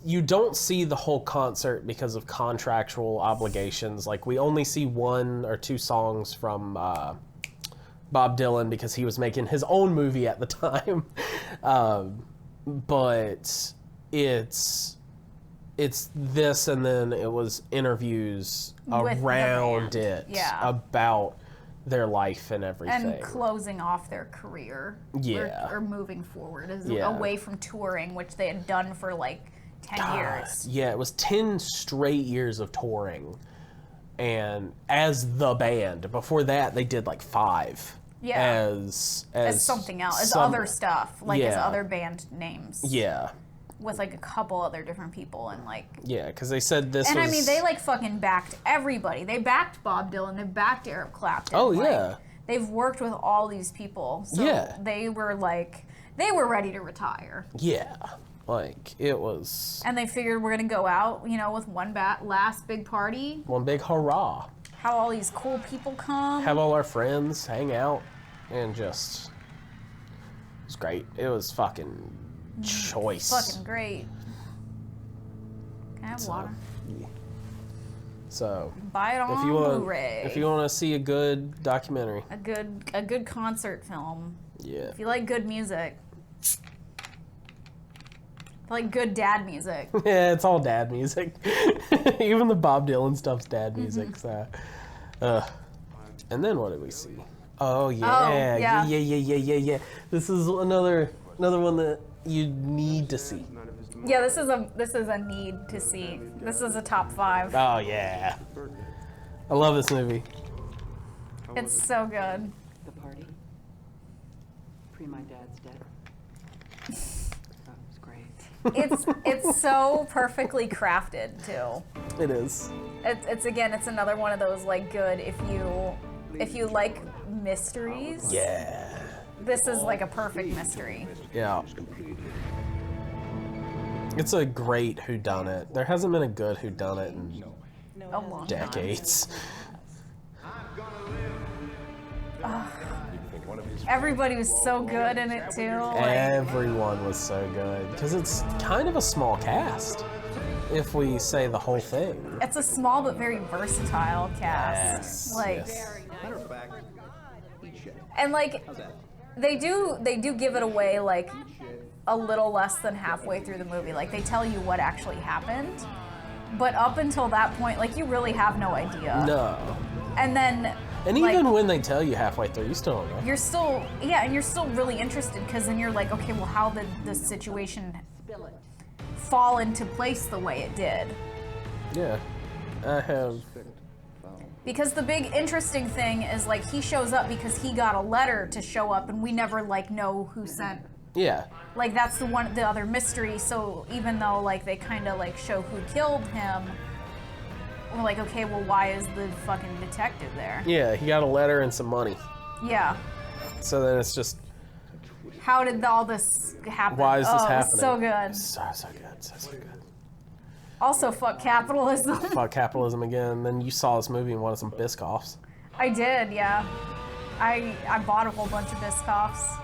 You don't see the whole concert because of contractual obligations. Like, we only see 1 or 2 songs from Bob Dylan because he was making his own movie at the time. But it's this, and then it was interviews With around the band. it about their life and everything. And closing off their career. Yeah. Or moving forward Yeah. away from touring, which they had done for like 10 years. Yeah, it was 10 straight years of touring, and as the band. Before that, they did like 5. Yeah. As something else, as other stuff, like as Yeah. other band names. Yeah. With like a couple other different people and like. Yeah, because they said this and was... I mean, they like fucking backed everybody. They backed Bob Dylan. They backed Eric Clapton. Oh, like, yeah. They've worked with all these people. So Yeah. they were ready to retire. Yeah. Like, it was... And they figured we're going to go out, with one last big party. one big hurrah. Have all these cool people come. Have all our friends hang out, and just... It was great. It was fucking choice. Fucking great. Can I have water? So... Buy it on Blu-ray. If you want to see a good documentary. A good concert film. Yeah. If you like good music. Like good dad music. Yeah, it's all dad music. Even the Bob Dylan stuff's dad music. Mm-hmm. So, and then what did we see? Oh yeah, yeah. This is another one that you need to see. Yeah, this is a need to see. This is a top 5. Oh yeah, I love this movie. It's so good. The party. My dad's dead. That was great. It's so perfectly crafted too. It is. It's another one of those like good if you like mysteries. Yeah. This is like a perfect mystery. Yeah. It's a great whodunit. There hasn't been a good whodunit in A long decades. Everybody was so good in it too. Everyone was so good because it's kind of a small cast. If we say the whole thing. It's a small but very versatile cast. Yes, Like, yes. and like, they do give it away like a little less than halfway through the movie. Like they tell you what actually happened, but up until that point, like you really have no idea. No. And then. And like, even when they tell you halfway through, you still don't know. You're still, and you're still really interested because then you're like, okay, well, how did the situation fall into place the way it did? Yeah, I have. Because the big interesting thing is like he shows up because he got a letter to show up, and we never like know who sent. Yeah. Like that's the other mystery. So even though like they kind of like show who killed him. We're like, okay, well, why is the fucking detective there? Yeah, he got a letter and some money. Yeah. So then it's just, how did all this happen? why is this happening? It's so good. So good, so good. Also, fuck capitalism. Fuck capitalism again. Then you saw this movie and wanted some Biscoffs. I did, yeah. I bought a whole bunch of Biscoffs.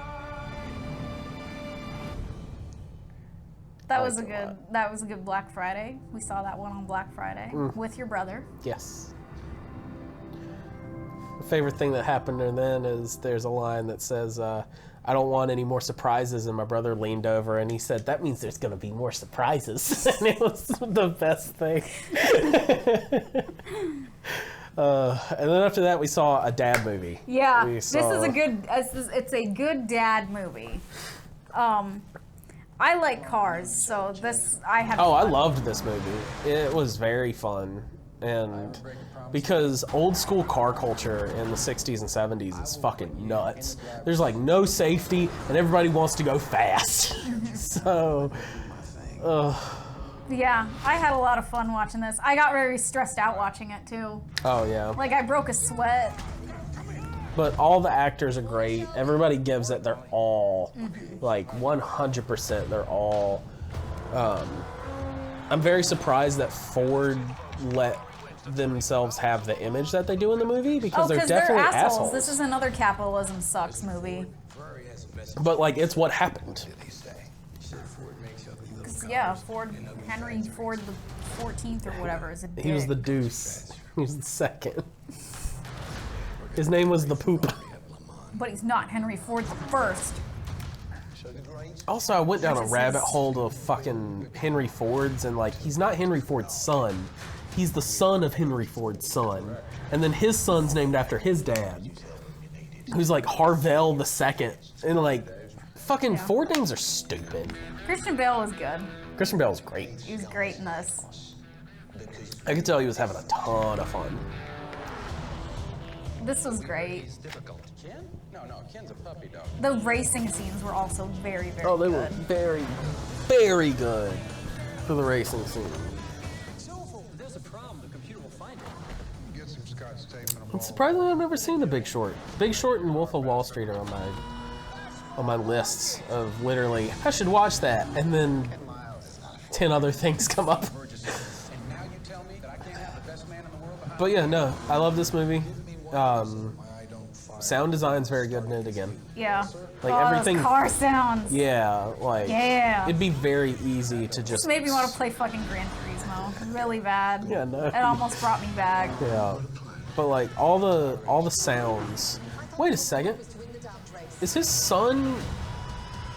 That was a good Black Friday. We saw that one on Black Friday with your brother. Yes. The favorite thing that happened there then is there's a line that says, I don't want any more surprises, and my brother leaned over and he said, that means there's going to be more surprises. And it was the best thing. And then after that we saw a dad movie. Yeah, this is a good, it's a good dad movie. I like cars, so this I had. Oh, I fun. loved this movie. It was very fun, and because old school car culture in the 60s and 70s is fucking nuts. There's like no safety, and everybody wants to go fast. So, Yeah, I had a lot of fun watching this. I got very stressed out watching it too. oh yeah. Like I broke a sweat. But all the actors are great. Everybody gives it their all, like 100%. They're all. I'm very surprised that Ford let themselves have the image that they do in the movie because they're definitely assholes. This is another capitalism sucks movie. But like, it's what happened. Yeah, Henry Ford the 14th or whatever is a dick. He was the Deuce. He was the second. His name was the Poop. But he's not Henry Ford the first. Also, I went down a rabbit hole of fucking Henry Ford's, and like, he's not Henry Ford's son. He's the son of Henry Ford's son. And then his son's named after his dad, who's like Harvell the second. And like, fucking Ford names are stupid. Christian Bale was good. Christian Bale was great. He was great in this. I could tell he was having a ton of fun. This was great. No, Ken's a puppy dog. The racing scenes were also very, very Oh, they good. were very, very good for the racing scene. There's a problem. The computer will find it. Get some Scotch tape and a It's surprising I've never seen The Big Short. Big Short and Wolf of Wall Street are on my lists of literally, I should watch that, and then 10 other things come up. But yeah, no, I love this movie. Sound design's very good in it again. Yeah. Like everything. Those car sounds. Yeah, like. Yeah. It'd be very easy to just. This made me want to play fucking Gran Turismo. Really bad. Yeah, no. It almost brought me back. Yeah, but like all the sounds. Wait a second. Is his son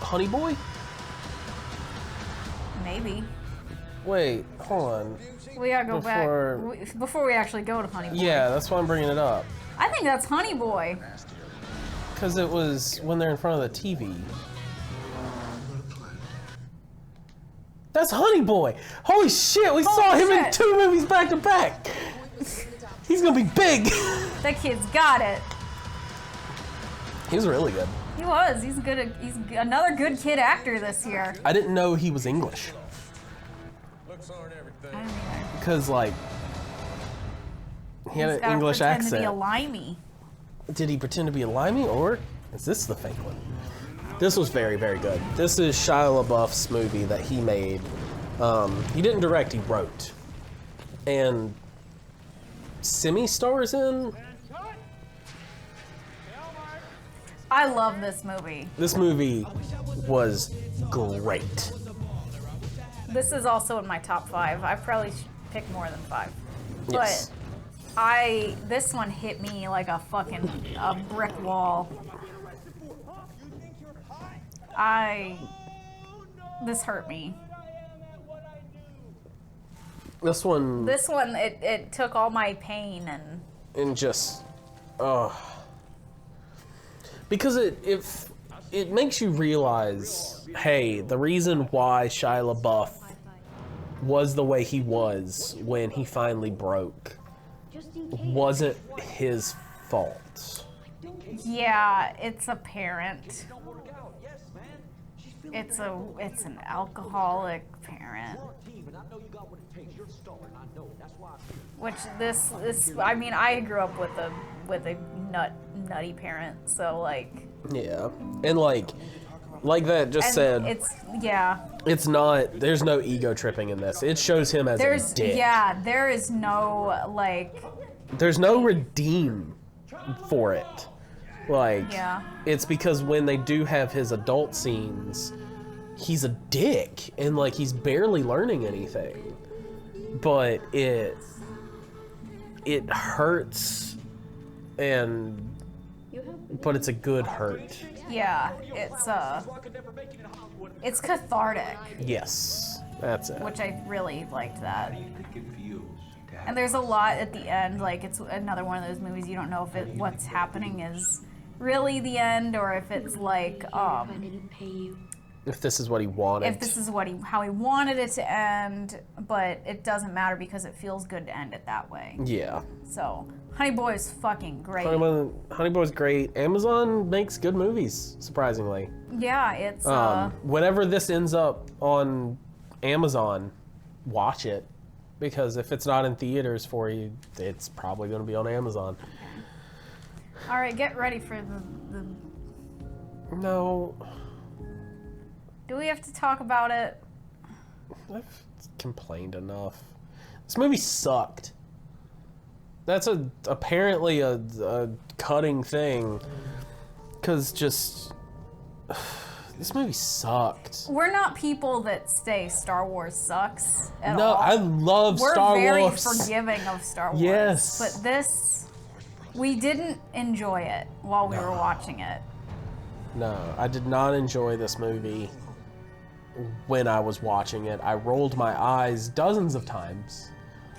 Honey Boy? Maybe. Wait, hold on. We gotta go back before we actually go to Honey Boy. Yeah, that's why I'm bringing it up. I think that's Honey Boy. Because it was when they're in front of the TV. That's Honey Boy. Holy shit, we saw him in 2 movies back to back. He's gonna be big. That kid's got it. He was really good. He was. He's good. He's another good kid actor this year. I didn't know he was English. I didn't either. Because like he had an English accent. To be a limey. Did he pretend to be a limey, or is this the fake one? This was very, very good. This is Shia LaBeouf's movie that he made. He didn't direct, he wrote. And Simi stars in. I love this movie. This movie was great. This is also in my top 5. I probably should pick more than 5. Yes. But this one hit me like a fucking brick wall. This hurt me. This one, it took all my pain and just, because it makes you realize, hey, the reason why Shia LaBeouf was the way he was when he finally broke wasn't his fault. Yeah, it's apparent. It's an alcoholic parent. Which this I mean, I grew up with a nutty parent, so like. Yeah, and like that just said. It's not. There's no ego tripping in this. It shows him as a dick. Yeah, there is no like. There's no redeem for it. Like, it's because when they do have his adult scenes, he's a dick and like he's barely learning anything. But it hurts, but it's a good hurt. Yeah, it's cathartic. Yes, that's it. Which I really liked that. And there's a lot at the end, like it's another one of those movies you don't know if what's happening is really the end or if it's like If this is what he wanted. If this is how he wanted it to end, but it doesn't matter because it feels good to end it that way. Yeah. So, Honey Boy is fucking great. Honey Boy's great. Amazon makes good movies, surprisingly. Yeah, it's whenever this ends up on Amazon, watch it. Because if it's not in theaters for you, it's probably going to be on Amazon. Okay. All right, get ready for the... No. Do we have to talk about it? I've complained enough. This movie sucked. That's apparently a cutting thing. Because just... This movie sucked. We're not people that say Star Wars sucks at all. No, I love Star Wars. We're very forgiving of Star Wars. Yes. But this, we didn't enjoy it while we were watching it. No, I did not enjoy this movie when I was watching it. I rolled my eyes dozens of times.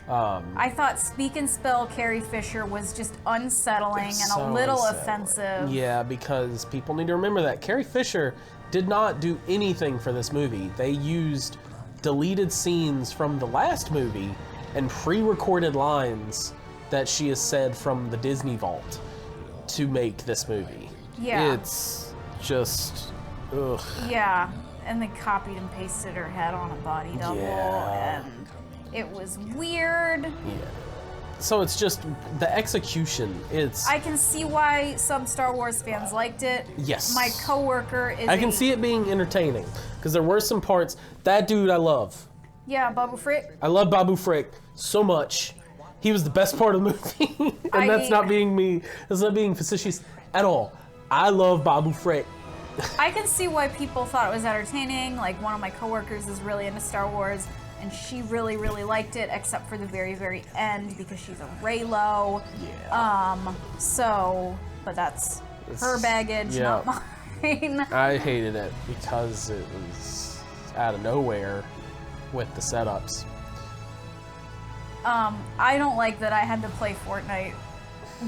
I thought Speak and Spell Carrie Fisher was just unsettling and a little offensive. Yeah, because people need to remember that Carrie Fisher did not do anything for this movie. They used deleted scenes from the last movie and pre-recorded lines that she has said from the Disney Vault to make this movie. Yeah. It's just, ugh. Yeah, and they copied and pasted her head on a body double, Yeah. and it was weird. Yeah. So it's just the execution. I can see why some Star Wars fans liked it. Yes. My coworker is. I can see it being entertaining because there were some parts. That dude I love. Yeah, Babu Frick. I love Babu Frick so much. He was the best part of the movie, and that's not being me. That's not being facetious at all. I love Babu Frick. I can see why people thought it was entertaining. Like, one of my coworkers is really into Star Wars, and she really, really liked it, except for the very, very end because she's a Reylo. Yeah. But that's her baggage, not mine. I hated it because it was out of nowhere with the setups. I don't like that I had to play Fortnite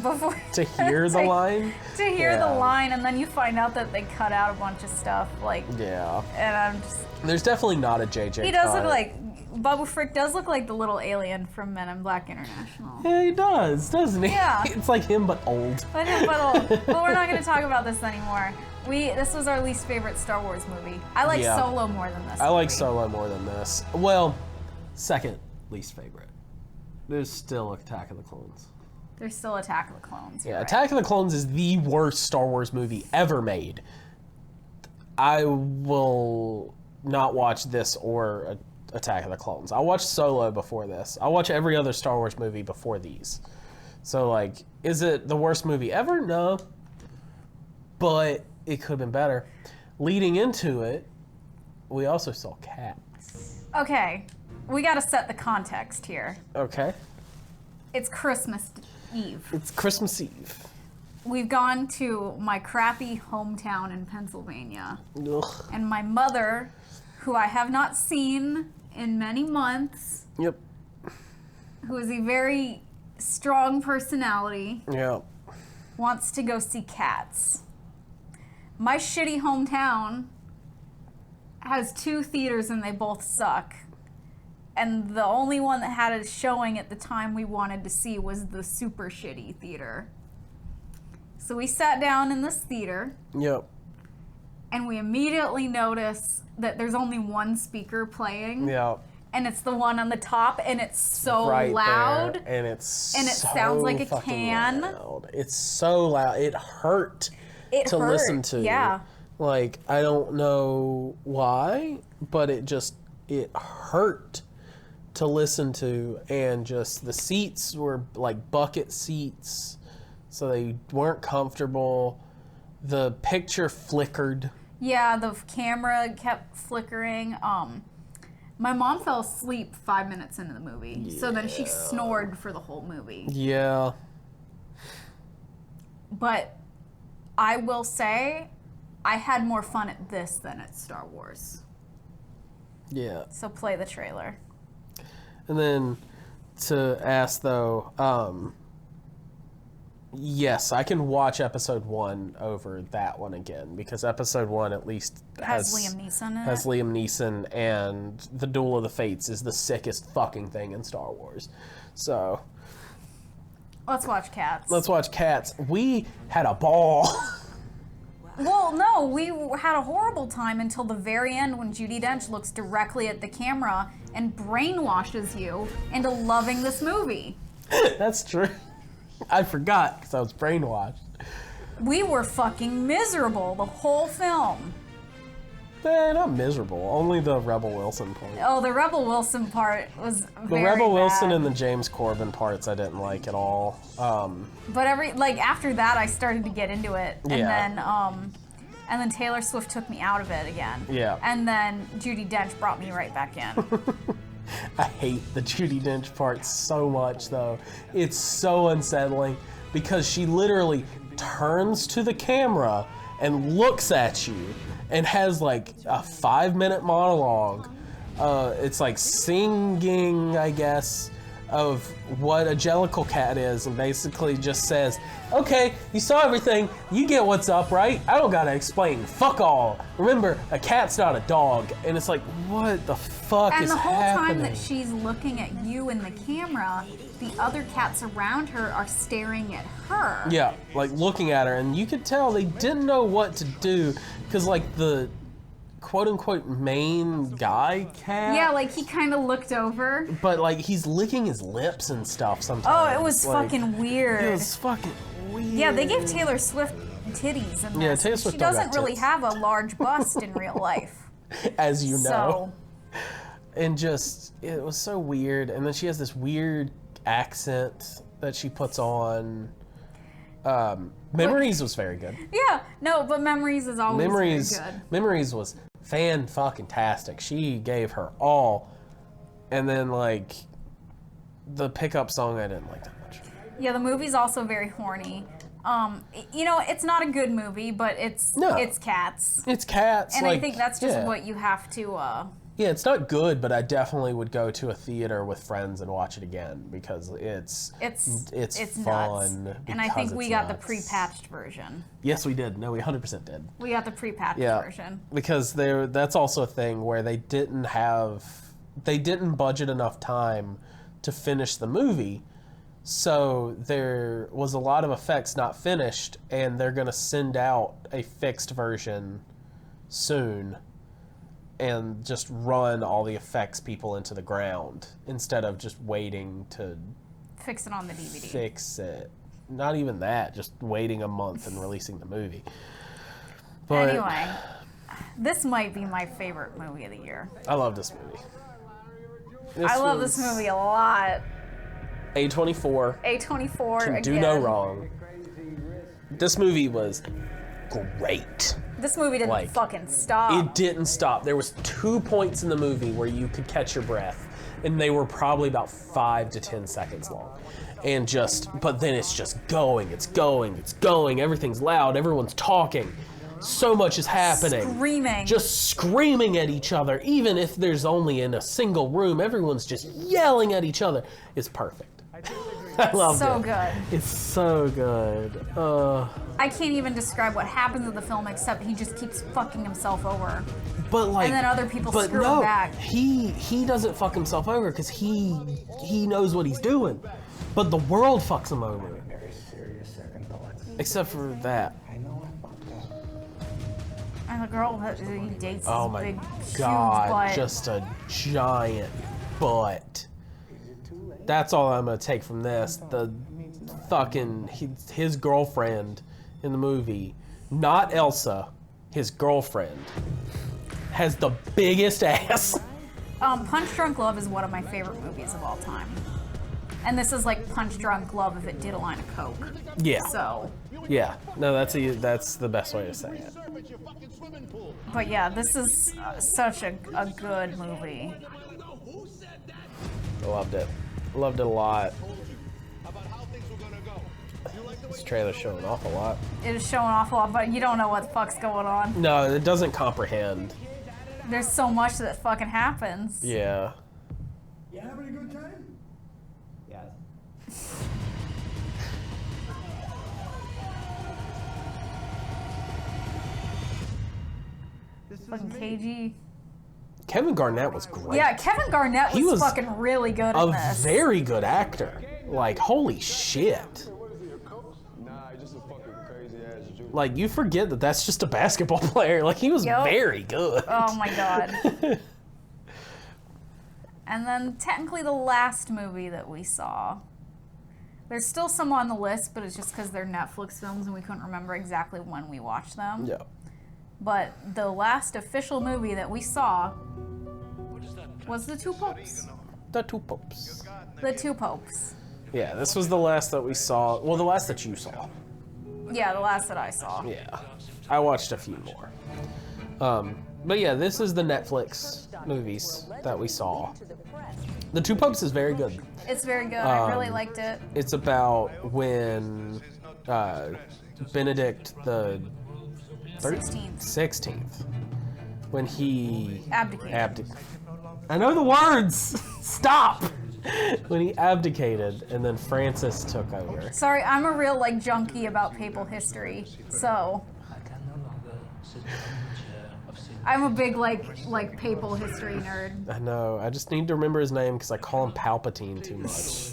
before to hear the line. To hear the line, and then you find out that they cut out a bunch of stuff. Yeah. And I'm just. There's definitely not a JJ. He does look like. Babu Frick does look like the little alien from Men in Black International. Yeah, he does, doesn't he? Yeah. It's like him, but old. But we're not going to talk about this anymore. This was our least favorite Star Wars movie. I like Solo more than this. I like Solo more than this. Well, second least favorite. There's still Attack of the Clones. There's still Attack of the Clones. Yeah, Attack of the Clones is the worst Star Wars movie ever made. I will not watch this or Attack of the Clones. I'll watch Solo before this. I'll watch every other Star Wars movie before these. So, is it the worst movie ever? No. But it could have been better. Leading into it, we also saw Cats. Okay, we got to set the context here. Okay. It's Christmas Eve. It's Christmas Eve. We've gone to my crappy hometown in Pennsylvania. Ugh. And my mother, who I have not seen in many months. Yep. Who is a very strong personality. Yep. Wants to go see Cats. My shitty hometown has 2 theaters and they both suck. And the only one that had a showing at the time we wanted to see was the super shitty theater. So we sat down in this theater. Yep. And we immediately notice that there's only one speaker playing. Yep. And it's the one on the top, and it's so right loud. There, and it sounds like a can. Loud. It's so loud. It hurt to listen to. Yeah. I don't know why, but it hurt to listen to, and just the seats were like bucket seats, so they weren't comfortable. The picture flickered. Yeah, the camera kept flickering. My mom fell asleep 5 minutes into the movie, so then she snored for the whole movie. Yeah. But I will say, I had more fun at this than at Star Wars. Yeah. So play the trailer. And then to ask though, Yes, I can watch episode 1 over that one again because episode 1 at least has Liam Neeson in has it. Liam Neeson, and the Duel of the Fates is the sickest fucking thing in Star Wars. So Let's watch Cats. let's watch Cats. We had a ball. Well, no, we had a horrible time until the very end when Judi Dench looks directly at the camera and brainwashes you into loving this movie. That's true. I forgot because I was brainwashed. We were fucking miserable the whole film. Not miserable. Only the Rebel Wilson part. Oh, the Rebel Wilson part was The very Rebel Wilson bad. and the James Corbin parts I didn't like at all. But after that, I started to get into it, and Yeah. then Taylor Swift took me out of it again. Yeah. And then Judi Dench brought me right back in. I hate the Judi Dench part so much, though. It's so unsettling because she literally turns to the camera and looks at you and has like a 5-minute monologue. It's like singing, I guess, of what a Jellicle cat is, and basically just says, okay, you saw everything, you get what's up, right? I don't gotta explain, fuck all. Remember, a cat's not a dog. And it's like, what the fuck And is the whole happening? time that she's looking at you in the camera, the other cats around her are staring at her. Yeah, like looking at her, and you could tell they didn't know what to do, because like the quote-unquote main guy cat, Yeah, like he kind of looked over. but like he's licking his lips and stuff sometimes. Oh, it was Like, fucking weird. It was fucking weird. Yeah, they gave Taylor Swift titties in this. Yeah, Taylor Swift She don't got doesn't really tits. have a large bust in real life. as you know. So, And just, it was so weird. And then she has this weird accent that she puts on. Memories was very good. yeah, no, but Memories is always very good. Memories was fan-fucking-tastic. She gave her all. And then, like, the pickup song I didn't like that much. Yeah, the movie's also very horny. It's not a good movie, but it's Cats. It's Cats. And I like, think that's just yeah. what you have to, Yeah, it's not good, but I definitely would go to a theater with friends and watch it again because it's fun. nuts. And I think because we it's got the nuts. pre-patched version. Yes, we did. No, we 100% did. We got the pre-patched Yeah, version. because that's also a thing where they didn't budget enough time to finish the movie, so there was a lot of effects not finished, and they're going to send out a fixed version soon and just run all the effects people into the ground instead of just waiting to Fix it on the DVD. fix it. Not even that, just waiting a month and releasing the movie. But Anyway, this might be my favorite movie of the year. I love this movie. I love this movie a lot. A24 A24 can again. do no wrong. This movie was great. This movie didn't Like, fucking stop. It didn't stop. There was 2 points in the movie where you could catch your breath, and they were probably about 5 to 10 seconds long. And but then it's just going, it's going, it's going. Everything's loud, everyone's talking. So much is happening. Screaming. Just screaming at each other. Even if there's only in a single room, everyone's just yelling at each other. It's perfect. I love it. So good. It's so good. I can't even describe what happens in the film except he just keeps fucking himself over. But like, and then other people but screw no, him back. He doesn't fuck himself over because he knows what he's doing. But the world fucks him over. Very serious second thoughts. Except for that. I know I fucked up. And the girl that he dates is Oh my big, god, huge butt. just a giant butt. That's all I'm gonna take from this. The fucking his girlfriend in the movie, not Elsa, his girlfriend, has the biggest ass. Punch Drunk Love is one of my favorite movies of all time. And this is like Punch Drunk Love if it did a line of coke. Yeah. So. Yeah. No, that's the best way to say it. But yeah, this is such a good movie. I loved it. Loved it a lot. This trailer's showing off a lot. It is showing off a lot, but you don't know what the fuck's going on. No, it doesn't comprehend. There's so much that fucking happens. Yeah. You having a good time? Yes. Fucking KG. Kevin Garnett was great. Yeah, Kevin Garnett He was fucking really good a in this. very good actor. Like, holy shit. Like, you forget that that's just a basketball player. Like, he was very good. Oh my god. And then technically the last movie that we saw. There's still some on the list, but it's just because they're Netflix films and we couldn't remember exactly when we watched them. Yeah. But the last official movie that we saw was The Two Popes. The Two Popes. The Two Popes. Yeah, this was the last that we saw. Well, the last that you saw. Yeah, the last that I saw. Yeah. I watched a few more. But yeah, this is the Netflix movies that we saw. The Two Popes is very good. It's very good. I really liked it. It's about when Benedict the 16th, when he abdicated. I know the words. Stop. When he abdicated, and then Francis took over. Sorry, I'm a real junkie about papal history, so I'm a big like papal history nerd. I know. I just need to remember his name because I call him Palpatine too much.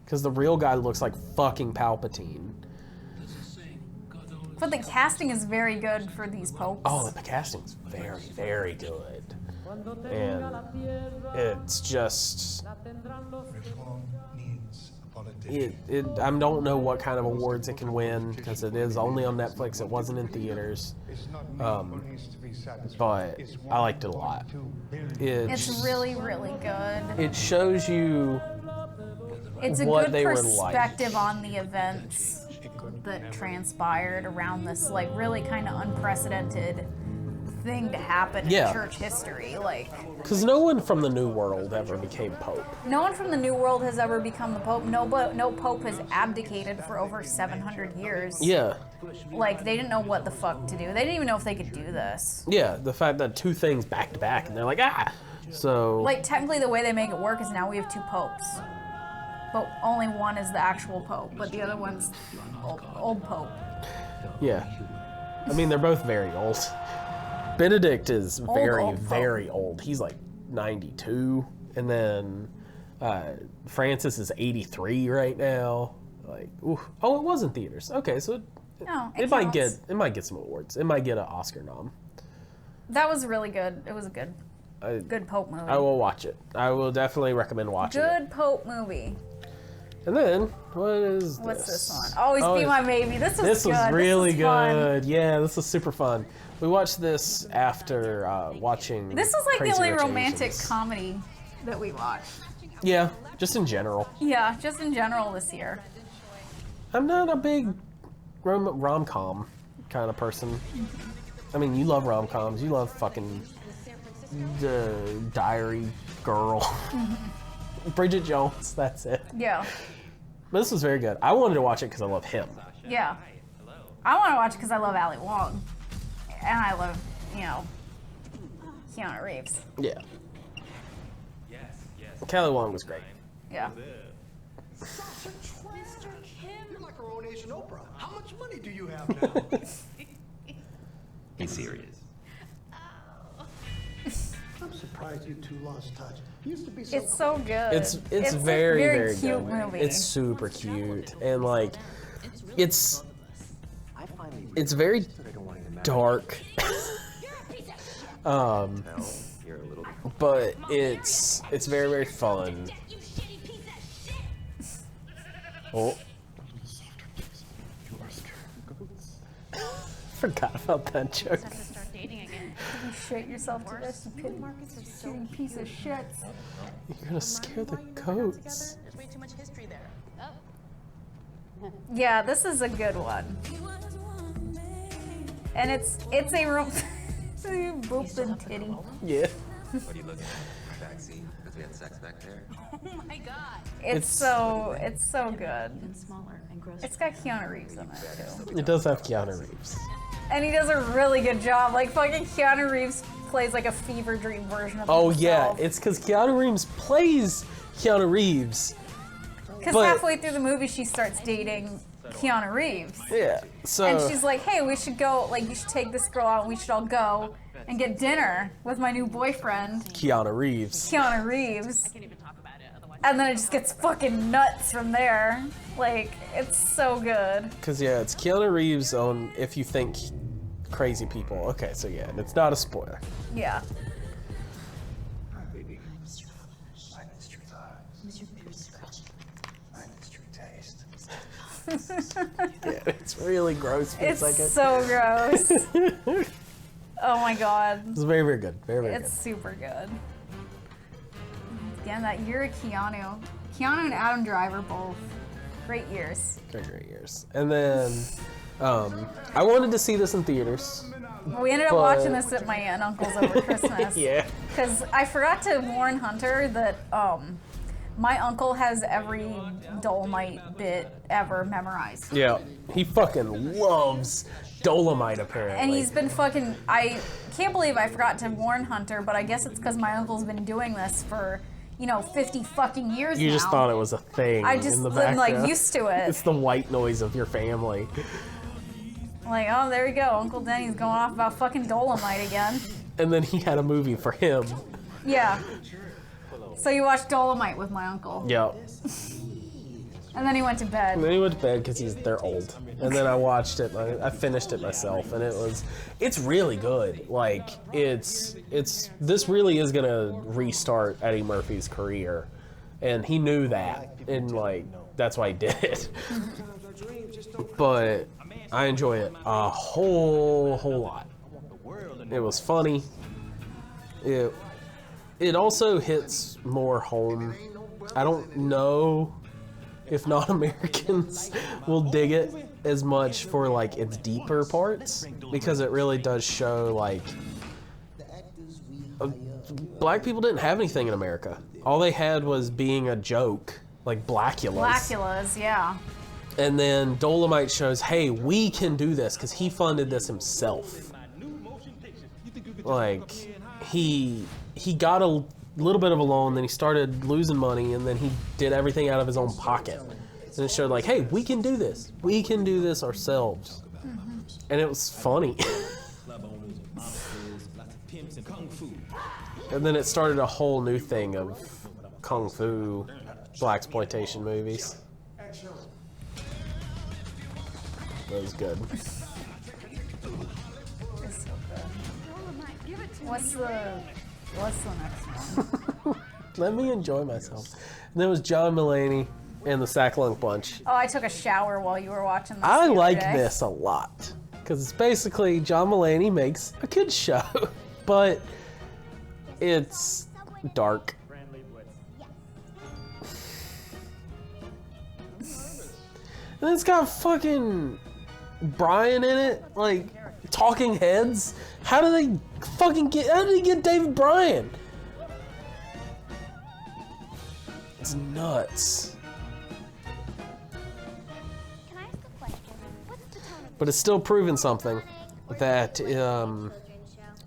Because the real guy looks like fucking Palpatine. But the casting is very good for these popes. Oh, the casting's very, very good. And it's just... I don't know what kind of awards it can win because it is only on Netflix. It wasn't in theaters. But I liked it a lot. It's really, really good. It shows you it's a what good they perspective were like. on the events that transpired around this really kind of unprecedented thing to happen in church history. Because no one from the New World ever became Pope. No one from the New World has ever become the Pope. No Pope has abdicated for over 700 years. Yeah. They didn't know what the fuck to do. They didn't even know if they could do this. Yeah, the fact that two things back to back, and they're like, ah! So... technically the way they make it work is now we have two popes. But only one is the actual Pope, but the other one's old Pope. Yeah. I mean, they're both very old. Benedict is very old. He's 92. And then Francis is 83 right now. Ooh. Oh, it was in theaters. Okay, so it might get some awards. It might get an Oscar nom. That was really good. It was a good Pope movie. I will watch it. I will definitely recommend watching it. Good Pope movie. And then, what's this one? Always Be My Maybe. This was good. Was really this was good. Fun. Yeah, this was super fun. We watched this after watching This was Crazy the only Rich romantic Asians. comedy that we watched. Yeah, just in general. Yeah, just in general this year. I'm not a big rom-com kind of person. I mean, you love rom-coms. You love fucking the Diary Girl. Bridget Jones, that's it. Yeah. But this was very good. I wanted to watch it because I love him. Yeah. I want to watch it because I love Ali Wong. And I love, Keanu Reeves. Yeah. Kelly Wong was great. Yeah. Mr. Kim. You're like our own Asian Oprah. How much money do you have now? Be serious. I'm surprised you two lost touch. Used to be so It's so good. It's very, very cute good. movie. It's super cute and it's very dark. But it's very, very fun. Oh. Forgot about that joke. You shit yourself to this, you shitty piece of shit. You're gonna scare the goats. There's way too much history there. Yeah, this is a good one. And it's a room. Boop and titty. Yeah. What are you looking at? Backseat? Because we had sex back there. Oh my god. It's so good. It's got Keanu Reeves in it too. It does have Keanu Reeves. And he does a really good job. Fucking Keanu Reeves plays a fever dream version of Oh himself. yeah, it's because Keanu Reeves plays Keanu Reeves. Because halfway through the movie, she starts dating Keanu Reeves. Yeah, so... And she's like, hey, we should go, you should take this girl out, we should all go. and get dinner with my new boyfriend, Keanu Reeves. And then it just gets fucking nuts from there. Like, it's so good. Because, yeah, it's Keanu Reeves on If You Think Crazy People. Okay, so yeah, and it's not a spoiler. Yeah. Yeah, it's really gross for a second. It's so gross. Oh my god. It's very, very good. Very, very It's super good. Damn, that year of Keanu. Keanu and Adam Driver both. Great years. Great years. And then, I wanted to see this in theaters. We ended up watching this at my aunt and uncle's over Christmas. Yeah. Because I forgot to warn Hunter that my uncle has every Dolomite bit ever memorized. Yeah, he fucking loves Dolomite, apparently. And he's been fucking... I can't believe I forgot to warn Hunter, but I guess it's because my uncle's been doing this for, 50 fucking years now. You just thought it was a thing. I just in the been, background. used to it. It's the white noise of your family. Like, oh, there you go. Uncle Denny's going off about fucking Dolomite again. And then he had a movie for him. Yeah. So you watched Dolomite with my uncle. Yep. And then he went to bed. And then he went to bed because they're old. And then I watched it. I finished it myself, and it's really good. Like this really is gonna restart Eddie Murphy's career, and he knew that, and that's why he did it. But I enjoy it a whole lot. It was funny. It also hits more home. I don't know if non-Americans will dig it as much for its deeper parts, because it really does show black people didn't have anything in America. All they had was being a joke, like Blackulas. Blackulas, yeah. And then Dolomite shows, hey, we can do this, because he funded this himself. He got a little bit of a loan, then he started losing money, and then he did everything out of his own pocket. And it showed hey, we can do this. We can do this ourselves. Mm-hmm. And it was funny. And then it started a whole new thing of kung fu, blaxploitation movies. That was good. It's so good. What's the next one? Let me enjoy myself. And then it was John Mulaney and the Sack Lunk Bunch. Oh, I took a shower while you were watching this. I like this a lot, because it's basically John Mulaney makes a kid's show, but it's dark. And it's got fucking Brian in it, Talking Heads. How did they get David Bryan? It's nuts. But it's still proving something, that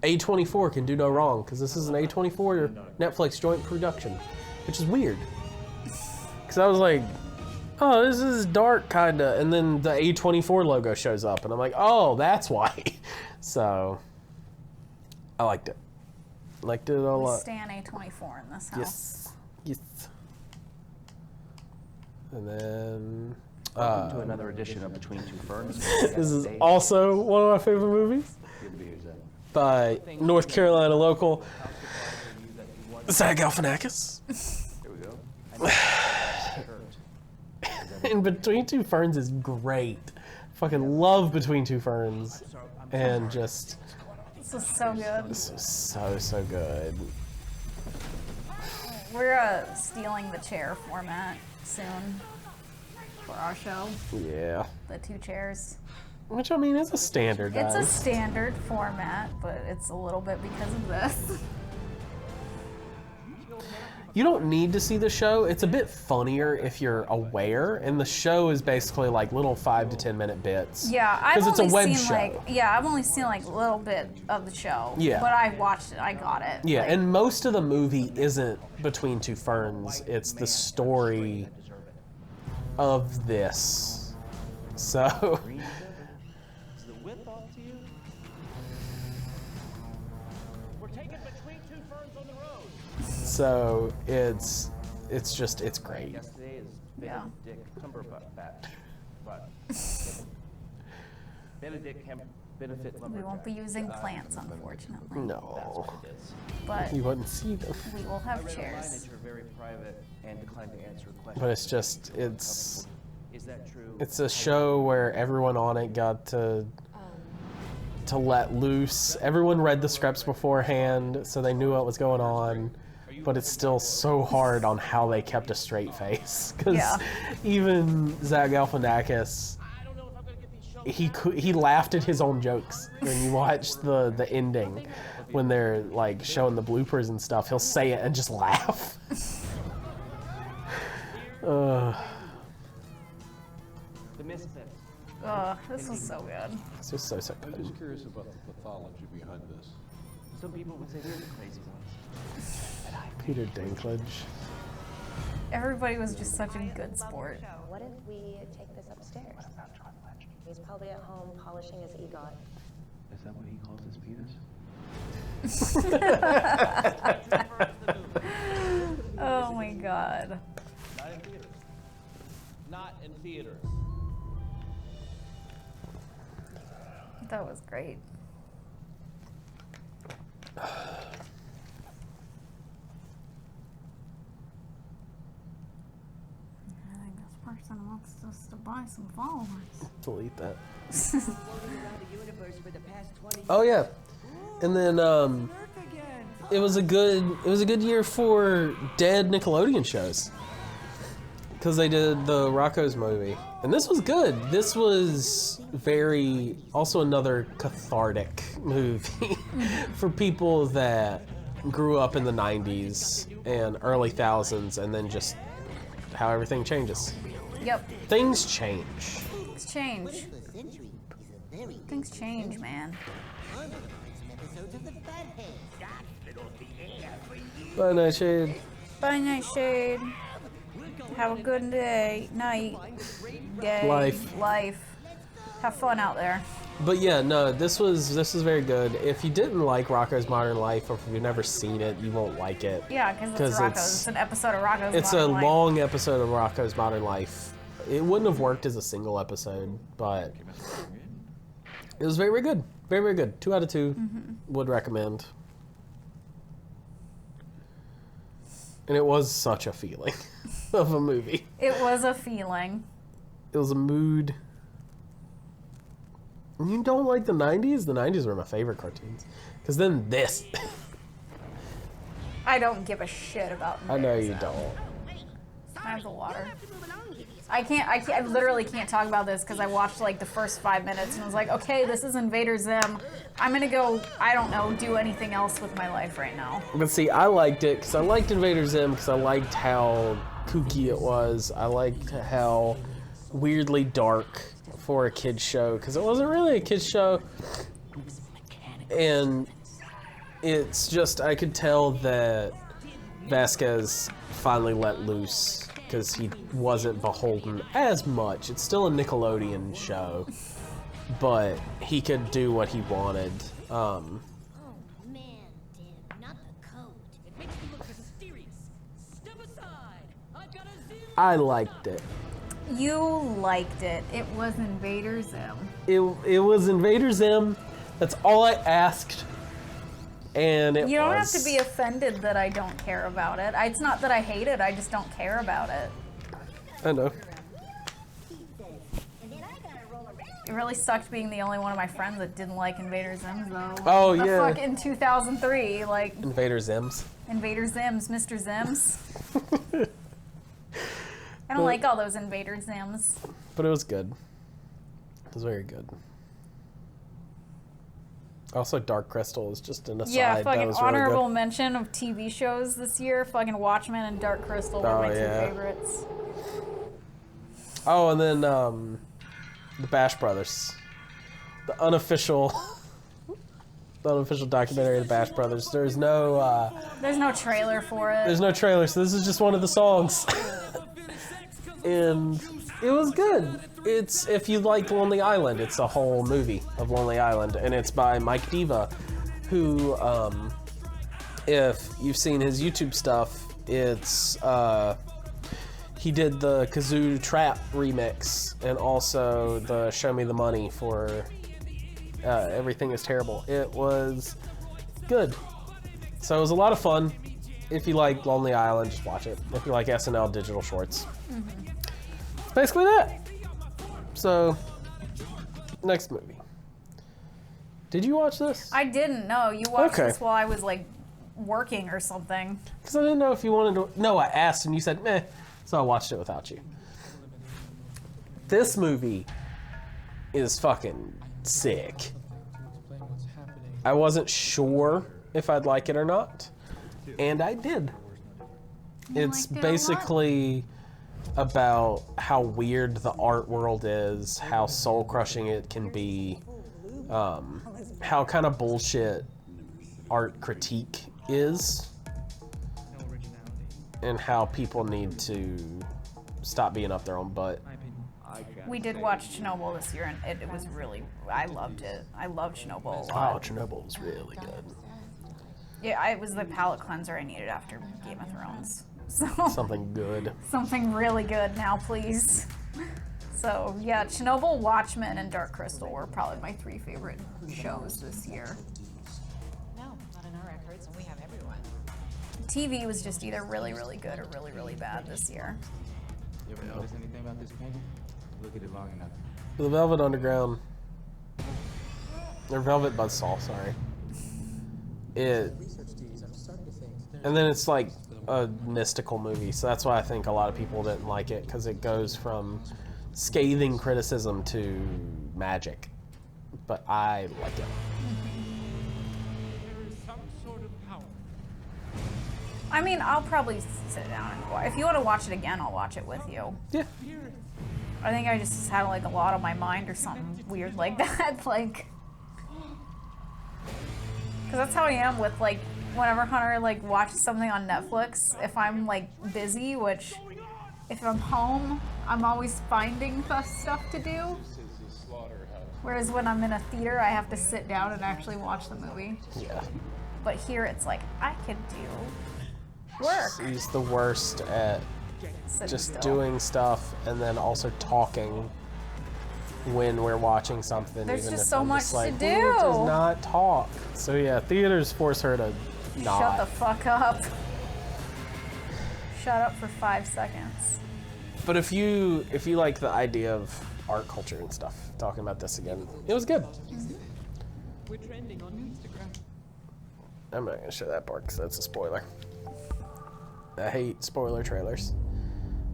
A24 can do no wrong, because this is an A24 or Netflix joint production, which is weird. Because I was like, oh, this is dark, kinda, and then the A24 logo shows up, and I'm like, oh, that's why. So, I liked it. Liked it a lot. We stand A24 in this house. Yes. And then... Welcome to another edition of Between Two Ferns. This is also one of my favorite movies. By North Carolina local Zach Galifianakis. Here we go. And Between Two Ferns is great. Fucking love Between Two Ferns. And just... This is so good. This is so good. We're stealing the chair format soon for our show. Yeah. The 2 chairs. Which, I mean, is a standard, It's guys. a standard format, but it's a little bit because of this. You don't need to see the show. It's a bit funnier if you're aware, and the show is basically little 5 to 10 minute bits. Yeah, I've because it's a only web seen show. I've only seen a little bit of the show. Yeah. But I watched it. I got it. Yeah, and most of the movie isn't Between Two Ferns. It's the story of this. So... So it's great. Yesterday is Yeah. Benedict Cumberbatch, but Benedict can benefit. We won't be using plants, unfortunately. No. But You wouldn't see them. we will have chairs. That you're very private and decline to answer questions. But it's just Is that true? it's a show where everyone on it got to let loose. Everyone read the scripts beforehand, so they knew what was going on. But it's still so hard on how they kept a straight face, because even Zach Galifianakis, he laughed at his own jokes when you watch the ending, when they're like showing the bloopers and stuff. He'll say it and just laugh. The Misfits. This was so good. This was so good. I'm just curious about the pathology behind this. Some people would say they're the crazy ones. Peter Dinklage. Everybody was just such a good sport. What if we take this upstairs? He's probably at home polishing his EGOT. Is that what he calls his penis? Oh my god. Not in theaters. Not in theaters. That was great. I think this person wants us to buy some followers. Delete that. Oh yeah, and then it was a good year for dead Nickelodeon shows, because they did the Rocko's movie, and this was good. This was also another cathartic movie for people that grew up in the 90s and early thousands, and then just how everything changes. Yep. Things change. Things change. Things change, man. Bye, Nightshade. Bye, Nightshade. Have a good day, night, day, life. Have fun out there. But yeah, no, this was very good. If you didn't like Rocko's Modern Life, or if you've never seen it, you won't like it. Yeah, because it's Rocko's. It's an episode of Rocko's It's Modern a Life. long episode of Rocko's Modern Life. It wouldn't have worked as a single episode, but it was very, very good. Very, very good. 2 out of 2. Would recommend. And it was such a feeling of a movie. It was a feeling. It was a mood. And you don't like the 90s? The 90s were my favorite cartoons. Because then this. I don't give a shit about I know you don't. I have the water. I literally can't talk about this because I watched like the first 5 minutes and was like, okay, this is Invader Zim. I'm gonna go, I don't know, do anything else with my life right now. But see, I liked it because I liked Invader Zim because I liked how kooky it was. I liked how weirdly dark for a kid's show, because it wasn't really a kid's show. And it's just, I could tell that Vasquez finally let loose because he wasn't beholden as much. It's still a Nickelodeon show, but he could do what he wanted. Oh man, Dim, not the coat. It makes me look mysterious. Step aside. I got a Zim. I liked it. You liked it. It was Invader Zim. It was Invader Zim. That's all I asked. And it was. You don't have to be offended that I don't care about it. It's not that I hate it, I just don't care about it. I know. It really sucked being the only one of my friends that didn't like Invader Zims, though. Oh, the yeah. fuck in 2003, like... Invader Zims. Invader Zims, Mr. Zims. I don't like all those Invader Zims. But it was good. It was very good. Also, Dark Crystal is just an aside. Yeah, that fucking was really honorable good. mention of TV shows this year. Fucking Watchmen and Dark Crystal were my two favorites. Oh, and then the Bash Brothers. The unofficial documentary of the Bash Brothers. There's no trailer for it. There's no trailer, so this is just one of the songs. And it was good. It's, if you like Lonely Island, it's a whole movie of Lonely Island, and it's by Mike Diva, who if you've seen his YouTube stuff, it's he did the Kazoo Trap remix and also the Show Me the Money for Everything Is Terrible. It was good. So it was a lot of fun. If you like Lonely Island, just watch it. If you like SNL digital shorts. It's basically that. So, next movie. Did you watch this? I didn't know. You watched this while I was like working or something. Because I didn't know if you wanted to. No, I asked and you said meh. So I watched it without you. This movie is fucking sick. I wasn't sure if I'd like it or not. And I did. It's basically about how weird the art world is, how soul-crushing it can be, how kind of bullshit art critique is, and how people need to stop being up their own butt. We did watch Chernobyl this year, and it was really, I loved it. I loved Chernobyl a lot. Oh, Chernobyl was really good. Yeah, it was the palate cleanser I needed after Game of Thrones. So Something good. something really good now, please. So yeah, Chernobyl, Watchmen, and Dark Crystal were probably my 3 favorite shows this year. No, not in our records, and we have everyone. TV was just either really, really good or really, really bad this year. You ever notice anything about this painting? Look at it long enough. The Velvet Underground. Or Velvet Buzzsaw, sorry. And then it's like a mystical movie, so that's why I think a lot of people didn't like it, because it goes from scathing criticism to magic. But I like it. I mean, I'll probably sit down and watch. If you want to watch it again, I'll watch it with you. Yeah. I think I just had like a lot on my mind or something weird like that, like. Because that's how I am with like whenever Hunter like watches something on Netflix. If I'm like busy, which if I'm home, I'm always finding stuff to do. Whereas when I'm in a theater, I have to sit down and actually watch the movie. Yeah. But here it's like I can do work. He's the worst at just doing stuff and then also talking when we're watching something. There's even just if so I'm much just like, to do. "Ooh, does not talk." So yeah, theaters force her to not. Shut the fuck up. Shut up for 5 seconds. But if you like the idea of art culture and stuff, talking about this again, it was good. We're trending on Instagram. I'm not gonna show that part because that's a spoiler. I hate spoiler trailers.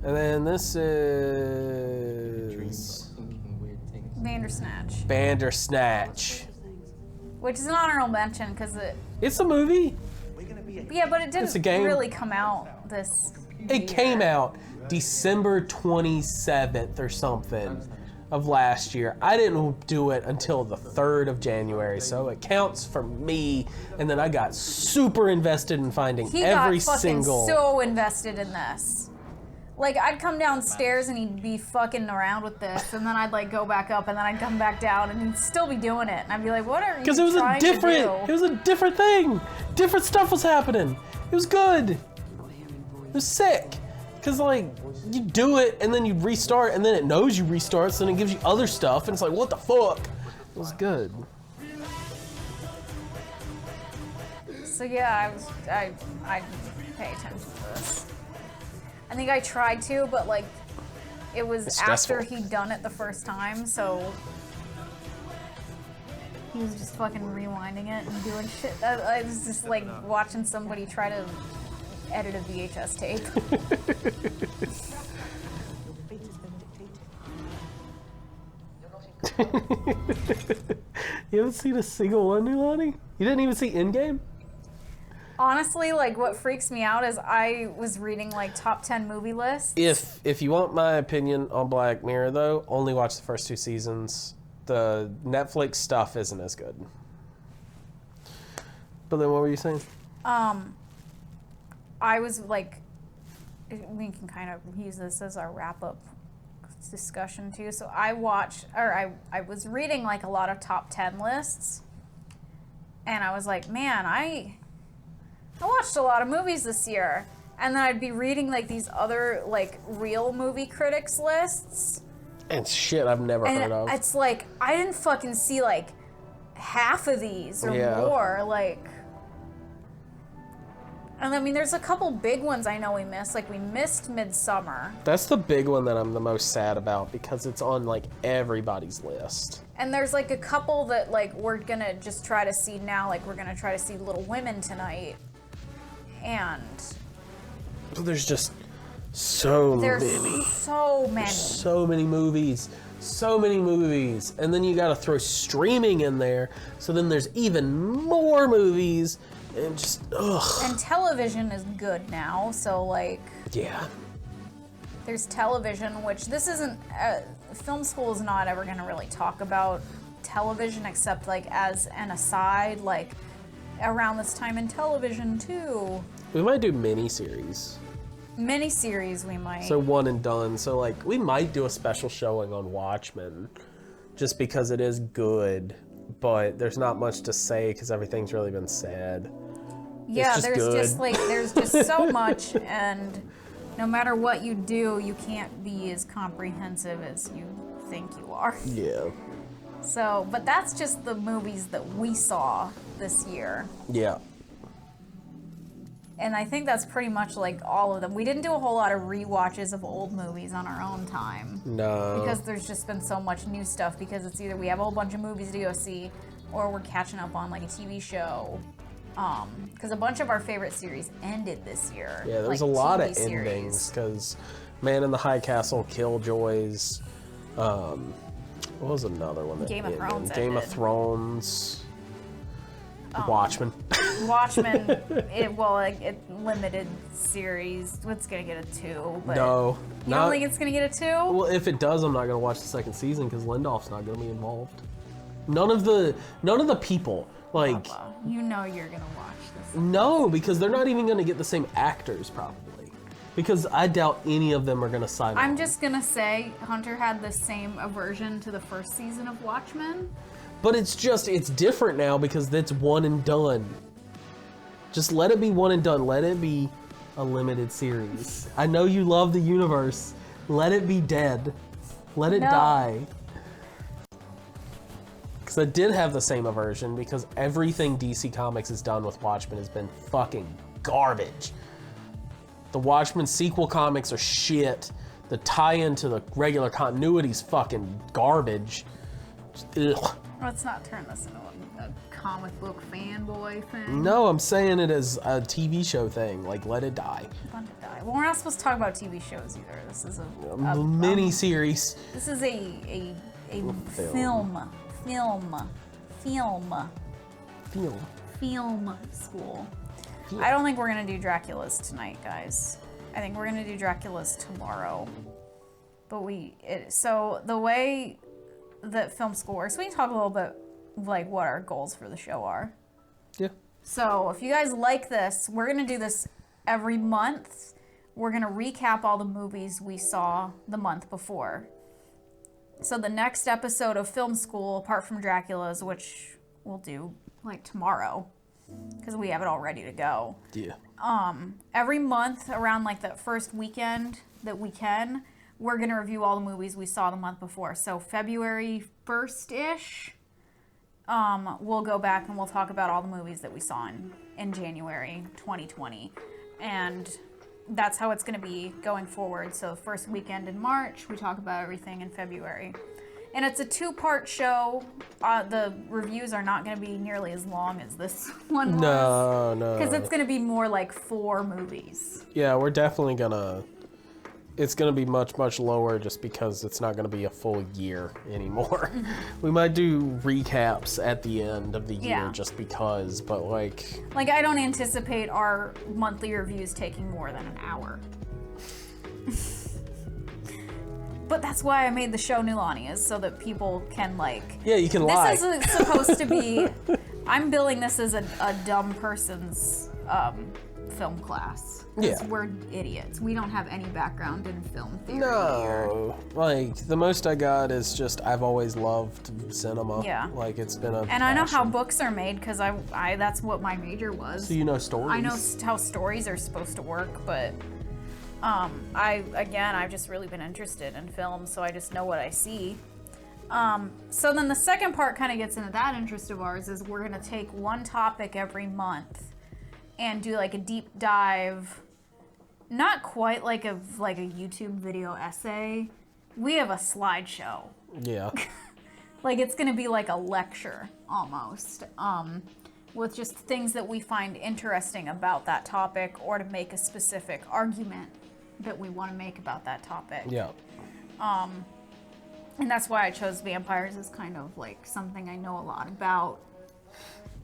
And then this is Bandersnatch. Bandersnatch. Which is an honorable mention because It's a movie. yeah, but it It's a didn't game. really come out this It came out December 27th or something of last year. I didn't do it until the 3rd of January, so it counts for me. And then I got super invested in finding He every got fucking single. so invested in this. Like, I'd come downstairs and he'd be fucking around with this, and then I'd like go back up, and then I'd come back down, and he'd still be doing it, and I'd be like, "What are you Because it was a trying different. to It do?" was a different thing. Different stuff was happening. It was good. It was sick. Because like you do it and then you restart, and then it knows you restart, so then it gives you other stuff, and it's like, what the fuck? It was good. So yeah, I pay attention to this. I think I tried to, but like it was It's after stressful. he'd done it the first time, so he was just fucking rewinding it and doing shit. I was just like watching somebody try to edit a VHS tape. You haven't seen a single one, Nulani? You didn't even see Endgame? Honestly, like what freaks me out is I was reading like top 10 movie lists. If you want my opinion on Black Mirror, though, only watch the first 2 seasons. The Netflix stuff isn't as good. But then what were you saying? I was like, we can kind of use this as our wrap-up discussion too. So I was reading like a lot of top 10 lists, and I was like, man, I I watched a lot of movies this year. And then I'd be reading like these other like real movie critics lists. And shit I've never heard of. It's like, I didn't fucking see like half of these or more. Like, and I mean, there's a couple big ones I know we missed. Like, we missed Midsummer. That's the big one that I'm the most sad about because it's on like everybody's list. And there's like a couple that like we're gonna just try to see now. Like, we're gonna try to see Little Women tonight. And there's just so many. So many. So many movies. So many movies. And then you gotta throw streaming in there. So then there's even more movies. And just, ugh. And television is good now. So, like. Yeah. There's television, which this isn't. Film school is not ever gonna really talk about television except, like, as an aside. Like, around this time in television, too. We might do miniseries. Miniseries we might. So one and done. So like we might do a special showing on Watchmen just because it is good, but there's not much to say because everything's really been said. Yeah, there's just so much, and no matter what you do, you can't be as comprehensive as you think you are. Yeah. So, but that's just the movies that we saw this year. Yeah. And I think that's pretty much like all of them. We didn't do a whole lot of rewatches of old movies on our own time. No. Because there's just been so much new stuff because it's either we have a whole bunch of movies to go see or we're catching up on like a TV show. Because a bunch of our favorite series ended this year. Yeah, there's like a lot TV of series. endings because Man in the High Castle, Killjoys, what was another one that Game of ended? Thrones Game of ended. Thrones. Watchmen. Watchmen, it limited series. It's gonna get a 2, but No. you don't think it's gonna get a 2? Well, if it does, I'm not gonna watch the second season because Lindelof's not gonna be involved. None of the people like. You know you're gonna watch this. No, because they're not even gonna get the same actors probably. Because I doubt any of them are gonna sign I'm on. just gonna say Hunter had the same aversion to the first season of Watchmen. But it's different now because it's one and done. Just let it be one and done. Let it be a limited series. I know you love the universe. Let it be dead. Let it die. Because I did have the same aversion because everything DC Comics has done with Watchmen has been fucking garbage. The Watchmen sequel comics are shit. The tie-in to the regular continuity's fucking garbage. Ugh. Let's not turn this into a comic book fanboy thing. No, I'm saying it as a TV show thing. Like, let it die. Let it die. Well, we're not supposed to talk about TV shows either. This is a mini series. This is a film school. Yeah. I don't think we're gonna do Dracula's tonight, guys. I think we're gonna do Dracula's tomorrow. But so the way that film school works, we can talk a little bit like what our goals for the show are. Yeah. So if you guys like this, we're gonna do this every month. We're gonna recap all the movies we saw the month before. So the next episode of Film School, apart from Dracula's, which we'll do like tomorrow, because we have it all ready to go. Yeah. Every month around like the first weekend that we can, we're gonna review all the movies we saw the month before. So February 1st-ish, we'll go back and we'll talk about all the movies that we saw in January 2020. And that's how it's gonna be going forward. So the first weekend in March, we talk about everything in February. And it's a 2-part show. The reviews are not gonna be nearly as long as this one was. No. Because it's gonna be more like 4 movies. Yeah, we're definitely gonna... It's gonna be much, much lower just because it's not gonna be a full year anymore. We might do recaps at the end of the year just because, but like... Like, I don't anticipate our monthly reviews taking more than an hour. But that's why I made the show Nulani, is so that people can like... Yeah, you can lie. This is supposed to be... I'm billing this as a dumb person's film class. 'Cause Yeah. we're idiots. We don't have any background in film theory. No, like the most I got is just I've always loved cinema. Yeah. Like it's been a. And I know how passion. books are made because I that's what my major was. So you know stories. I know how stories are supposed to work, but I've just really been interested in film, so I just know what I see. So then the second part kind of gets into that interest of ours is we're gonna take one topic every month and do like a deep dive, not quite like a YouTube video essay. We have a slideshow. Yeah. Like it's gonna be like a lecture almost, with just things that we find interesting about that topic or to make a specific argument that we want to make about that topic. Yeah. And that's why I chose vampires as kind of like something I know a lot about.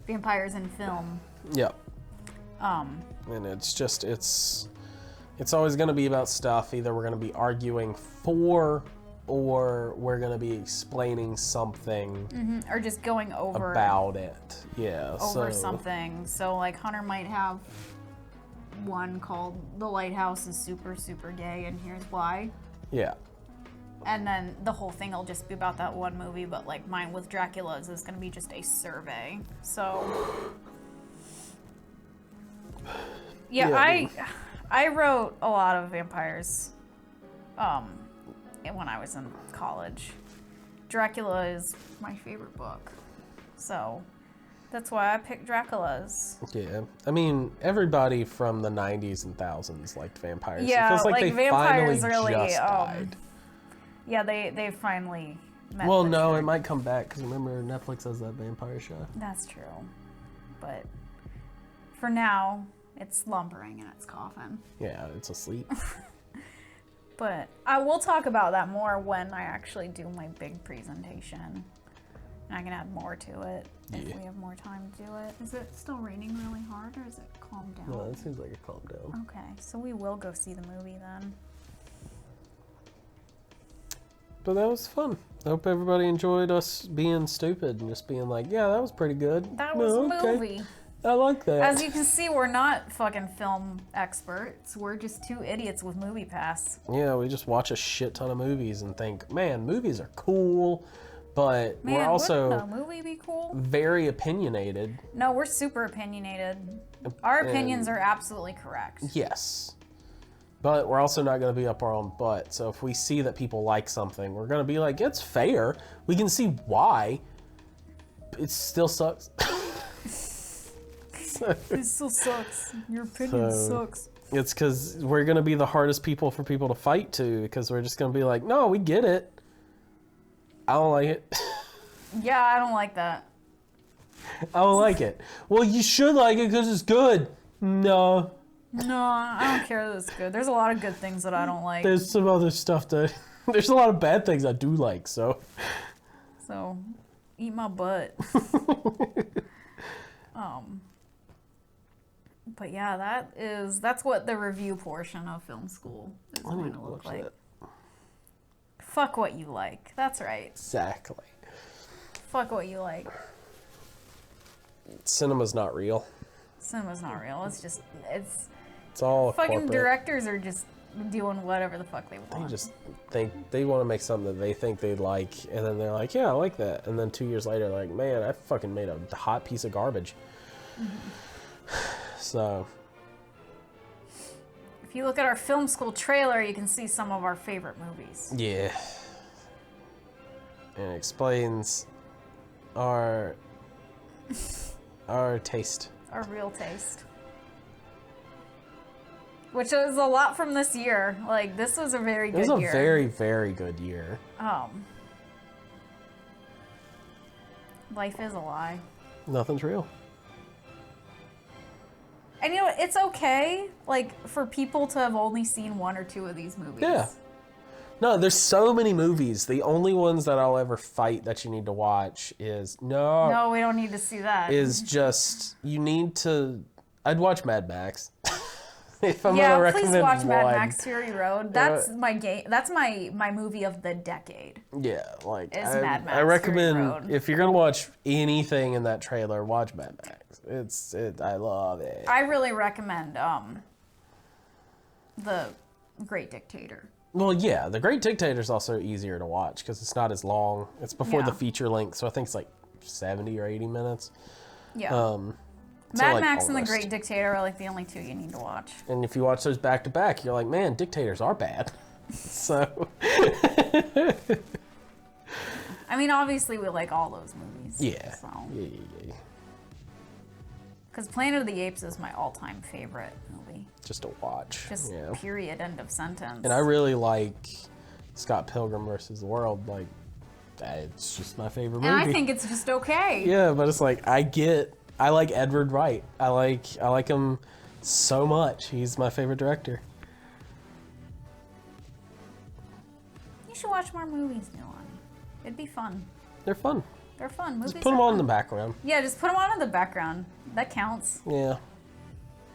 Vampires in film. Yeah. And it's just it's always going to be about stuff. Either we're going to be arguing for, or we're going to be explaining something, or just going over about it. Yeah. Over something. So like Hunter might have one called "The Lighthouse is super super gay, and here's why." Yeah. And then the whole thing will just be about that one movie, but like mine with Dracula's is going to be just a survey. So yeah, I wrote a lot of vampires when I was in college. Dracula is my favorite book. So that's why I picked Dracula's. Yeah. I mean, everybody from the 90s and thousands liked vampires. Yeah, it feels like they vampires finally really just died. Yeah, they finally met. Well, no, it might come back because remember Netflix has that vampire show. That's true. But for now, it's slumbering in its coffin. Yeah, it's asleep. But I will talk about that more when I actually do my big presentation. And I can add more to it if we have more time to do it. Is it still raining really hard or is it calmed down? No, it seems like it calmed down. Okay, so we will go see the movie then. But that was fun. I hope everybody enjoyed us being stupid and just being like, yeah, that was pretty good. That was a movie. I like that. As you can see, we're not fucking film experts. We're just two idiots with Movie Pass. Yeah, we just watch a shit ton of movies and think, man, movies are cool, but Man, we're also wouldn't a movie be cool? very opinionated. No, we're super opinionated. Our opinions are absolutely correct. Yes. But we're also not going to be up our own butt. So if we see that people like something, we're going to be like, it's fair. We can see why. It still sucks. It still sucks. Your opinion sucks. It's because we're going to be the hardest people for people to fight to, because we're just going to be like, no, we get it. I don't like it. Yeah, I don't like that. I don't like it. Well, you should like it because it's good. No. No, I don't care that it's good. There's a lot of good things that I don't like. There's some other stuff that... There's a lot of bad things I do like, so... So, eat my butt. But yeah, that's what the review portion of film school is going to look like. Fuck what you like. That's right. Exactly. Fuck what you like. Cinema's not real. Cinema's not real. It's all fucking corporate. Directors are just doing whatever the fuck they want. They just think they want to make something that they think they'd like, and then they're like, yeah, I like that. And then 2 years later, like, man, I fucking made a hot piece of garbage. So... If you look at our film school trailer, you can see some of our favorite movies. Yeah. And it explains our taste. Our real taste. Which is a lot from this year. Like, this was a very good year. It was a very, very good year. Life is a lie. Nothing's real. And you know what? It's okay, like, for people to have only seen one or two of these movies. Yeah. No, there's so many movies. The only ones that I'll ever fight that you need to watch is... No, we don't need to see that. Is just... You need to... I'd watch Mad Max. If I'm gonna recommend please watch one. Mad Max Fury Road. That's my game. That's my movie of the decade. Yeah, like... Mad Max I recommend... Fury Road. If you're gonna watch anything in that trailer, watch Mad Max. I love it. I really recommend The Great Dictator. Well, yeah, The Great Dictator is also easier to watch because it's not as long. It's before the feature length, so I think it's like 70 or 80 minutes. Yeah. Like Max and The almost. Great Dictator are like the only two you need to watch. And if you watch those back to back, you're like, man, dictators are bad. So. I mean, obviously we like all those movies. Yeah. So. Yeah. Because Planet of the Apes is my all-time favorite movie. Just to watch. Just yeah. period, end of sentence. And I really like Scott Pilgrim versus the World. Like, it's just my favorite movie. And I think it's just okay. Yeah, but it's like, I like Edward Wright. I like him so much. He's my favorite director. You should watch more movies, Nilani. It'd be fun. They're fun. They're fun. Movies Just put are them on fun. in the background. Yeah, just put them on in the background. That counts. Yeah.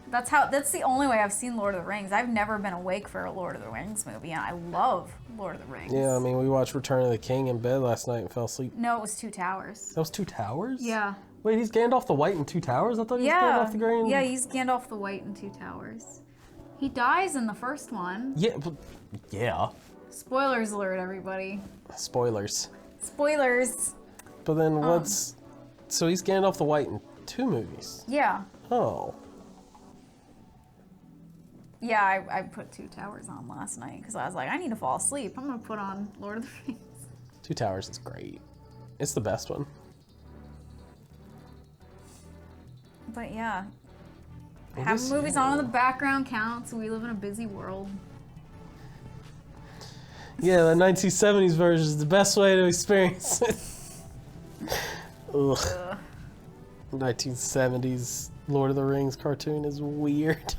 That's the only way I've seen Lord of the Rings. I've never been awake for a Lord of the Rings movie, and I love Lord of the Rings. Yeah, I mean, we watched Return of the King in bed last night and fell asleep. No, it was Two Towers. That was Two Towers? Yeah. Wait, he's Gandalf the White in Two Towers? I thought he was Yeah. Gandalf the Green. Yeah, he's Gandalf the White in Two Towers. He dies in the first one. Yeah, but, yeah. Spoilers alert, everybody. Spoilers. Spoilers. But then what's... So he's Gandalf the White in 2 movies? Yeah. Oh. Yeah, I put Two Towers on last night because I was like, I need to fall asleep. I'm going to put on Lord of the Rings. Two Towers is great. It's the best one. But yeah. Having movies on in the background counts. We live in a busy world. Yeah, the 1970s version is the best way to experience it. Ugh. 1970s Lord of the Rings cartoon is weird.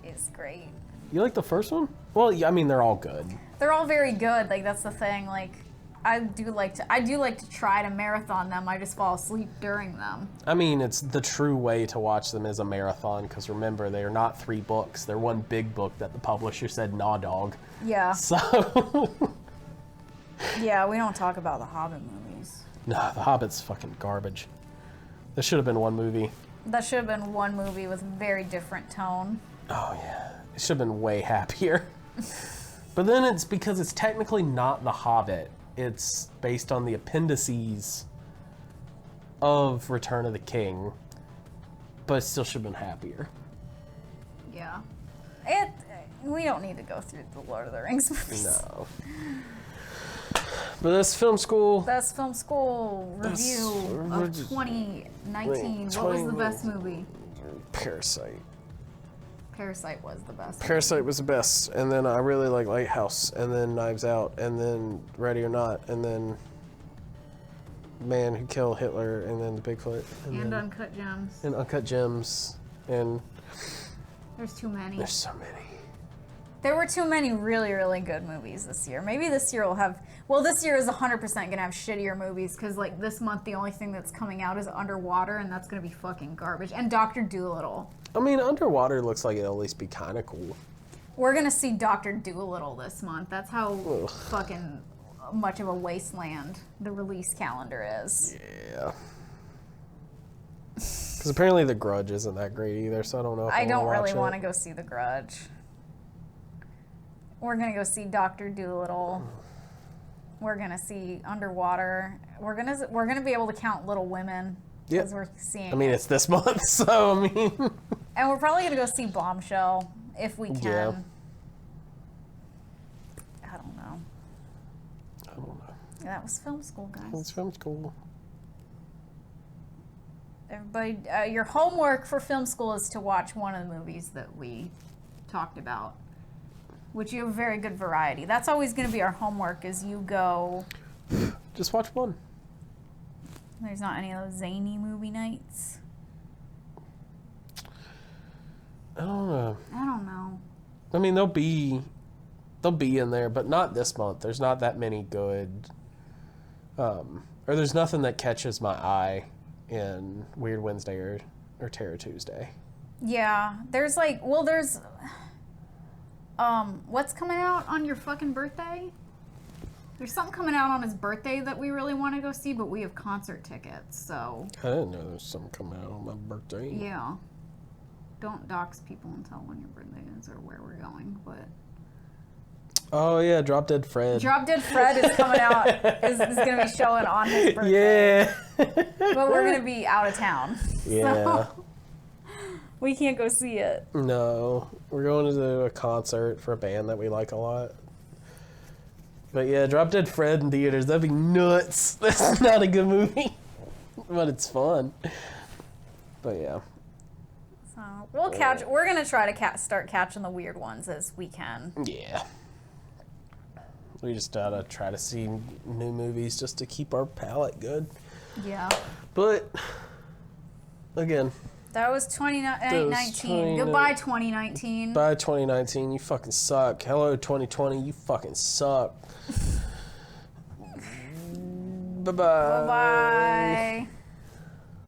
It's great. You like the first one? Well, yeah, I mean, they're all good. They're all very good. Like, that's the thing. Like, I do like to try to marathon them. I just fall asleep during them. I mean, it's the true way to watch them as a marathon, because remember, they are not 3 books. They're one big book that the publisher said, nah, dog. Yeah. So... Yeah, we don't talk about the Hobbit movies. Nah, The Hobbit's fucking garbage. There should have been one movie. That should have been one movie with a very different tone. Oh, yeah. It should have been way happier. But then it's because it's technically not The Hobbit. It's based on the appendices of Return of the King. But it still should have been happier. Yeah. We don't need to go through the Lord of the Rings movies. No. But that's Film School. Best Film School review of 2019. What was the best movie? Parasite. Parasite was the best. Parasite was the best. And then I really like Lighthouse. And then Knives Out. And then Ready or Not. And then Man Who Killed Hitler. And then The Bigfoot. And Uncut Gems. And Uncut Gems. And... There's too many. There's so many. There were too many really, really good movies this year. Maybe this year will have... Well, this year is 100% going to have shittier movies because, like, this month the only thing that's coming out is Underwater, and that's going to be fucking garbage. And Dr. Dolittle. I mean, Underwater looks like it'll at least be kind of cool. We're going to see Dr. Dolittle this month. That's how fucking much of a wasteland the release calendar is. Yeah. Because apparently The Grudge isn't that great either, so I don't know if I don't really want to to go see The Grudge. We're going to go see Dr. Dolittle. We're going to see Underwater. We're going to be able to count Little Women because we're seeing I mean, it's this month, so I mean... And we're probably going to go see Bombshell if we can. Yeah. I don't know. I don't know. Yeah, that was Film School, guys. It's Film School. Everybody, your homework for Film School is to watch one of the movies that we talked about, which you have a very good variety. That's always going to be our homework is you go... Just watch one. There's not any of those zany movie nights. I don't know. I don't know. I mean, they'll be in there, but not this month. There's not that many good... or there's nothing that catches my eye in Weird Wednesday or Terror Tuesday. Yeah, there's like... Well, there's... what's coming out on your fucking birthday? There's something coming out on his birthday that we really want to go see, but we have concert tickets, so. I didn't know there was something coming out on my birthday. Yeah. Don't dox people and tell when your birthday is or where we're going, but. Oh, yeah, Drop Dead Fred. Drop Dead Fred is coming out, is going to be showing on his birthday. Yeah. But we're going to be out of town. Yeah. So we can't go see it. No. We're going to do a concert for a band that we like a lot. But yeah, Drop Dead Fred in theaters, that'd be nuts. That's not a good movie. But it's fun. But yeah. So we'll catch, we're going to try to start catching the weird ones as we can. Yeah. We just gotta try to see new movies just to keep our palate good. Yeah. But, again. That was 2019. Goodbye, 2019. Bye, 2019. You fucking suck. Hello, 2020. You fucking suck. Bye-bye. Bye-bye.